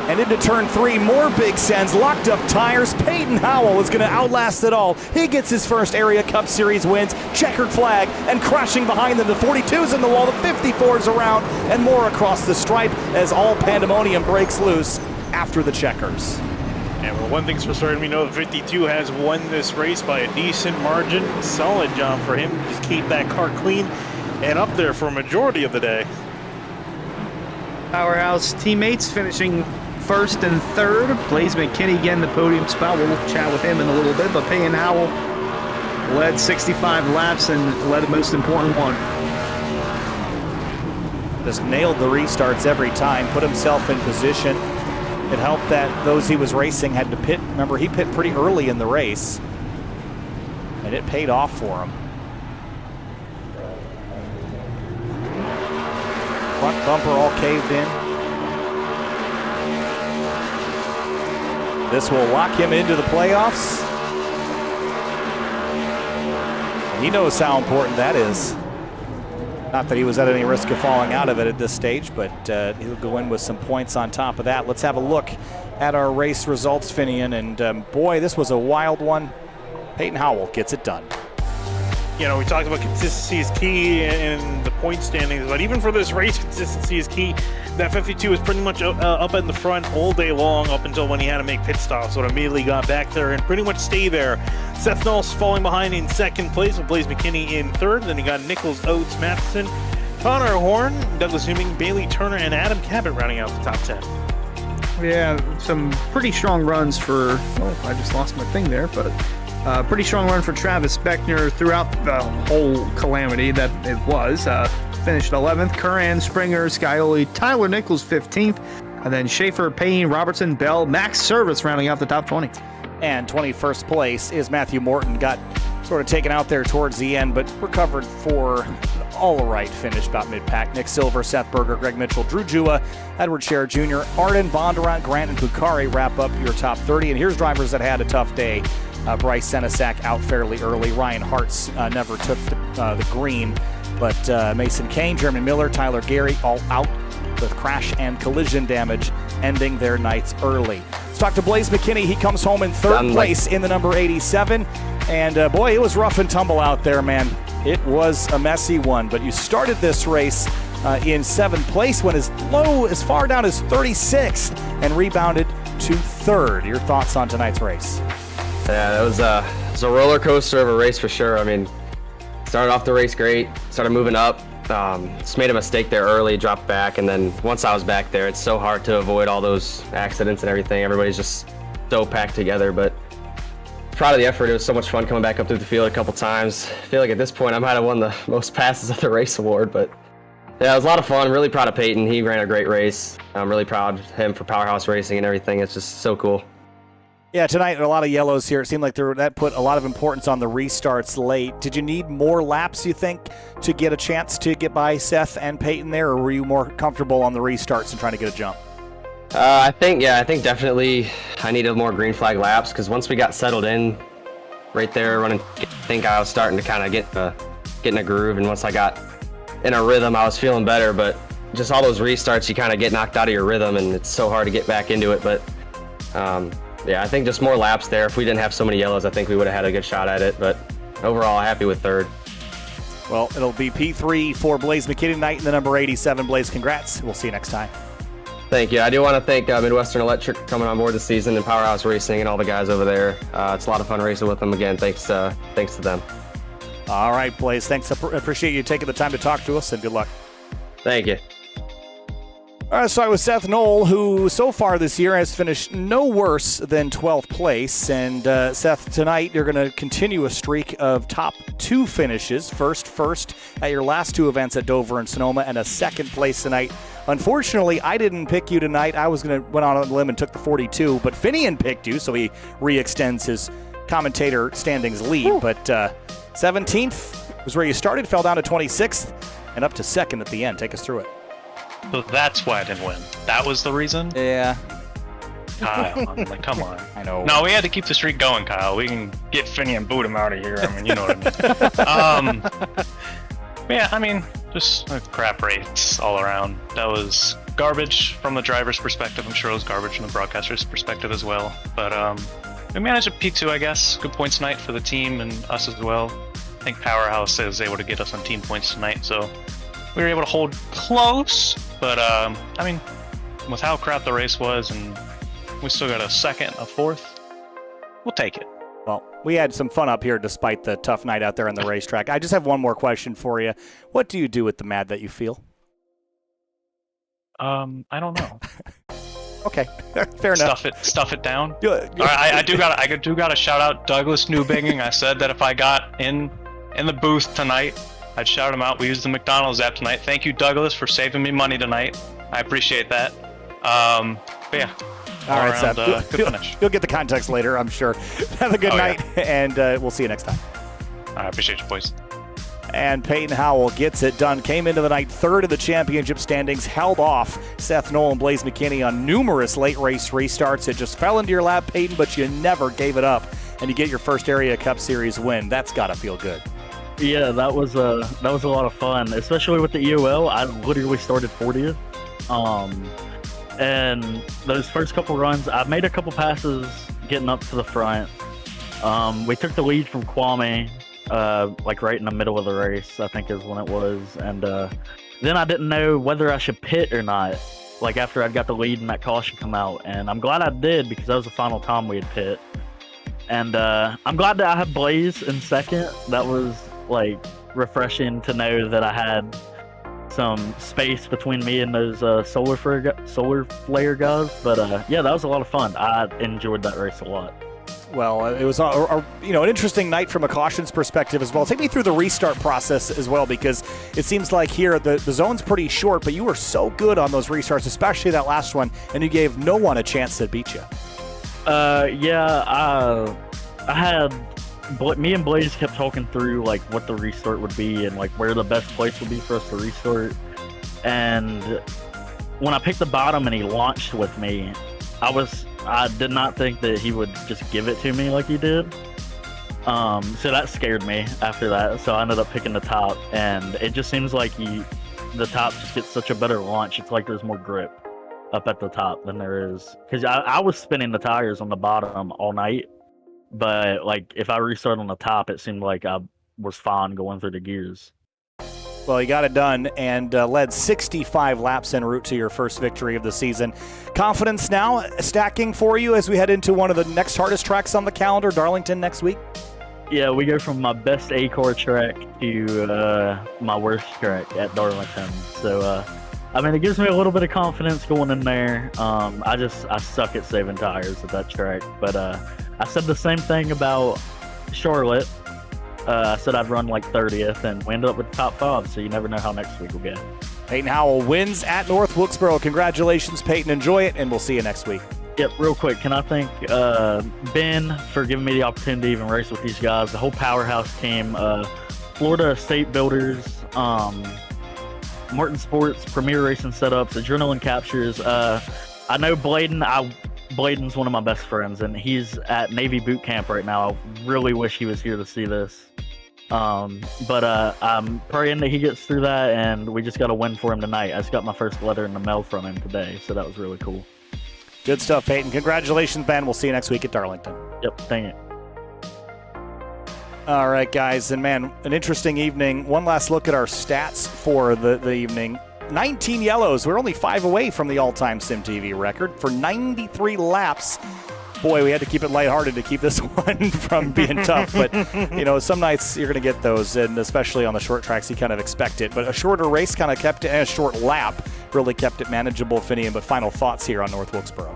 And into turn 3, more big sends, locked up tires. Payne Howell is going to outlast it all. He gets his first Area Cup Series wins, checkered flag, and crashing behind them. The 42's in the wall, the 54's around, and more across the stripe as all pandemonium breaks loose after the checkers. And well, one thing's for certain, we know the 52 has won this race by a decent margin. Solid job for him. Just keep that car clean and up there for a majority of the day. Powerhouse teammates finishing 1st and 3rd. Blaze McKinney again the podium spot. We'll chat with him in a little bit, but Payne Howell led 65 laps and led the most important one. Just nailed the restarts every time, put himself in position. It helped that those he was racing had to pit. Remember, he pit pretty early in the race, and it paid off for him. Front bumper all caved in. This will lock him into the playoffs. He knows how important that is. Not that he was at any risk of falling out of it at this stage, but he'll go in with some points on top of that. Let's have a look at our race results, Finian, and boy, this was a wild one. Payne Howell gets it done. You know, we talked about consistency is key in the point standings, but even for this race, consistency is key. That 52 was pretty much up in the front all day long up until when he had to make pit stops, so it immediately got back there and pretty much stay there. Seth Knowles falling behind in 2nd place with Blaze McKinney in 3rd. Then you got Nichols, Oates, Matheson, Connor Horn, Douglas Hewing, Bailey Turner, and Adam Cabot rounding out the top 10. Yeah, some pretty strong runs for, oh, I just lost my thing there, but pretty strong run for Travis Beckner throughout the whole calamity that it was. Finished 11th. Curran, Springer, Scioli, Tyler Nichols 15th, and then Schaefer, Payne, Robertson, Bell, Max Service rounding out the top 20. And 21st place is Matthew Morton. Got sort of taken out there towards the end, but recovered for an all-right finish about mid-pack. Nick Silver, Seth Berger, Greg Mitchell, Drew Jua, Edward Scher Jr., Arden, Bondurant, Grant, and Pukari wrap up your top 30. And here's drivers that had a tough day. Bryce Senesac out fairly early. Ryan Hartz never took the green. But Mason Kane, Jeremy Miller, Tyler Gary all out with crash and collision damage, ending their nights early. Let's talk to Blaze McKinney. He comes home in 3rd place in the number 87. And boy, it was rough and tumble out there, man. It was a messy one. But you started this race in 7th place, went as far down as 36th, and rebounded to 3rd. Your thoughts on tonight's race? Yeah, it was a roller coaster of a race for sure. I mean, started off the race great, started moving up, just made a mistake there early, dropped back, and then once I was back there, it's so hard to avoid all those accidents and everything. Everybody's just so packed together, but proud of the effort. It was so much fun coming back up through the field a couple times. I feel like at this point I might have won the most passes of the race award, but yeah, it was a lot of fun. Really proud of Peyton. He ran a great race. I'm really proud of him for Powerhouse Racing and everything. It's just so cool. Yeah, tonight a lot of yellows here. It seemed like that put a lot of importance on the restarts late. Did you need more laps, you think, to get a chance to get by Seth and Peyton there, or were you more comfortable on the restarts and trying to get a jump? I think definitely I needed more green flag laps, because once we got settled in right there running, I think I was starting to kind of get in a groove, and once I got in a rhythm, I was feeling better. But just all those restarts, you kind of get knocked out of your rhythm, and it's so hard to get back into it. But yeah, I think just more laps there. If we didn't have so many yellows, I think we would have had a good shot at it. But overall, happy with third. Well, it'll be P3 for Blaze McKinney tonight in the number 87. Blaze, congrats. We'll see you next time. Thank you. I do want to thank Midwestern Electric for coming on board this season, and Powerhouse Racing and all the guys over there. It's a lot of fun racing with them again. Thanks to them. All right, Blaze. Thanks. Appreciate you taking the time to talk to us, and good luck. Thank you. All right, so I was Seth Knoll, who so far this year has finished no worse than 12th place. And Seth, tonight you're going to continue a streak of top 2 finishes. First at your last 2 events at Dover and Sonoma, and a second place tonight. Unfortunately, I didn't pick you tonight. I went on a limb and took the 42, but Finian picked you, so he re-extends his commentator standings lead. Woo. But 17th was where you started, fell down to 26th, and up to 2nd at the end. Take us through it. So that's why I didn't win. That was the reason? Yeah. Kyle, I'm like, come on. I know. No, we had to keep the streak going, Kyle. We can get Finney and boot him out of here. I mean, you know what I mean. Yeah, I mean, just a crap race all around. That was garbage from the driver's perspective. I'm sure it was garbage from the broadcaster's perspective as well. But we managed a P2, I guess. Good points tonight for the team and us as well. I think Powerhouse is able to get us on team points tonight, so we were able to hold close. But, I mean, with how crap the race was, and we still got a 2nd, a 4th, we'll take it. Well, we had some fun up here despite the tough night out there on the racetrack. I just have one more question for you. What do you do with the mad that you feel? I don't know. Okay, fair enough. Stuff it down. All right, I do got to shout out Douglas Newbinging. I said that if I got in the booth tonight, I'd shout him out. We used the McDonald's app tonight. Thank you, Douglas, for saving me money tonight. I appreciate that. But yeah. All right, Seth. Good finish. You'll get the context later, I'm sure. Have a good night, and we'll see you next time. I appreciate you, boys. And Peyton Howell gets it done. Came into the night 3rd of the championship standings, held off Seth Knoll and Blaze McKinney on numerous late race restarts. It just fell into your lap, Peyton, but you never gave it up, and you get your first Area Cup Series win. That's got to feel good. Yeah, that was a lot of fun, especially with the EOL. I literally started 40th, and those first couple runs, I made a couple passes getting up to the front. We took the lead from Kwame, like right in the middle of the race, I think is when it was, and then I didn't know whether I should pit or not. Like after I'd got the lead and that caution come out, and I'm glad I did because that was the final time we had pit. And I'm glad that I had Blaze in 2nd. That was like refreshing to know that I had some space between me and those solar flare guys. But yeah, that was a lot of fun. I enjoyed that race a lot. Well, it was an interesting night from a cautions perspective as well. Take me through the restart process as well, because it seems like here the zone's pretty short, but you were so good on those restarts, especially that last one, and you gave no one a chance to beat you. Yeah, I had me and Blaze kept talking through like what the restart would be and like where the best place would be for us to restart. And when I picked the bottom and he launched with me, I did not think that he would just give it to me like he did. So that scared me after that. So I ended up picking the top, and it just seems like the top just gets such a better launch. It's like there's more grip up at the top than there is. Because I was spinning the tires on the bottom all night. But like if I restart on the top, it seemed like I was fine going through the gears. Well, you got it done and led 65 laps en route to your first victory of the season. Confidence now stacking for you as we head into one of the next hardest tracks on the calendar, Darlington, next week? Yeah, we go from my best A-car track to my worst track at Darlington. So, I mean, it gives me a little bit of confidence going in there. I suck at saving tires at that track. But I said the same thing about Charlotte. I said I'd run like 30th, and we ended up with top 5, so you never know how next week will go. Peyton Howell wins at North Wilkesboro. Congratulations, Peyton. Enjoy it, and we'll see you next week. Yep, real quick, can I thank Ben for giving me the opportunity to even race with these guys, the whole Powerhouse team, Florida Estate Builders, Martin Sports, Premier Racing Setups, Adrenaline Captures. I know Bladen's one of my best friends, and he's at Navy boot camp right now. I really wish he was here to see this. But I'm praying that he gets through that, and we just got a win for him tonight. I just got my first letter in the mail from him today, so that was really cool. Good stuff, Peyton. Congratulations, Ben. We'll see you next week at Darlington. Yep, dang it. All right, guys, and man, an interesting evening. One last look at our stats for the evening. 19 yellows. We're only 5 away from the all-time SimTV record for 93 laps. Boy, we had to keep it lighthearted to keep this one from being tough. But, you know, some nights you're going to get those, and especially on the short tracks, you kind of expect it. But a shorter race kind of kept it, and a short lap really kept it manageable, Finian. But final thoughts here on North Wilkesboro.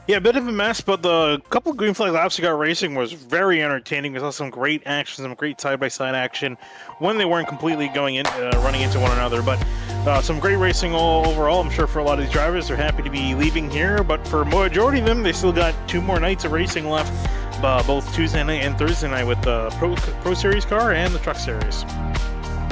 Yeah, a bit of a mess, but the couple green flag laps we got racing was very entertaining. We saw some great action, some great side-by-side action when they weren't completely running into one another. But some great racing overall. I'm sure for a lot of these drivers, they're happy to be leaving here. But for a majority of them, they still got 2 more nights of racing left, both Tuesday night and Thursday night with the Pro Series car and the Truck Series.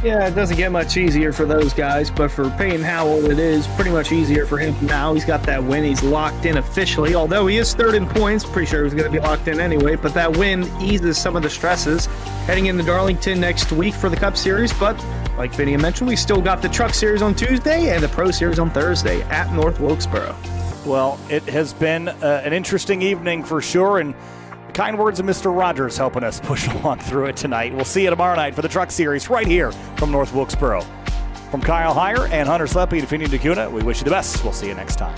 Yeah, it doesn't get much easier for those guys, but for Peyton Howell, it is pretty much easier for him now. He's got that win. He's locked in officially, although he is third in points. Pretty sure he's going to be locked in anyway, but that win eases some of the stresses heading into Darlington next week for the Cup Series. But like Finian mentioned, we still got the Truck Series on Tuesday and the Pro Series on Thursday at North Wilkesboro. Well, it has been an interesting evening for sure, and the kind words of Mr. Rogers helping us push along through it tonight. We'll see you tomorrow night for the Truck Series right here from North Wilkesboro. From Kyle Heyer and Hunter Sleppy to Finian DeCuna, we wish you the best. We'll see you next time.